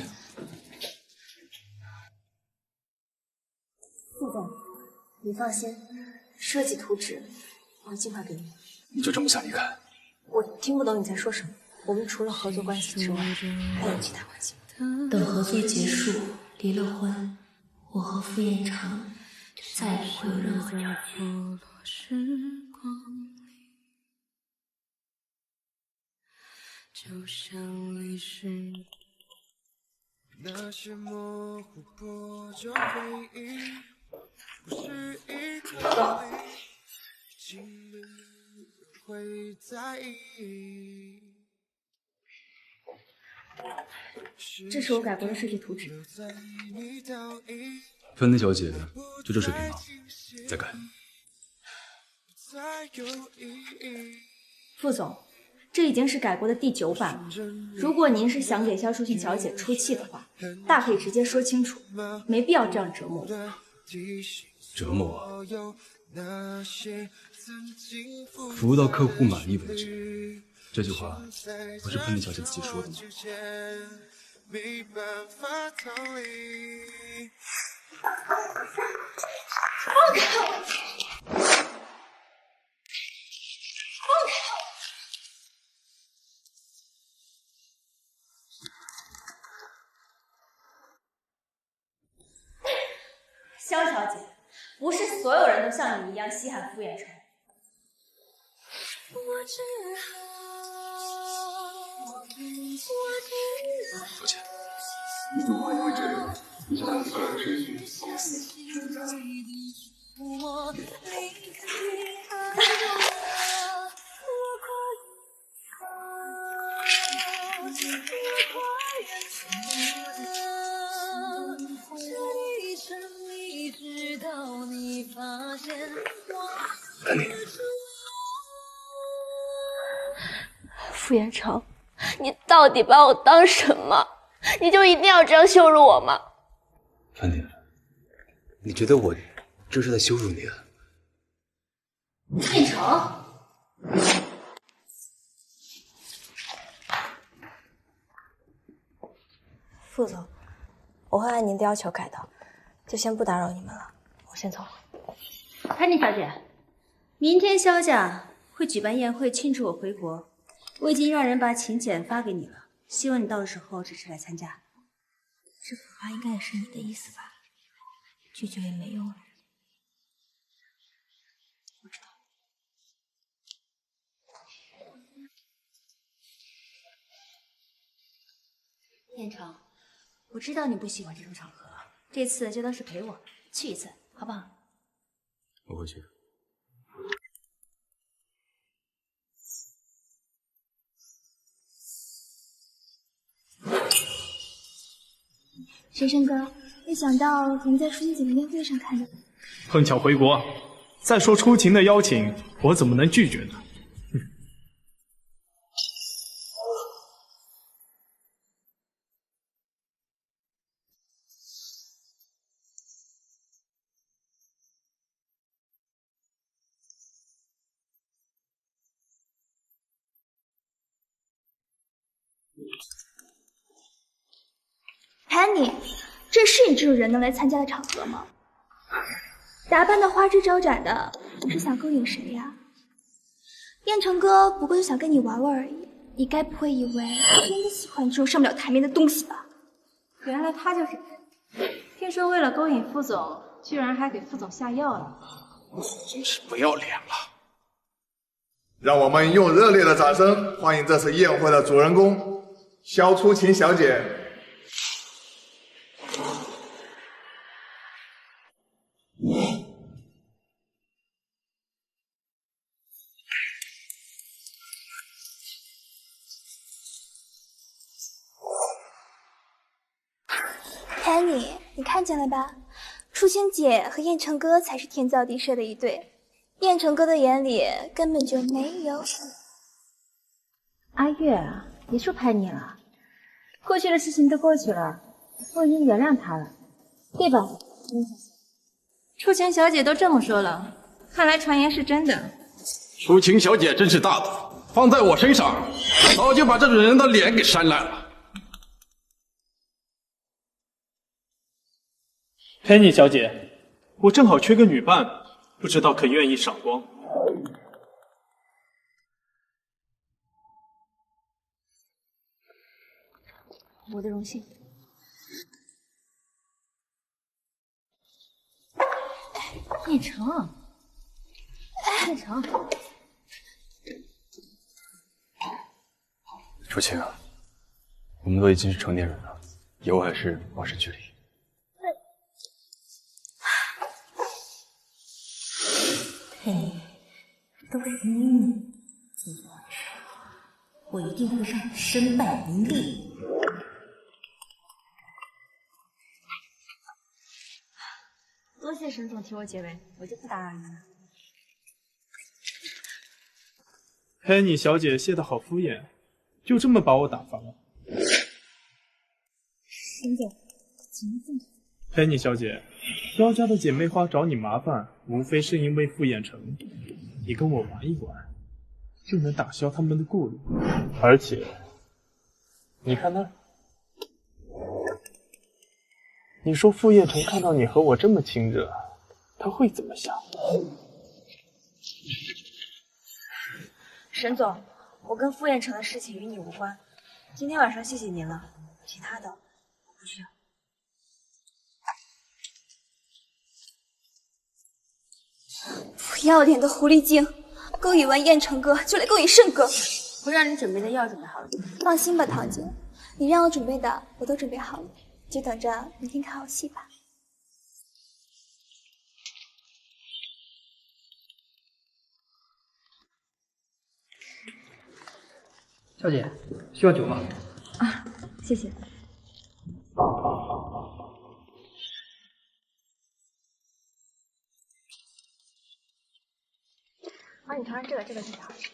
傅总，你放心，设计图纸我会尽快给你。你就这么想离开？我听不懂你在说什么。我们除了合作关系之外，还有其他关系。等合作结束，离了婚，我和傅彦成就再也不会有任何交集。就像历史那些模糊破旧回忆，不是一个已经没有人会在意。这是我改过的设计图纸。芬妮小姐，就这水平吗？再改。傅总，这已经是改过的第9版了。如果您是想给萧淑琴小姐出气的话，大可以直接说清楚，没必要这样折磨我。折磨？服务到客户满意为止。这句话不是芬妮小姐自己说的吗？放开我！放开我！萧小姐，不是所有人都像你一样稀罕傅远成。抱歉，你怎么会因为这个影响到你个人声誉、公司？芬妮，傅远成，你到底把我当什么？你就一定要这样羞辱我吗？芬妮，你觉得我这是在羞辱你啊？傅远成，副总，我会按您的要求改的，就先不打扰你们了，我先走了。潘妮小姐，明天萧家会举办宴会庆祝我回国，我已经让人把请柬发给你了，希望你到时候支持来参加。这幅画应该也是你的意思吧？拒绝也没用了。我知道。燕城，我知道你不喜欢这种场合，这次就当是陪我去一次，好不好？我会去。神圣哥，没想到我们在舒心姐的宴会上看到你。碰巧回国，再说出勤的邀请，我怎么能拒绝呢？Penny， 这是你这种人能来参加的场合吗？打扮的花枝招展的，你是想勾引谁呀？燕城哥不过就想跟你玩玩而已，你该不会以为真的喜欢这种上不了台面的东西吧？原来他就是，听说为了勾引副总，居然还给副总下药了，真是不要脸了！让我们用热烈的掌声欢迎这次宴会的主人公萧初晴小姐。Penny， 你看见了吧？初心姐和燕城哥才是天造地设的一对，燕城哥的眼里根本就没有。阿月，别说拍你了，过去的事情都过去了，我已经原谅他了，对吧？初晴小姐都这么说了，看来传言是真的。淑晴小姐真是大度，放在我身上，早就把这种人的脸给扇烂了。Penny 小姐，我正好缺个女伴，不知道可愿意赏光？我的荣幸。燕城，燕城，楚晴，我们都已经是成年人了，以后还是保持距离。嘿，都是你，今晚上我一定会让你身败名裂。多谢沈总替我解围，我就不打扰您了。Penny 小姐谢得好敷衍，就这么把我打发了。沈总，请您放手。Penny 小姐，萧家的姐妹花找你麻烦，无非是因为傅衍成，你跟我玩一玩，就能打消他们的顾虑。而且，你看那儿，你说傅衍成看到你和我这么亲热，他会怎么想？沈总，我跟傅彦成的事情与你无关，今天晚上谢谢您了，其他的我不需要。不要脸的狐狸精，勾引完燕城哥就来勾引盛哥。我让你准备的药准备好了。放心吧，唐姐，你让我准备的我都准备好了，就等着明天看好戏吧。小姐，需要酒吗？啊，谢谢。啊，你尝尝这个挺好吃。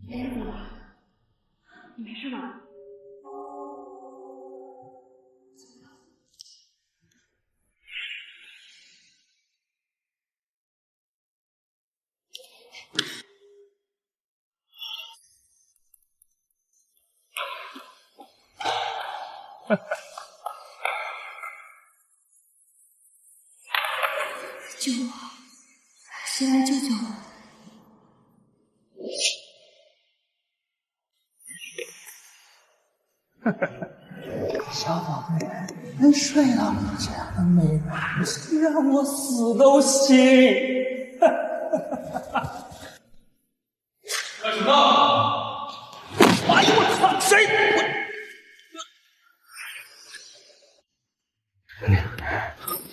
哎，怎么了？你没事吧？救我！谁来救救我？小宝贝，能睡到你这样的美人，让我死都行。干什么？哎呦我操！谁？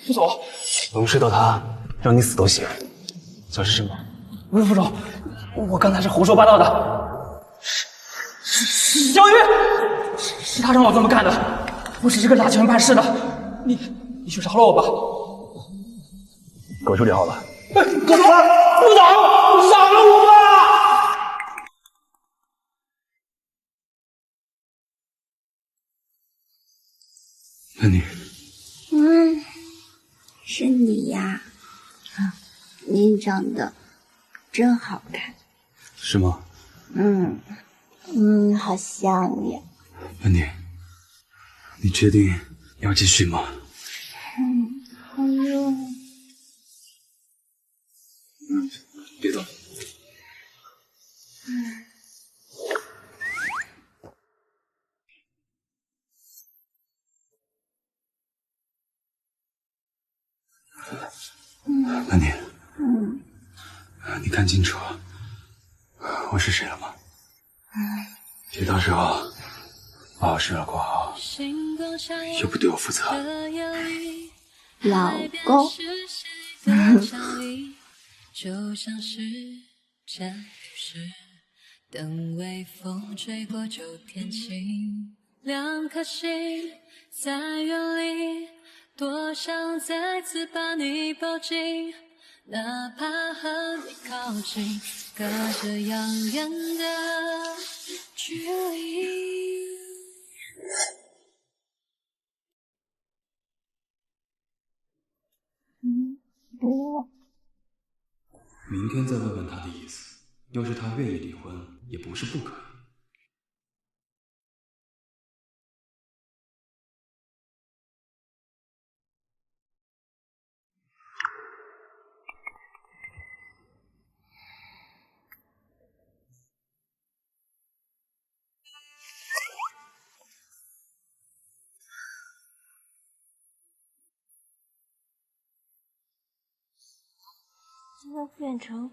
副总，我能睡到他，让你死都行。小事是吗？不是副总，我刚才是胡说八道的。是小雨，是他让我这么干的，我只是个拿钱办事的。你去饶了我吧。给我处理好了。副总，饶了我吧！那你是你呀！你长得真好看。是吗？好像你。温妮，你确定要继续吗？好热。别动。温妮，你看清楚我是谁了吗？别到时候把我事儿过好，又不对我负责。老公。就像是下雨时，等微风吹过就天晴。两颗心在远离，多想再次把你抱紧，哪怕和你靠近，隔着遥远的距离。不。明天再问问他的意思，要是他愿意离婚，也不是不可以。现在傅远成。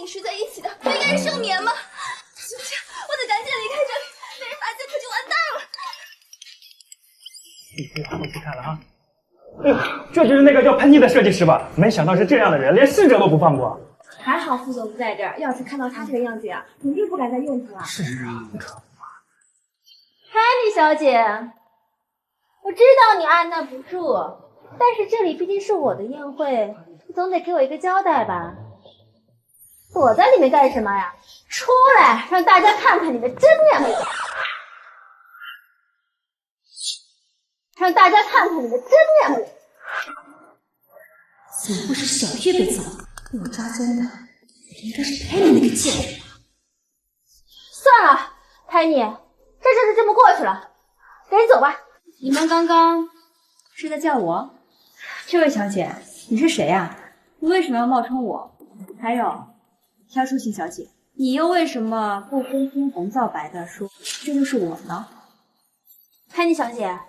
是在一起的，不应该是休眠吗？行不行？我得赶紧离开这里，被人发现可就完蛋了。你别看都不看了啊！哎呦，这就是那个叫喷嚏的设计师吧？没想到是这样的人，连侍者都不放过。还好副总不在这儿，要是看到他这个样子呀，肯定不敢再用他了。是啊，可Penny 小姐，我知道你按捺不住，但是这里毕竟是我的宴会，你总得给我一个交代吧？躲在里面干什么呀？出来，让大家看看你的真面目！让大家看看你的真面目！怎么会是小月被揍？被我抓奸的应该是 Penny 那个贱人吧？算了 ，Penny，这事就这么过去了，赶紧走吧。你们刚刚是在叫我？这位小姐，你是谁呀？你为什么要冒充我？还有。肖淑琴小姐，你又为什么不轰天红皂白的说这就是我呢？潘妮小姐，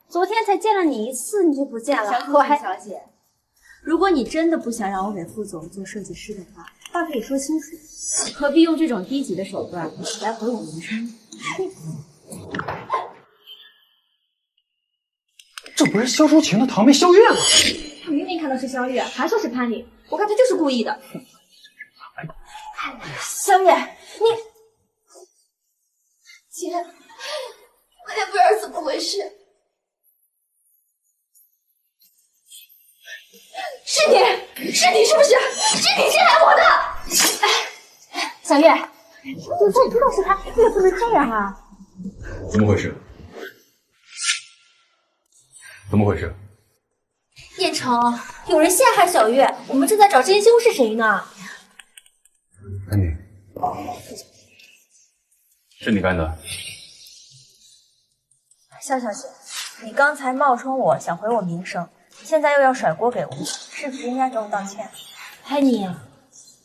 昨天才见了你一次，你就不见了。小姐，如果你真的不想让我给副总做设计师的话，话可以说清楚，何必用这种低级的手段来毁我名声？这不是肖淑琴的堂妹肖月吗？他明明看到是肖月，还说是潘妮，我看他就是故意的。小月，你姐，我也不知道怎么回事。是你是不是？是你陷害我的！小月，就算知道是他，你也不能这样啊！怎么回事？怎么回事？燕城，有人陷害小月，我们正在找真凶是谁呢？安妮，是你干的？肖小姐，你刚才冒充我想毁我名声，现在又要甩锅给我，是不是应该给我道歉？安妮，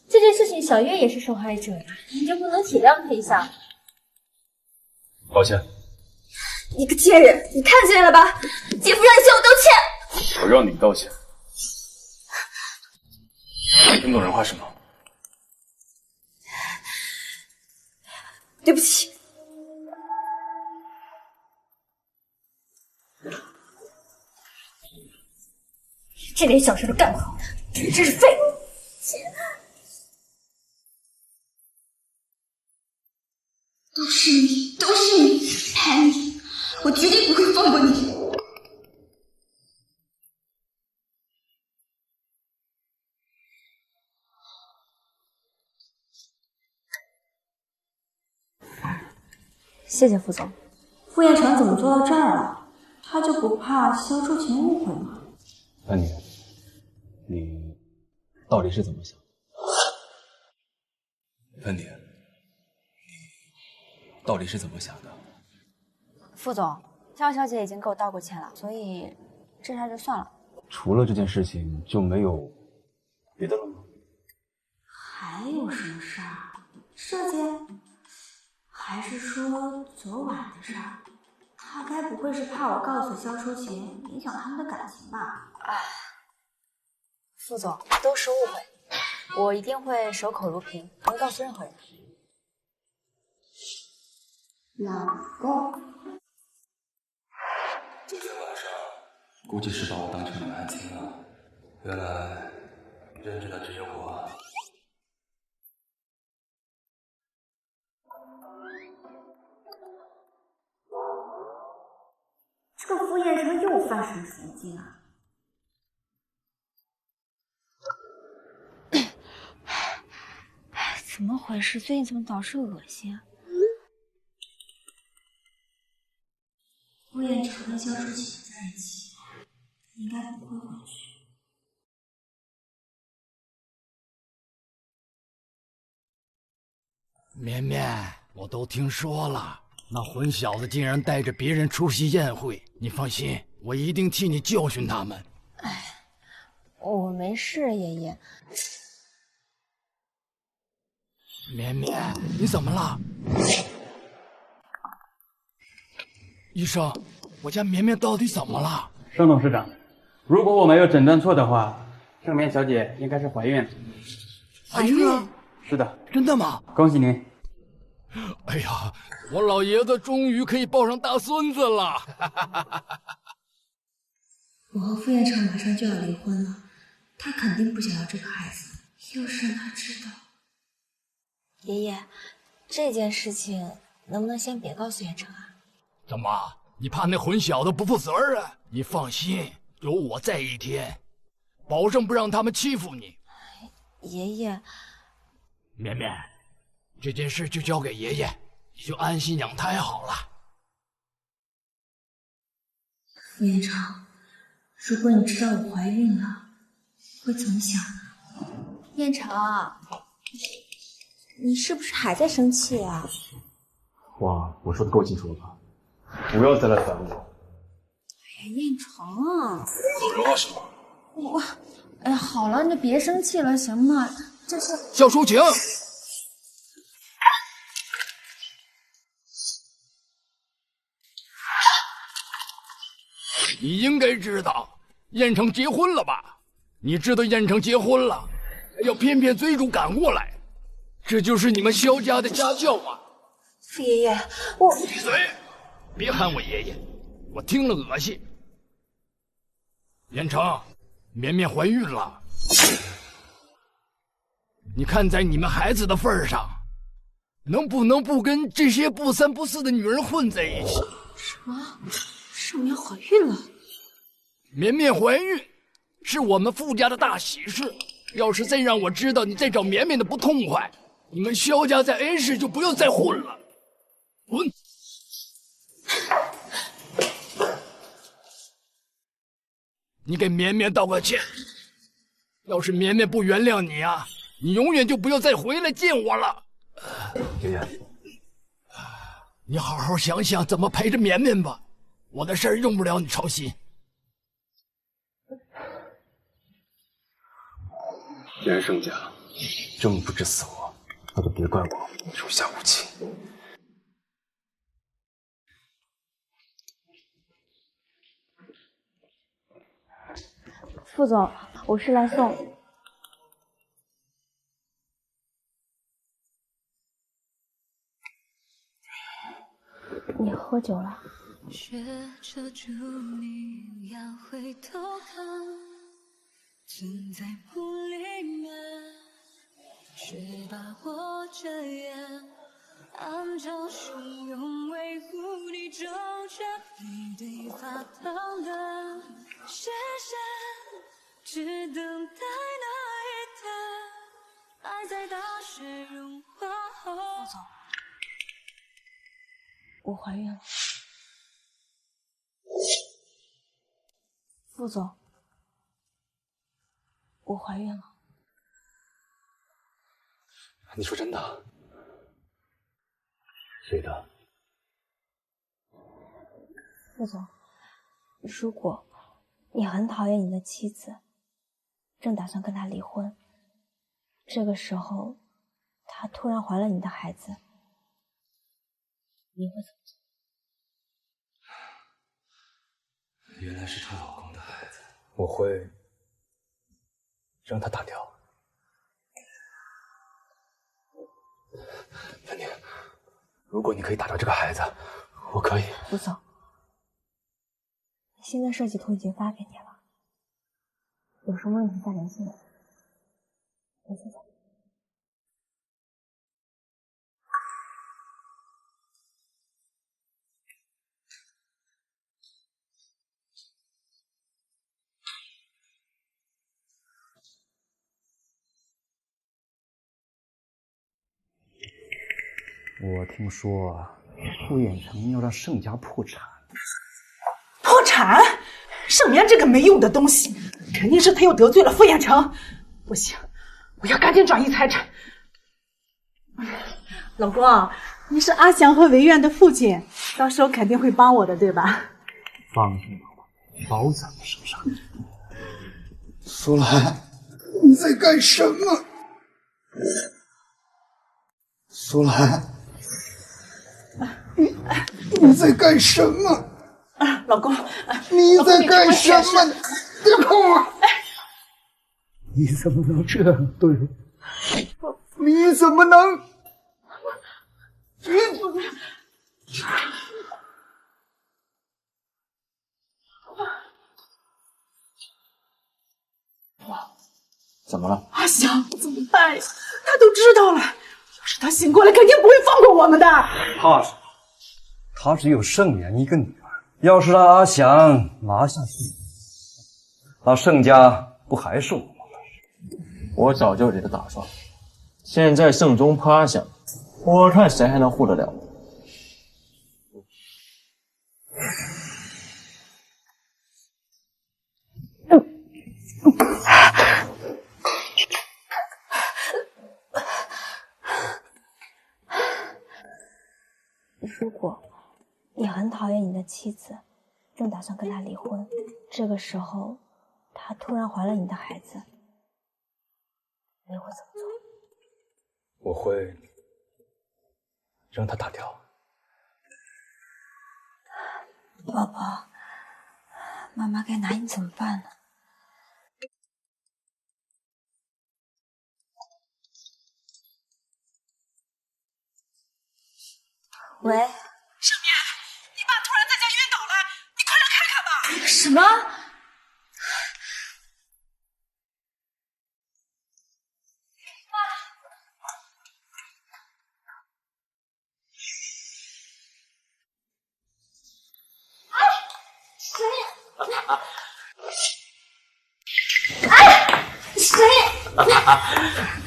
这件事情小月也是受害者呀，你就不能体谅她一下？抱歉。你个贱人，你看见了吧？姐夫让你向我道歉。我让你道歉。听不懂人话是吗？对不起。这点小事都干不好，真是废物！都是你，都是你，叛逆！我绝对不会放过你！谢谢副总。傅彦成怎么做到这儿了？他就不怕萧初晴误会吗？安妮，你到底是怎么想？安妮，你到底是怎么想的？副总，肖小姐已经给我道过歉了，所以这事就算了。除了这件事情就没有别的了吗？还有什么事儿？这件？还是说昨晚的事儿？他该不会是怕我告诉萧初晴，影响他们的感情吧？副总，都是误会，我一定会守口如瓶，不会告诉任何人。老公，昨天晚上估计是把我当成男亲了，原来认真的只有我。这个傅彦成又发什么神经啊？怎么回事？最近怎么老是恶心啊？傅彦成跟萧初晴在一起，应该不会回去。绵绵，我都听说了。那混小子竟然带着别人出席宴会，你放心，我一定替你教训他们。我没事，爷爷。绵绵，你怎么了？医生，我家绵绵到底怎么了？盛董事长，如果我没有诊断错的话，盛绵小姐应该是怀孕了。怀孕了？是的。真的吗？恭喜您。哎呀，我老爷子终于可以抱上大孙子了！我和傅彦成马上就要离婚了，他肯定不想要这个孩子。要是让他知道，爷爷，这件事情能不能先别告诉彦成啊？怎么，你怕那混小子不负责任？你放心，有我在一天，保证不让他们欺负你。爷爷，绵绵。这件事就交给爷爷，你就安心养胎好了。傅彦成，如果你知道我怀孕了，会怎么想呢？彦成，你是不是还在生气啊？哇，我说的够清楚了吧？不要再来烦我。哎呀，彦成，你说什么？我，哎呀，好了，你就别生气了，行吗？这是萧初晴。你应该知道，彦成结婚了吧？你知道彦成结婚了，要偏偏追逐赶过来，这就是你们萧家的家教吗？傅爷爷，我闭嘴！别喊我爷爷，我听了恶心。彦成，绵绵怀孕了，你看在你们孩子的份上，能不能不跟这些不三不四的女人混在一起？什么？盛绵怀孕了？绵绵怀孕是我们傅家的大喜事，要是再让我知道你在找绵绵的不痛快，你们萧家在 A 市就不要再混了，滚！你给绵绵道个歉，要是绵绵不原谅你啊，你永远就不要再回来见我了。爷爷，你好好想想怎么陪着绵绵吧，我的事儿用不了你操心。既然盛家这么不知死活，那就别怪我手下无情。副总，我是来送。你喝酒了？学着注定要回头看，存在不里面，却把我这样按照汹涌维护你周全，你对发烫的视线，只等待那一天，爱在大雪融化后。副总，我怀孕了。副总，我怀孕了。你说真的？谁的？副总，如果你很讨厌你的妻子，正打算跟她离婚，这个时候她突然怀了你的孩子，你会怎么做？原来是她老公的孩子，我会让她打掉。芬妮，如果你可以打掉这个孩子，我可以。副总，新的设计图已经发给你了，有什么问题再联系我。我先走。我听说傅远成要让盛家破产。破产？盛眠这个没用的东西，肯定是他又得罪了傅远成。不行，我要赶紧转移财产。老公，你是阿祥和维苑的父亲，到时候肯定会帮我的，对吧？放心吧，包在我手上。苏兰，你在干什么？苏兰，你在干什么？老公，你在干什么？别碰我！你怎么能这样对我？你怎么能？怎么了？阿祥，怎么办呀？他都知道了，要是他醒过来，肯定不会放过我们的。他只有盛妍一个女儿，要是让阿祥拿下去，那盛家不还是我们的？我早就有这个打算。现在盛宗怕阿祥，我看谁还能护得了？如果你很讨厌你的妻子，正打算跟她离婚，这个时候她突然怀了你的孩子，你会怎么做？我会让她打掉。宝宝，妈妈该拿你怎么办呢？喂，盛眠，你爸突然在家晕倒了，你快来看看吧。什么？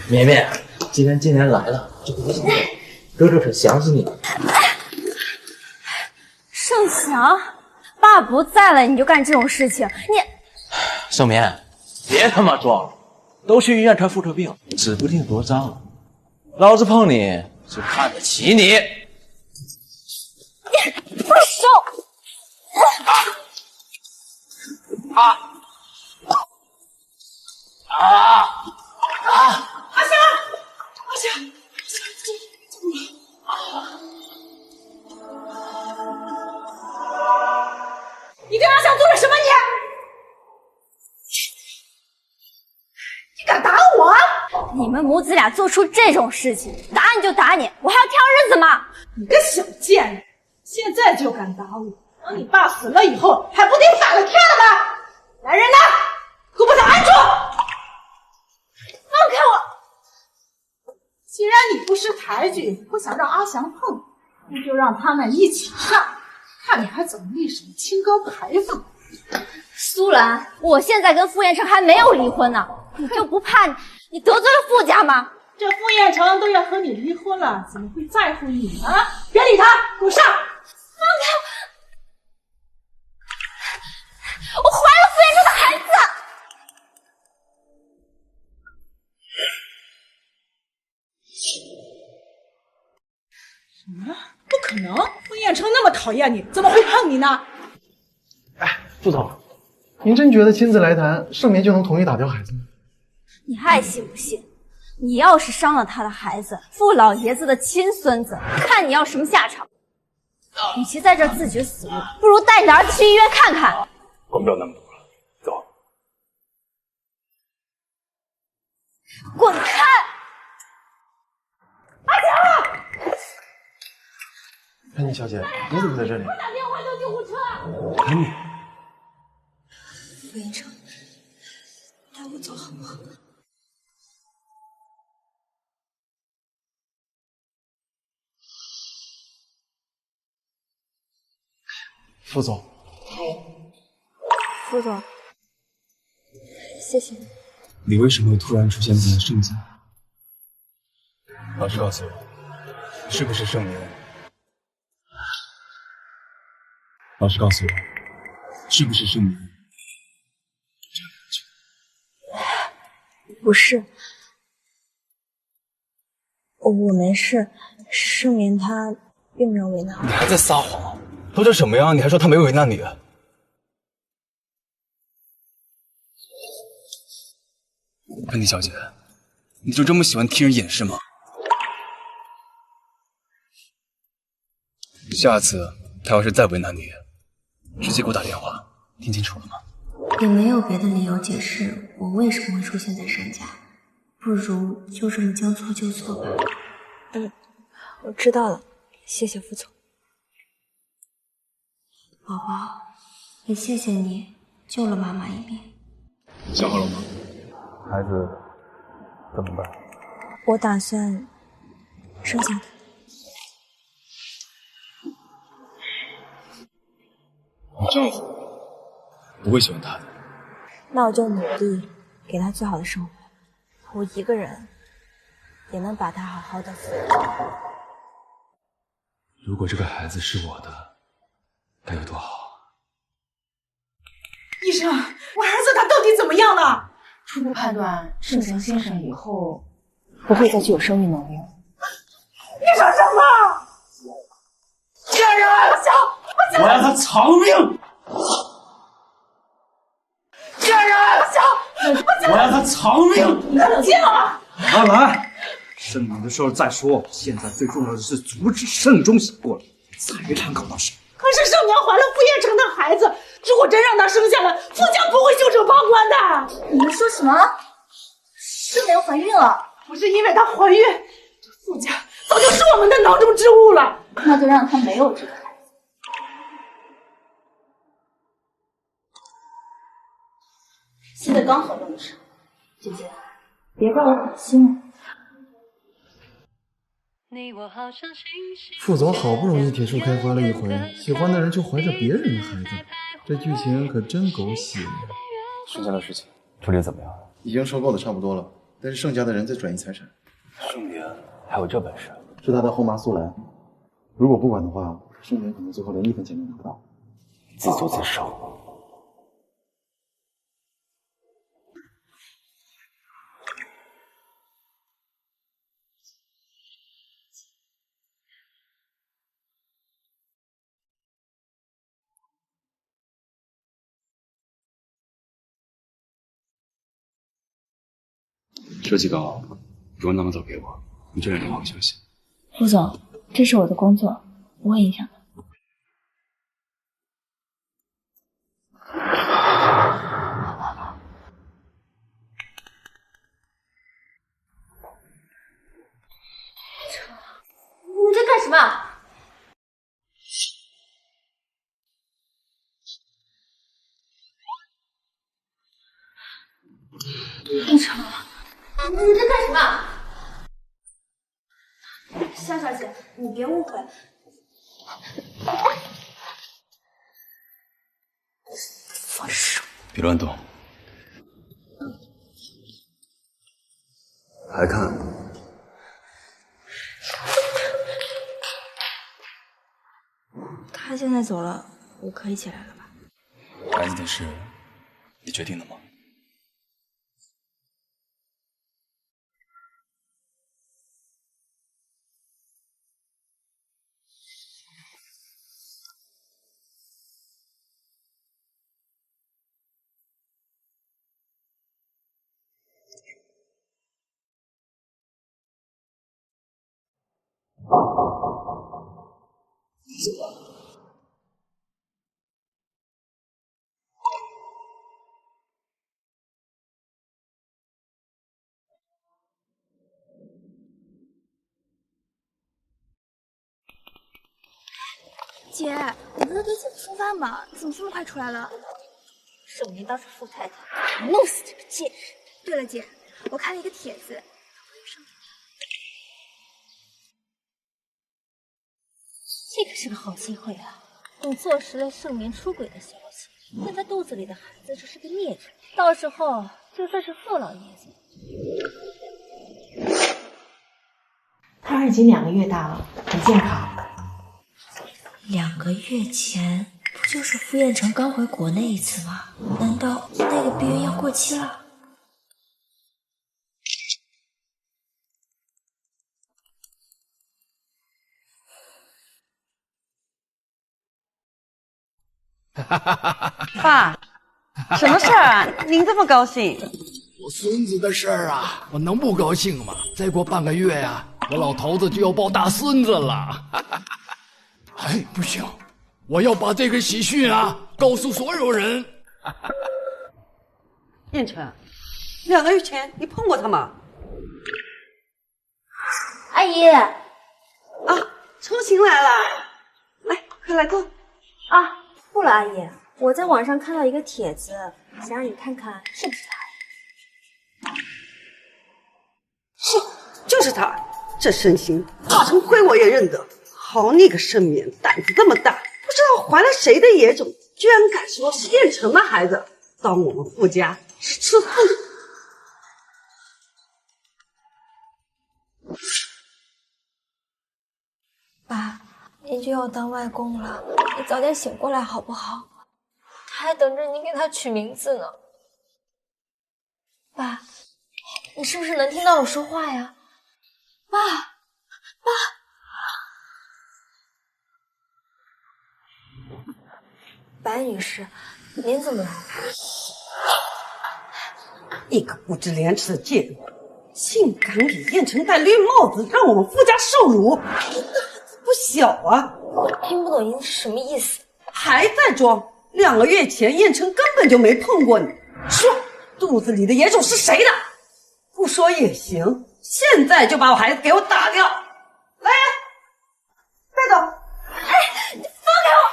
绵绵，既然来了，这个微信哥哥可想死你。盛祥，爸不在了你就干这种事情，你盛眠，别他妈装了，都去医院看妇科病，指不定多脏。老子碰你是看得起你。放手！阿香，阿香，你对阿香做了什么？你敢打我？你们母子俩做出这种事情，打你就打你，我还要挑日子吗？你个小贱人，现在就敢打我，等你爸死了以后，还不得反了天了吗？来人呐，给我把他按住！放开我！既然你不识抬举，不想让阿祥碰，那就让他们一起上，看你还怎么立什么清高牌坊。苏兰，我现在跟傅彦成还没有离婚呢，你就不怕你得罪了傅家吗？这傅彦成都要和你离婚了，怎么会在乎你呢？别理他，给我上！放开我！我怀了傅彦成的孩子！什么？不可能！傅彦成那么讨厌你，怎么会碰你呢？副总，您真觉得亲自来谈，盛眠就能同意打掉孩子吗？你爱信不信？你要是伤了他的孩子，傅老爷子的亲孙子，看你要什么下场！与其在这自掘死路，不如带你的儿子去医院看看。管不了那么多了，走。滚开！阿强！潘妮小姐，你怎么在这里？我打电话叫救护车。潘妮，傅彦成，带我走好吗？副总，傅总，谢谢你。你为什么会突然出现在盛家？老实告诉我，是不是盛眠？老实告诉我，是不是盛眠？不是，我没事，盛眠他并没有为难我。你还在撒谎？都这什么样，你还说他没为难你？安妮小姐，你就这么喜欢听人掩饰吗？下次他要是再为难你，直接给我打电话，听清楚了吗？也没有别的理由解释我为什么会出现在盛家，不如就这么将错就错吧。我知道了，谢谢副总。宝宝，也谢谢你救了妈妈一命。想好了吗？孩子怎么办？我打算生下他。你丈夫不会喜欢他的。那我就努力给他最好的生活，我一个人也能把他好好的抚养。如果这个孩子是我的，该有多好！医生，我儿子他到底怎么样了？初步判断，盛祥先生以后不会再具有生育能力了。你说什么？贱人！我要他偿命！贱人！我要他偿命！冷静啊！阿兰，盛敏的事儿再说，现在最重要的是阻止盛忠醒过来，财产搞到手。可是盛娘怀了傅彦成的孩子，如果真让他生下来，傅家不会袖手旁观的。你们说什么？盛娘怀孕了？不是因为她怀孕，这傅家早就是我们的囊中之物了。那就让她没有这个孩子。现在刚好用得上，姐姐，别让我狠心了。副总好不容易铁树开花了一回，喜欢的人却怀着别人的孩子，这剧情可真狗血。盛家的事情处理得怎么样？已经收购的差不多了，但是盛家的人在转移财产。盛年，还有这本事？是他的后妈苏兰。如果不管的话，盛元可能最后连1分钱都拿不到。自作自受。设计稿不用那么早给我，你这2天好好休息。副总，这是我的工作，不会影响的。你在干什么？应城，你在干什么？夏小姐，你别误会。放手！别乱动。还看？他现在走了，我可以起来了吧？孩子的事，你决定了吗？姐，你不是得请吃饭吗？怎么这么快出来了？盛明当上富太太，我弄死这个贱人！对了，姐，我看了一个帖子，这可是个好机会啊！等坐实了盛明出轨的消息，那他肚子里的孩子只是个孽种，到时候就算是傅老爷子。胎儿已经2个月大了，很健康。2个月前不就是傅彦成刚回国那一次吗？难道那个避孕药过期了？爸，什么事儿啊？您这么高兴？我孙子的事儿啊，我能不高兴吗？再过半个月呀，我老头子就要抱大孙子了。哎，不行，我要把这个喜讯啊告诉所有人。燕城，2个月前你碰过他吗？阿姨，啊，秋晴来了，来，快来坐。啊，傅老阿姨，我在网上看到一个帖子，想让你看看是不是他。是，就是他，这身形，化成灰我也认得。好你个盛眠，胆子这么大，不知道怀了谁的野种，居然敢说是燕城的孩子，当我们傅家是吃醋。爸，您就要当外公了，你早点醒过来好不好？他还等着你给他取名字呢。爸，你是不是能听到我说话呀？爸，白女士，您怎么来了？一个不知廉耻的贱人，竟敢给燕城戴绿帽子，让我们傅家受辱，胆子不小啊！我听不懂您是什么意思？还在装？2个月前燕城根本就没碰过你，说肚子里的野种是谁的？不说也行，现在就把我孩子给我打掉！来人，带走！哎，你放开我！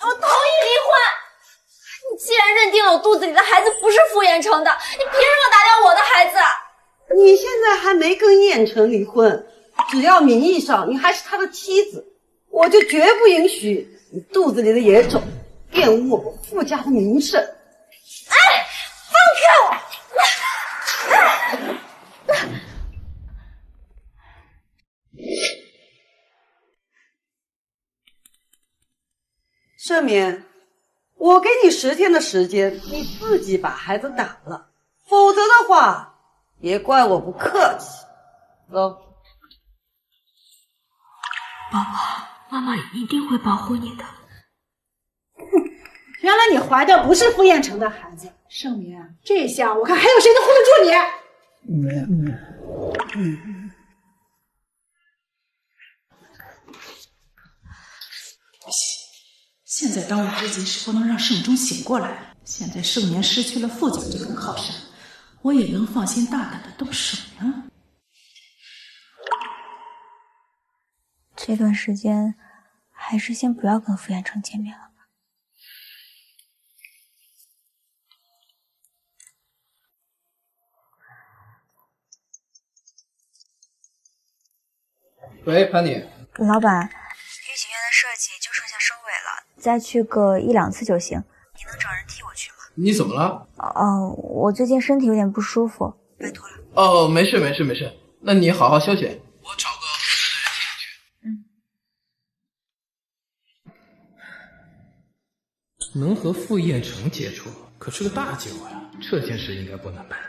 我同意离婚。你既然认定了我肚子里的孩子不是傅彦成的，你凭什么打掉我的孩子？你现在还没跟燕城离婚，只要名义上你还是他的妻子，我就绝不允许你肚子里的野种玷污我们傅家的名声。哎，放开我！盛敏，我给你10天的时间，你自己把孩子打了，否则的话，别怪我不客气。走。宝宝，妈妈一定会保护你的。原来你怀的不是傅彦成的孩子，盛明，这下我看还有谁能护得住你？现在当务之急是不能让盛忠醒过来。现在盛年失去了副将这根靠山，我也能放心大胆的动手了。这段时间还是先不要跟傅彦成见面了吧。喂，潘妮。老板，御景院的设计就剩下收尾了，再去个1、2次就行。你能找人替我去吗？你怎么了？我最近身体有点不舒服，拜托了。哦，没事。那你好好休息。我找个合适的人替你去。能和傅彦成接触，可是个大机会啊！这件事应该不难办。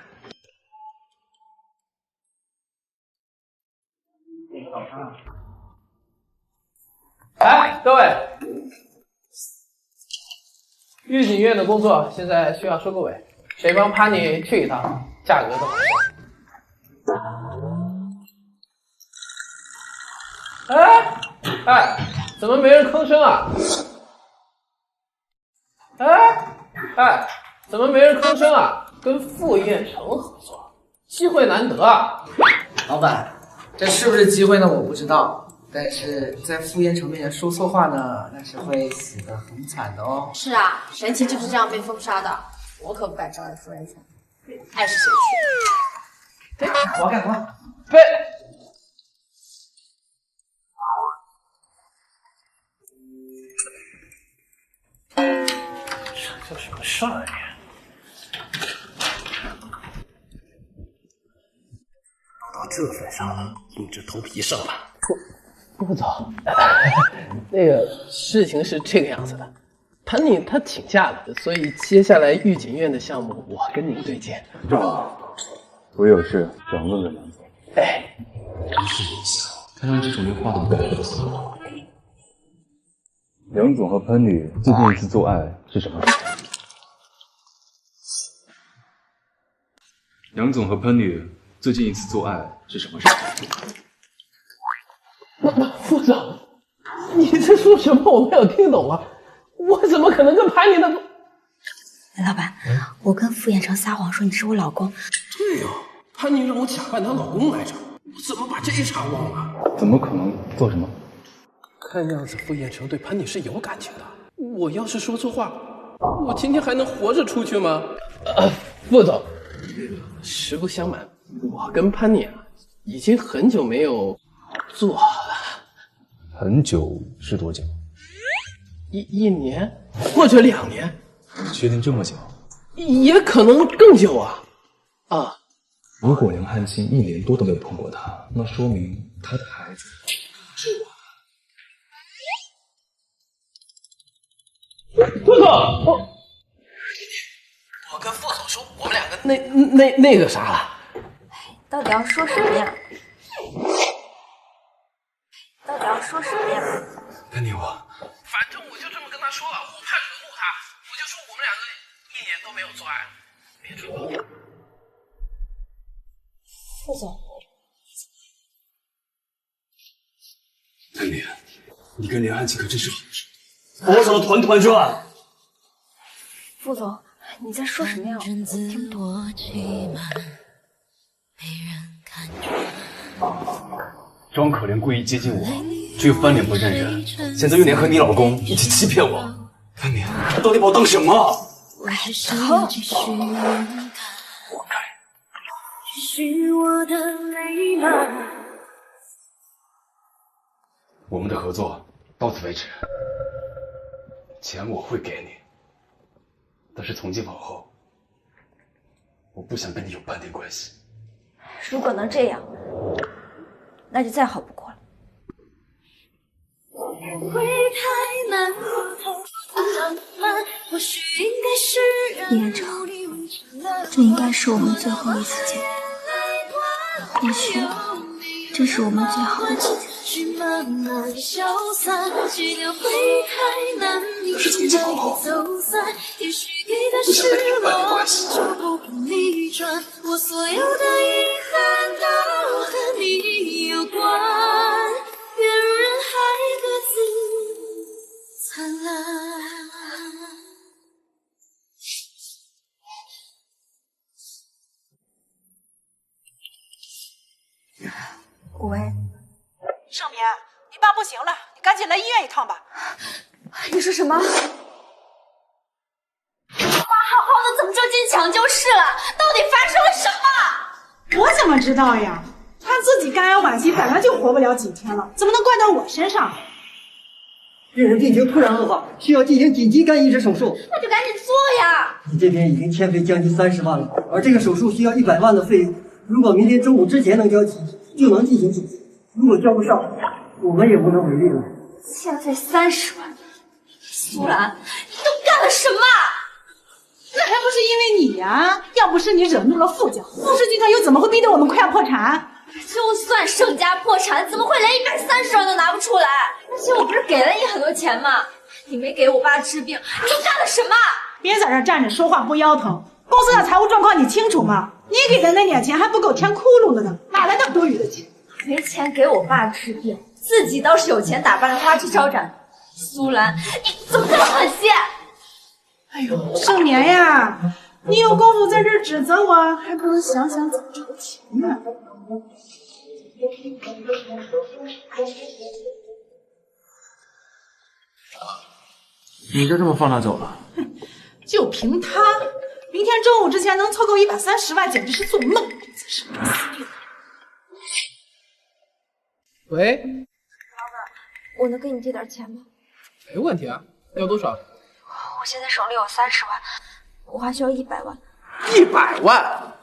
哎，各位，御景院的工作现在需要收个尾，谁帮潘妮去一趟，价格都好说。哎，怎么没人吭声啊？哎，怎么没人吭声啊？跟傅彦成合作，机会难得啊！老板，这是不是机会呢？我不知道，但是在傅彦成面前说错话呢，那是会死得很惨的哦。是啊，神奇就是这样被封杀的，我可不敢招惹傅彦成，爱是谁去。干活！对。这叫什么事儿呀？都到这份上了，硬着头皮上吧。顾总，那个事情是这个样子的，潘妮她请假了，所以接下来御景院的项目我跟您对接。正好，我有事想问问梁总。哎，真是没想，看上去这种连话都不敢说。梁总和潘妮最近一次做爱是什么时候？梁总和潘妮最近一次做爱是什么时候？副总，你在说什么？我没有听懂啊！我怎么可能跟潘妮的？老板，我跟傅彦成撒谎说你是我老公。对呀，潘妮让我假扮她老公来着，我怎么把这一茬忘了？怎么可能？做什么？看样子傅彦成对潘妮是有感情的。我要是说错话，我今天还能活着出去吗？副总，实不相瞒，我跟潘妮已经很久没有做了。很久是多久？1年或者2年。确定这么久？也可能更久啊！啊，如果梁汉卿1年多都没有碰过她，那说明她的孩子是我。副总，我跟副总说我们两个那个啥了。到底要说什么呀？到底要说什么呀？潘妮，反正我就这么跟他说了，我怕惹怒他，我就说我们两个1年都没有做爱，别追我。副总，潘妮，你跟梁汉卿可真是好事。佛手团团转。副总，你在说什么呀？我听不懂。装可怜故意接近我，只有翻脸不认人，现在又联合你老公一起欺骗我。潘妮，他到底把我当什么？我该。我们的合作到此为止，钱我会给你，但是从今往后，我不想跟你有半点关系。如果能这样，那就再好不过了。李彦成，这应该是我们最后一次见面，或许这是我们最好的结局。是从今往后，不想跟你们半点关系。我所有的遗憾都和你有关，跃入人海各自灿烂。喂，盛眠，你爸不行了，你赶紧来医院一趟吧。你说什么？我爸好好的，怎么就进抢救室了？到底发生了什么？我怎么知道呀？他自己肝癌晚期，本来就活不了几天了，怎么能怪到我身上？病人病情突然恶化，需要进行紧急肝移植手术。那就赶紧做呀！你这边已经欠费将近30万了，而这个手术需要100万的费用。如果明天中午之前能交齐，就能进行手术；如果交不上，我们也无能为力了。欠费30万，苏兰，你都干了什么？那还不是因为你呀！要不是你惹怒了傅家，傅氏集团又怎么会逼得我们快要破产？就算盛家破产，怎么会连130万都拿不出来？而且我不是给了你很多钱吗？你没给我爸治病，你都干了什么？别在这站着说话不腰疼。公司的财务状况你清楚吗？你给的那点钱还不够填窟窿的呢，哪来那么多余的钱？没钱给我爸治病，自己倒是有钱打扮的花枝招展。苏兰，你怎么这么狠心？哎呦，盛年呀，你有功夫在这儿指责我，还不如想想怎么筹钱呢。你就这么放他走了？就凭他，明天中午之前能凑够130万，简直是做梦。是该死定。喂，老板，我能给你借点钱吗？没问题啊，要多少？我现在手里有30万，我还需要100万。100万？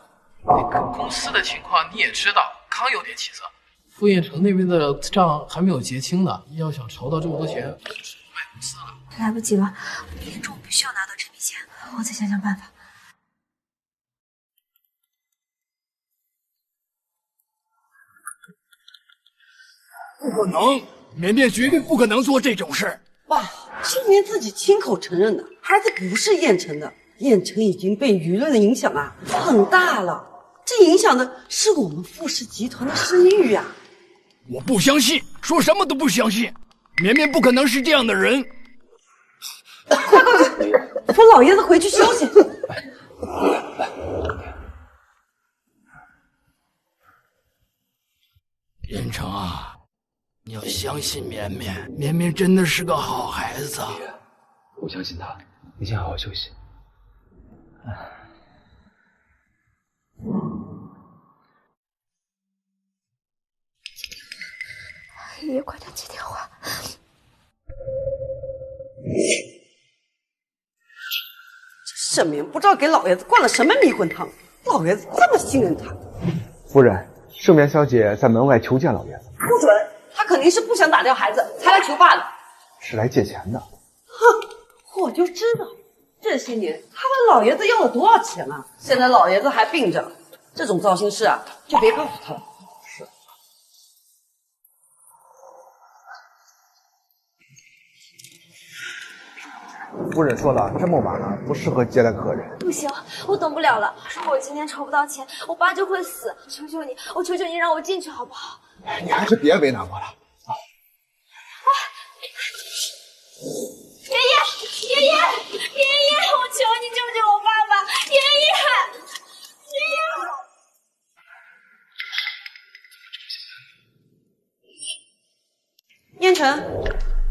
那个公司的情况你也知道，刚有点起色，傅彦成那边的账还没有结清呢，要想筹到这么多钱，只能卖公司了。来不及了，明天中午必须要拿到这笔钱，我再想想办法。不可能，绵绵绝对不可能做这种事。爸，盛年自己亲口承认的，孩子不是燕城的，燕城已经被舆论的影响啊很大了，这影响的是我们傅氏集团的声誉啊！我不相信，说什么都不相信，绵绵不可能是这样的人。快，扶老爷子回去休息。燕城啊，你要相信绵绵，绵绵真的是个好孩子。我相信他，你先好好休息。爷爷，快点接电话。盛眠不知道给老爷子灌了什么迷魂汤，老爷子这么信任他。夫人，盛眠小姐在门外求见老爷子。不准，他肯定是不想打掉孩子才来求爸的。是来借钱的。哼，我就知道，这些年他问老爷子要了多少钱啊？现在老爷子还病着，这种糟心事啊，就别告诉他了。是。夫人说了，这么晚了不适合接待客人。不行，我等不了了。如果我今天筹不到钱，我爸就会死。求求你，我求求你让我进去好不好？你还是别为难我了。爷爷，爷爷，爷爷，我求你救救我爸爸！爷爷，爷爷。燕城，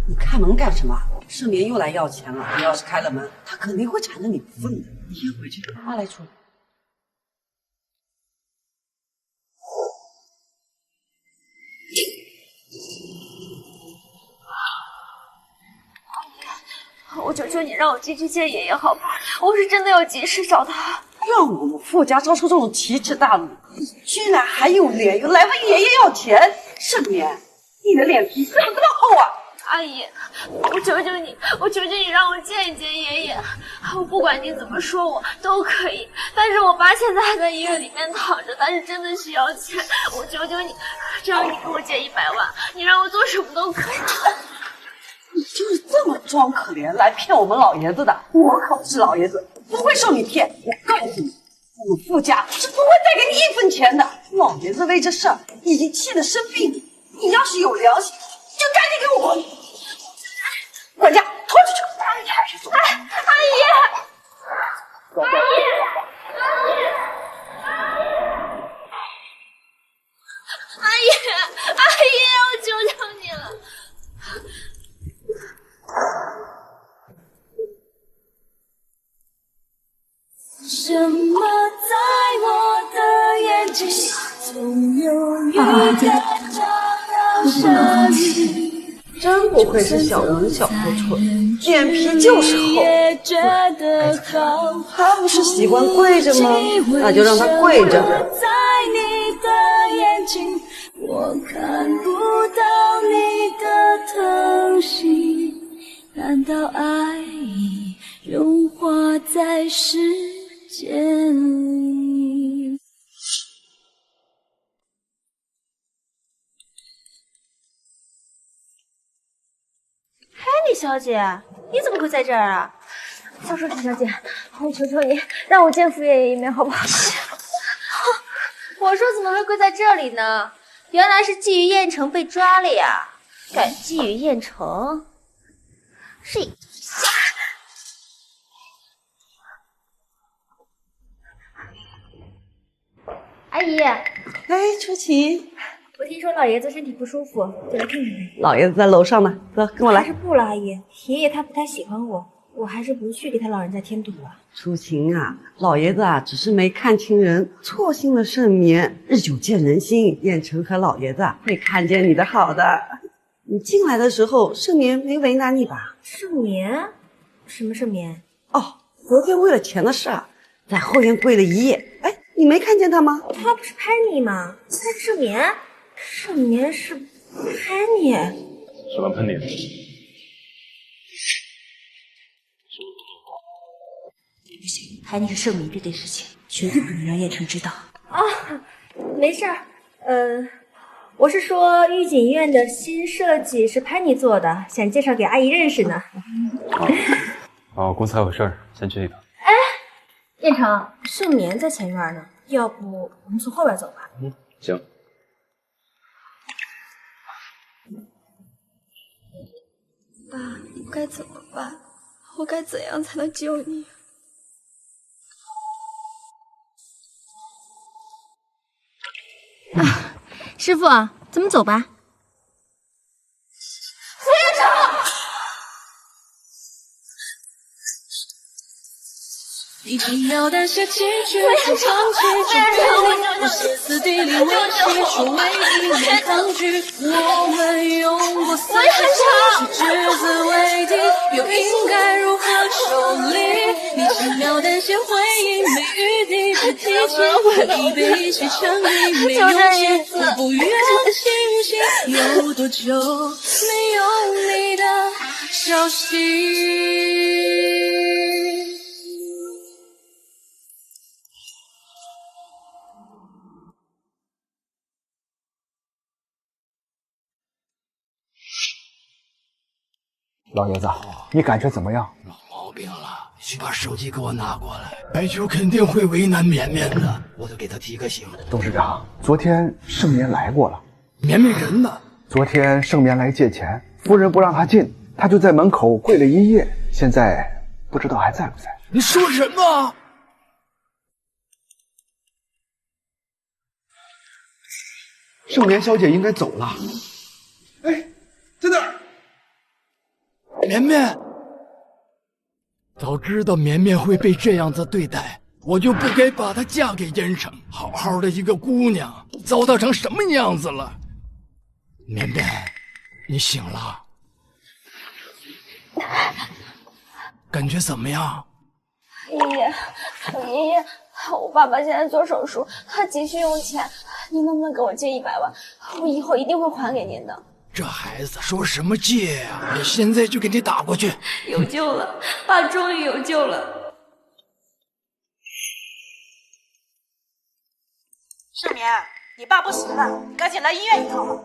你开门干什么？盛眠又来要钱了，你要是开了门，他肯定会缠着你不放的。你先回去，妈来处理。我求求你让我进去见爷爷好不好？我是真的有急事找他。让我们傅家遭受这种奇耻大辱，你居然还有脸来问爷爷要钱？盛眠，你的脸皮怎么这么厚啊？阿姨，我求求你，我求求你让我见一见爷爷。我不管你怎么说我都可以，但是我爸现在还在医院里面躺着，他是真的需要钱。我求求你，只要你给我借100万，你让我做什么都可以。你就是这么装可怜来骗我们老爷子的？我可不是老爷子，不会受你骗。我告诉你，我们傅家是不会再给你1分钱的。老爷子为这事儿已经气得生病，你要是有良心，就赶紧给我滚！管家，拖出去！还是走。阿姨，阿姨，阿姨，我求求你了。什么在我的眼睛总有一个照亮身体，真不愧是小人小不蠢，脸皮就是厚。他不是喜欢跪着吗？那就让他跪着。在你的眼睛，我看不到你的疼惜，难道爱已融化在世间里？佩妮小姐，你怎么会在这儿啊？小舒婷小姐，我求求你，让我见傅爷爷一面好不好？我说怎么会跪在这里呢？原来是觊觎燕城被抓了呀！敢觊觎燕城，是一下。阿姨，哎，初晴，我听说老爷子身体不舒服，就来看看你。老爷子在楼上呢，走，跟我来。还是不了，阿姨，爷爷他不太喜欢我，我还是不去给他老人家添堵了。初晴啊，老爷子啊，只是没看清人，错信了盛眠。日久见人心，燕城和老爷子会看见你的好的。你进来的时候，盛眠没为难你吧？盛眠？什么盛眠？哦，昨天为了钱的事啊，在后院跪了一夜。哎，你没看见他吗？他不是潘妮吗？现在是盛眠，盛眠是潘妮。什么潘妮？不行，潘妮是盛明这件事情，绝对不能让燕城知道。啊，没事儿。我是说御景医院的新设计是潘妮做的，想介绍给阿姨认识呢。哦，公司还有事儿，先去一趟。哎，燕城，盛眠在前院呢，要不我们从后边走吧？行。爸，我该怎么办？我该怎样才能救你？啊，师傅，咱们走吧。傅院长，你轻描淡写几句，就放弃这对你，我歇斯底里委屈，说为一面抗拒。我们用过3个小时，只字未提，又应该如何抽离？你轻描淡写回应，没余地去提起，我被一起成瘾，没勇气，我不愿清醒。有多久没有你的消息？老爷子，你感觉怎么样？老毛病了，去把手机给我拿过来。白秋肯定会为难绵绵的，我得给他提个醒。董事长，昨天盛眠来过了。绵绵人呢？昨天盛眠来借钱，夫人不让他进，他就在门口跪了一夜，现在不知道还在不在。你说什么？盛眠小姐应该走了。哎，在哪儿？绵绵，早知道绵绵会被这样子对待，我就不该把她嫁给燕城。好好的一个姑娘，糟蹋成什么样子了？绵绵，你醒了，感觉怎么样？爷爷，我爸爸现在做手术，他急需用钱，您能不能给我借100万？我以后一定会还给您的。这孩子说什么借呀？我现在就给你打过去。有救了，爸终于有救了。世民，你爸不行了，赶紧来医院一趟吧。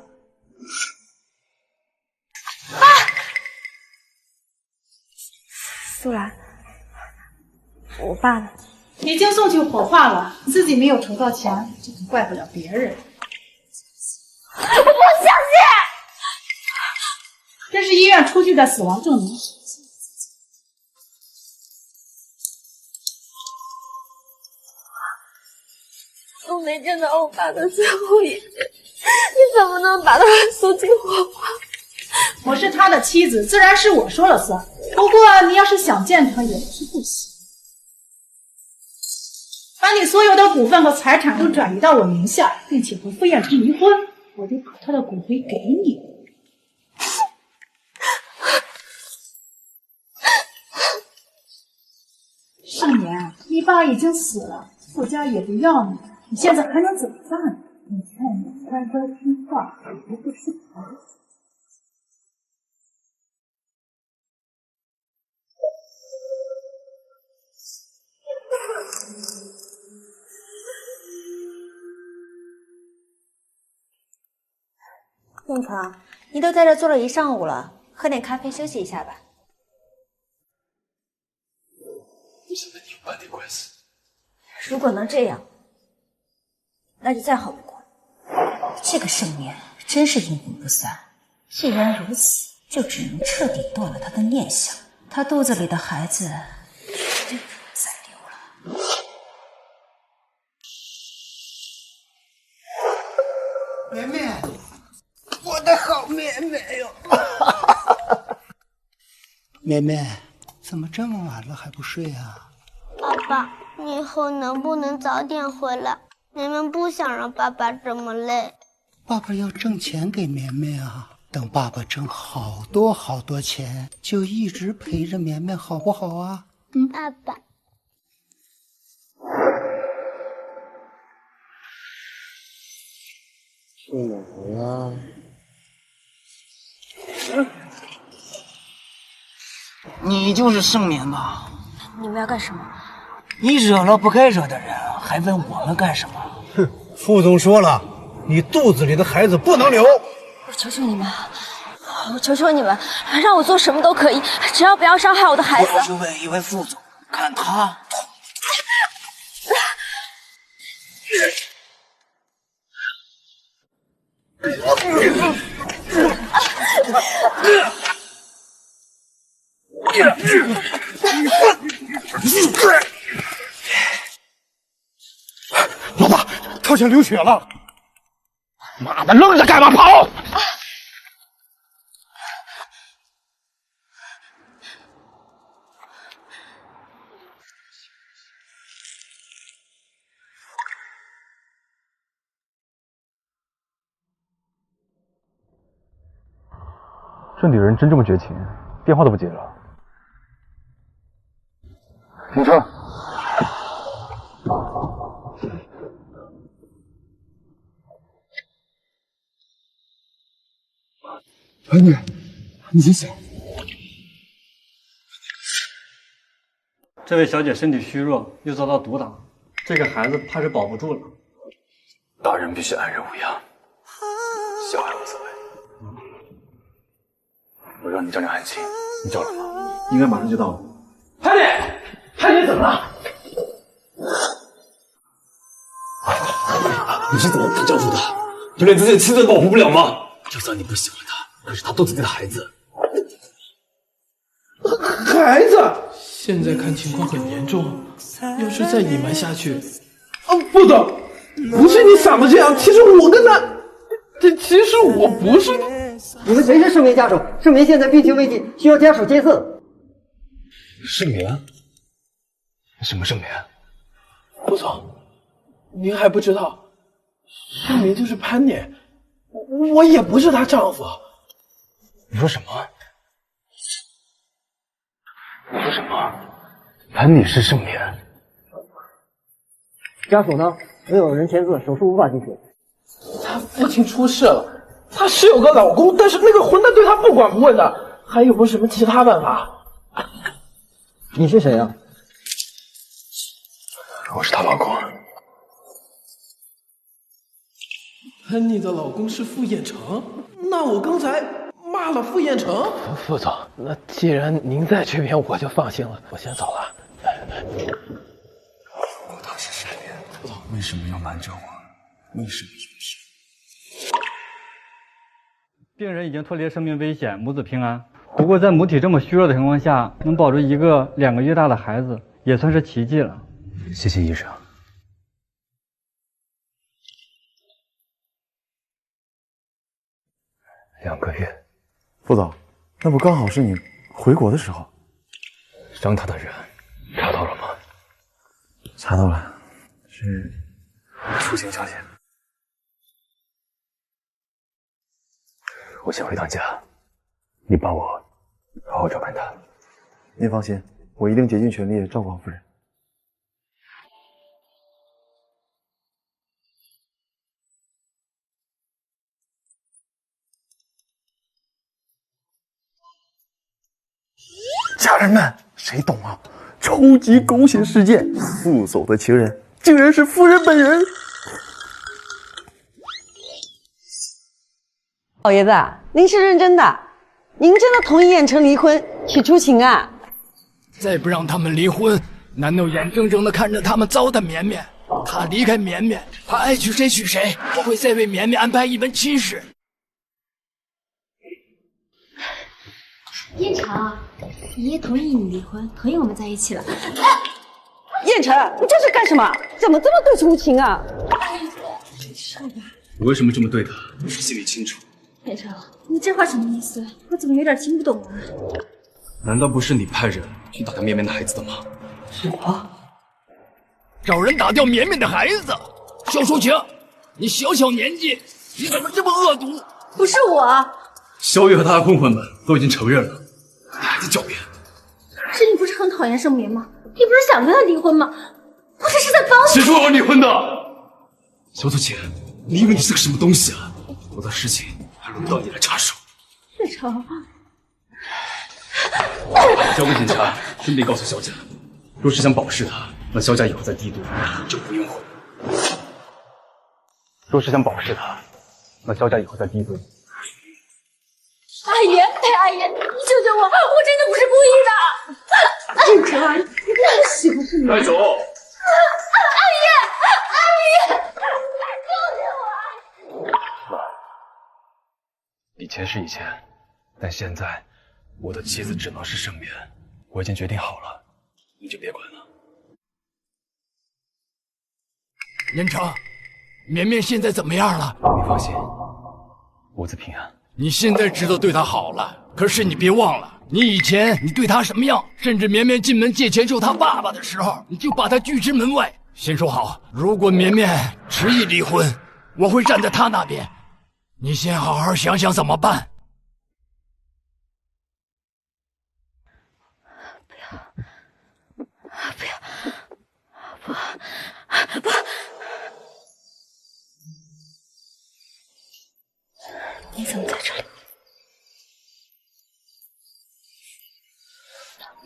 苏然，我爸呢？已经送去火化了，自己没有筹到钱，这可怪不了别人。我不相信！这是医院出具的死亡证明。都没见到我爸的最后一面，你怎么能把他送进火化？我是他的妻子，自然是我说了算。不过你要是想见他，也不是不行。把你所有的股份和财产都转移到我名下，并且和傅彦成离婚，我就把他的骨灰给你。世年，你爸已经死了，傅家也不要你，你现在还能怎么办呢？你看你乖乖听话，不会是孩子。孟成，你都在这坐了一上午了，喝点咖啡休息一下吧。现在你有半点关系。如果能这样，那就再好不过了。这个盛年真是阴魂不散。既然如此，就只能彻底断了他的念想。他肚子里的孩子绝对不能再留了。绵绵，我的好绵绵哟！绵绵，怎么这么晚了还不睡啊？爸爸，你以后能不能早点回来？绵绵不想让爸爸这么累。爸爸要挣钱给绵绵啊，等爸爸挣好多好多钱，就一直陪着绵绵，好不好啊？爸爸。去哪儿了？你就是盛眠吧？你们要干什么？你惹了不该惹的人，还问我们干什么？哼！副总说了，你肚子里的孩子不能留。我求求你们，我求求你们，让我做什么都可以，只要不要伤害我的孩子。我要是问一问副总，看他。老大，他想流血了！妈的，愣着干嘛跑？这女人真这么绝情，电话都不接了。停车！你醒醒！这位小姐身体虚弱，又遭到毒打，这个孩子怕是保不住了。大人必须安然无恙，小孩无所谓。我让你叫辆安亲，你叫了吗？应该马上就到了。潘姐，潘姐怎么了？你是怎么不照顾他？就连自己的妻子都保护不了吗？就算你不喜欢他，可是他肚子里的孩子。孩子，现在看情况很严重，要是再隐瞒下去，副总，不是你想的这样。其实我跟他，其实我不是。你们谁是盛眠家属？盛眠现在病情危急，需要家属监测。盛眠？什么盛眠？副总，您还不知道，盛眠就是潘年，我也不是她丈夫。你说什么？你说什么？潘女士盛眠？家属呢？没有人签字，手术无法进行。他父亲出事了，她是有个老公，但是那个混蛋对她不管不问的，还有没有什么其他办法？你是谁呀？我是她老公。喷你的老公是傅彦成？那我刚才骂了傅彦成？副总，那既然您在这边，我就放心了，我先走了。我当时失恋，为什么要瞒着我？为什么有事？病人已经脱离了生命危险，母子平安。不过在母体这么虚弱的情况下，能保住一个2个月大的孩子，也算是奇迹了。谢谢医生。2个月，副总，那不刚好是你回国的时候？伤他的人查到了吗？查到了，是楚晴小姐。我先回趟家，你帮我好好照看她。您放心，我一定竭尽全力照顾好夫人。家人们，谁懂啊？超级狗血事件，副总的情人竟然是夫人本人。老爷子，您是认真的？您真的同意燕城离婚，提出情啊？再不让他们离婚，难道眼睁睁地看着他们糟蹋绵绵？他离开绵绵，他爱娶谁娶谁，我会再为绵绵安排一门亲事。燕城，爷爷同意你离婚，同意我们在一起了。燕城，你这是干什么？怎么这么对楚晴啊？我为什么这么对她，我心里清楚。燕城，你这话什么意思？我怎么有点听不懂啊？难道不是你派人去打掉绵绵的孩子的吗？什么？找人打掉绵绵的孩子？肖淑晴，你小小年纪，你怎么这么恶毒？不是我。萧月和他的混混们都已经承认了，你还在狡辩。是你不是很讨厌盛眠吗？你不是想跟他离婚吗？我这是在帮你。谁说我离婚的？肖素琴，你以为你是个什么东西啊？我的事情还轮不到你来插手。燕城，交给警察，顺便告诉萧家，若是想保释他，那萧家以后在帝都就不用混。若是想保释他，那萧家以后在帝都。阿姨，阿姨，你救救我！我真的不是故意的。燕城，阿姨，你真的喜欢盛眠？带走。阿姨，阿姨，救救我！妈，以前是以前，但现在我的妻子只能是盛眠。我已经决定好了，你就别管了。严城，绵绵现在怎么样了？你放心，母子平安。你现在知道对她好了，可是你别忘了，你以前你对她什么样，甚至绵绵进门借钱救她爸爸的时候，你就把她拒之门外。先说好，如果绵绵执意离婚，我会站在她那边。你先好好想想怎么办。不，你怎么在这里？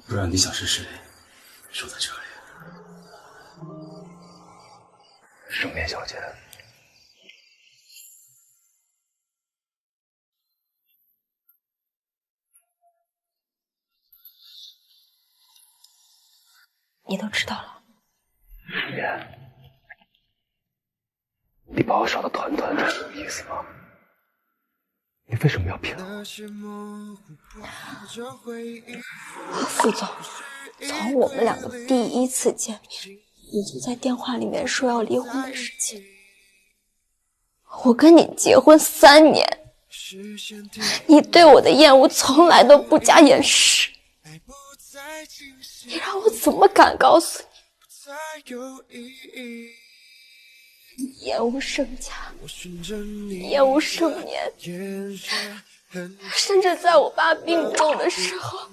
不然你想是谁守在这里？盛眠小姐，你都知道了。盛眠，你把我烧得团团转，有意思吗？你为什么要骗我？副总，从我们两个第一次见面，你就在电话里面说要离婚的事情。我跟你结婚3年，你对我的厌恶从来都不加掩饰，你让我怎么敢告诉你？你厌恶盛家，你厌恶盛眠，甚至在我爸病重的时候，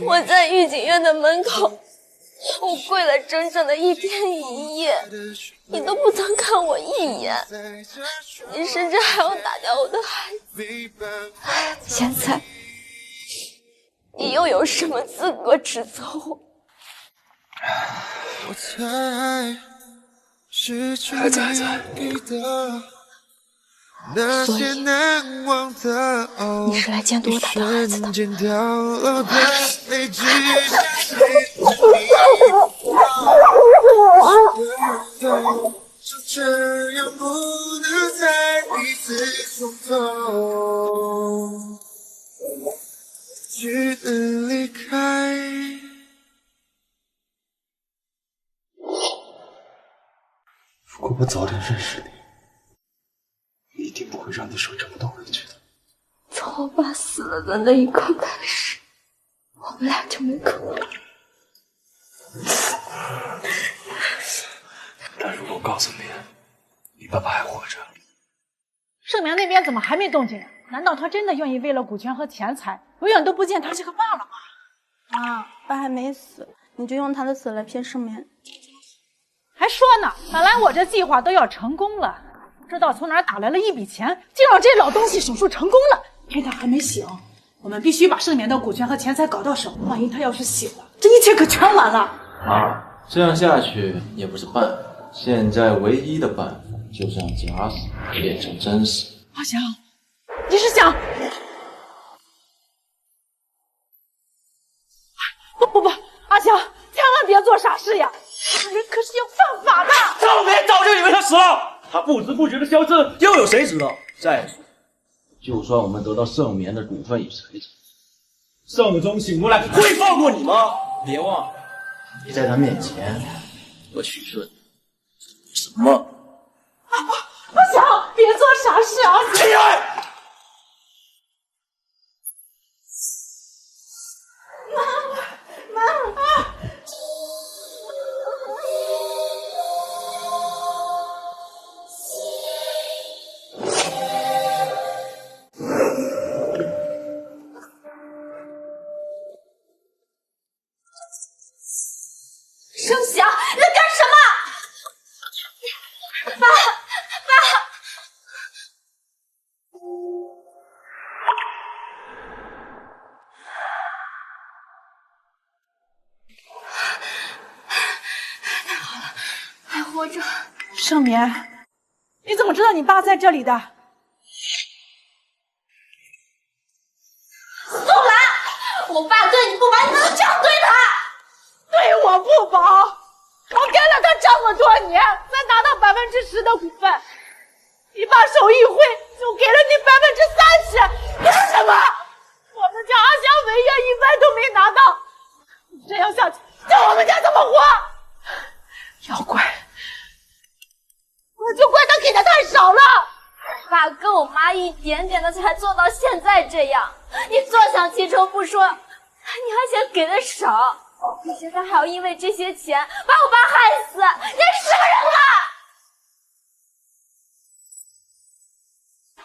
我在御景院的门口我跪了整整的1天1夜，你都不曾看我一眼，你甚至还要打掉我的孩子。现在，你又有什么资格指责我？孩子，所以，你是来监督我打掉孩子的。这样不能再彼此重逢，只能离开。如果我早点认识你，一定不会让你受这么多委屈的。从我爸死了的那一刻开始，我们俩就没可能。但如果我告诉你，你爸爸还活着，盛明那边怎么还没动静？难道他真的愿意为了股权和钱财，永远都不见他这个爸了吗？妈，爸还没死，你就用他的死来骗盛眠。还说呢，本来我这计划都要成功了，不知道从哪儿打来了一笔钱，竟让这老东西手术成功了。趁他还没醒，我们必须把盛眠的股权和钱财搞到手。万一他要是醒了，这一切可全完了。妈，这样下去也不是办法。现在唯一的办法就是让假死变成真死。阿翔，你是想……不，阿翔，千万别做傻事呀！这人可是要犯法的。少年早就以为他死了，他不知不觉的消失，又有谁知道？再说，就算我们得到盛眠的股份与财产，盛中醒过来会放过你吗？别忘了，你在他面前和许顺什么？阿翔，别做傻事啊！起来！妈！盛翔，你在干什么？爸！太好了，还活着。盛眠，你怎么知道你爸在这里的？宋兰，我爸对你不薄，你怎么这样对他？对我不薄，我跟了他这么多年，才拿到10%的股份，你爸手一挥就给了你30%，凭什么？我们家阿翔违约1分都没拿到，你这样下去，叫我们家怎么活？要怪，我就怪他给的太少了。爸跟我妈一点点的才做到现在这样，你坐享其成不说，你还嫌给的少。你现在还要因为这些钱把我爸害死，你是什么人啊？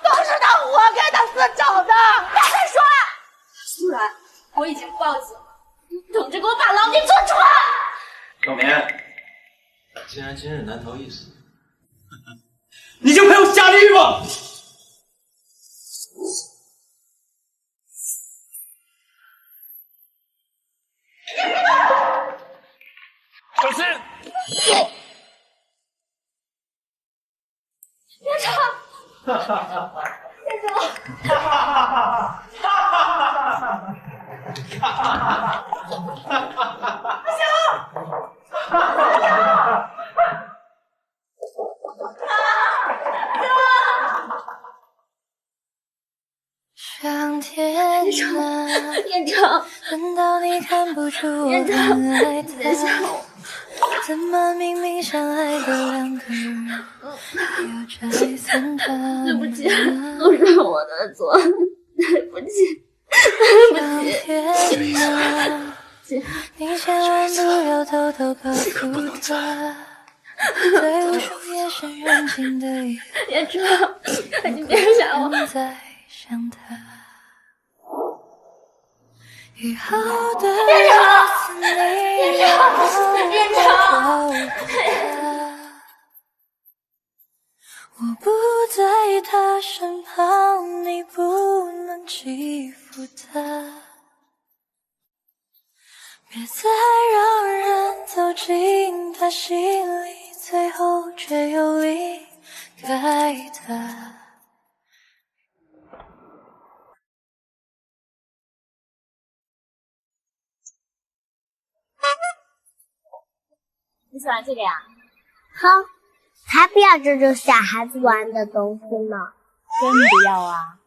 都是他活该，他自找的。别再说了，苏然，我已经报警了，你等着给我把牢给做出来。小棉，既然今日难逃一死，你就陪我下地狱吧！小心！院长，院上天啊，院长，难道你看不出我很爱他？怎么明明相爱的两个人，要拆散他？对不起，都是我的错，对不起，对不起。天啊，你千万不要偷偷告诉他，在无数夜深人静的夜，院长，你别杀我。在想他。以后的院长。店长，我不在他身旁，你不能欺负他。别再让人走进他心里，最后却又离开他。你喜欢这个呀？哼，才不要这种小孩子玩的东西呢！真不要啊！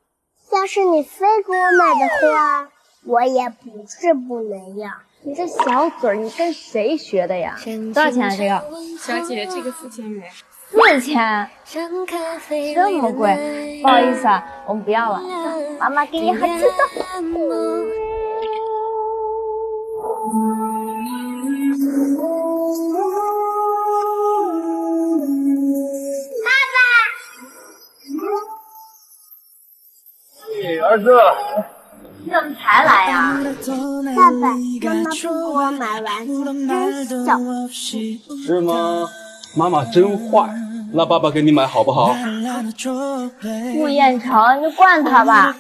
要是你非给我买的话，我也不是不能要。你这小嘴儿，你跟谁学的呀？多少钱啊？这个？小姐，这个4000元。4000？这么贵？不好意思啊，我们不要了。走，妈妈给你好吃的。儿子，你怎么才来呀？爸爸，妈妈不给我买玩具，真小。是吗？妈妈真坏，那爸爸给你买好不好？顾彦成，你惯他吧。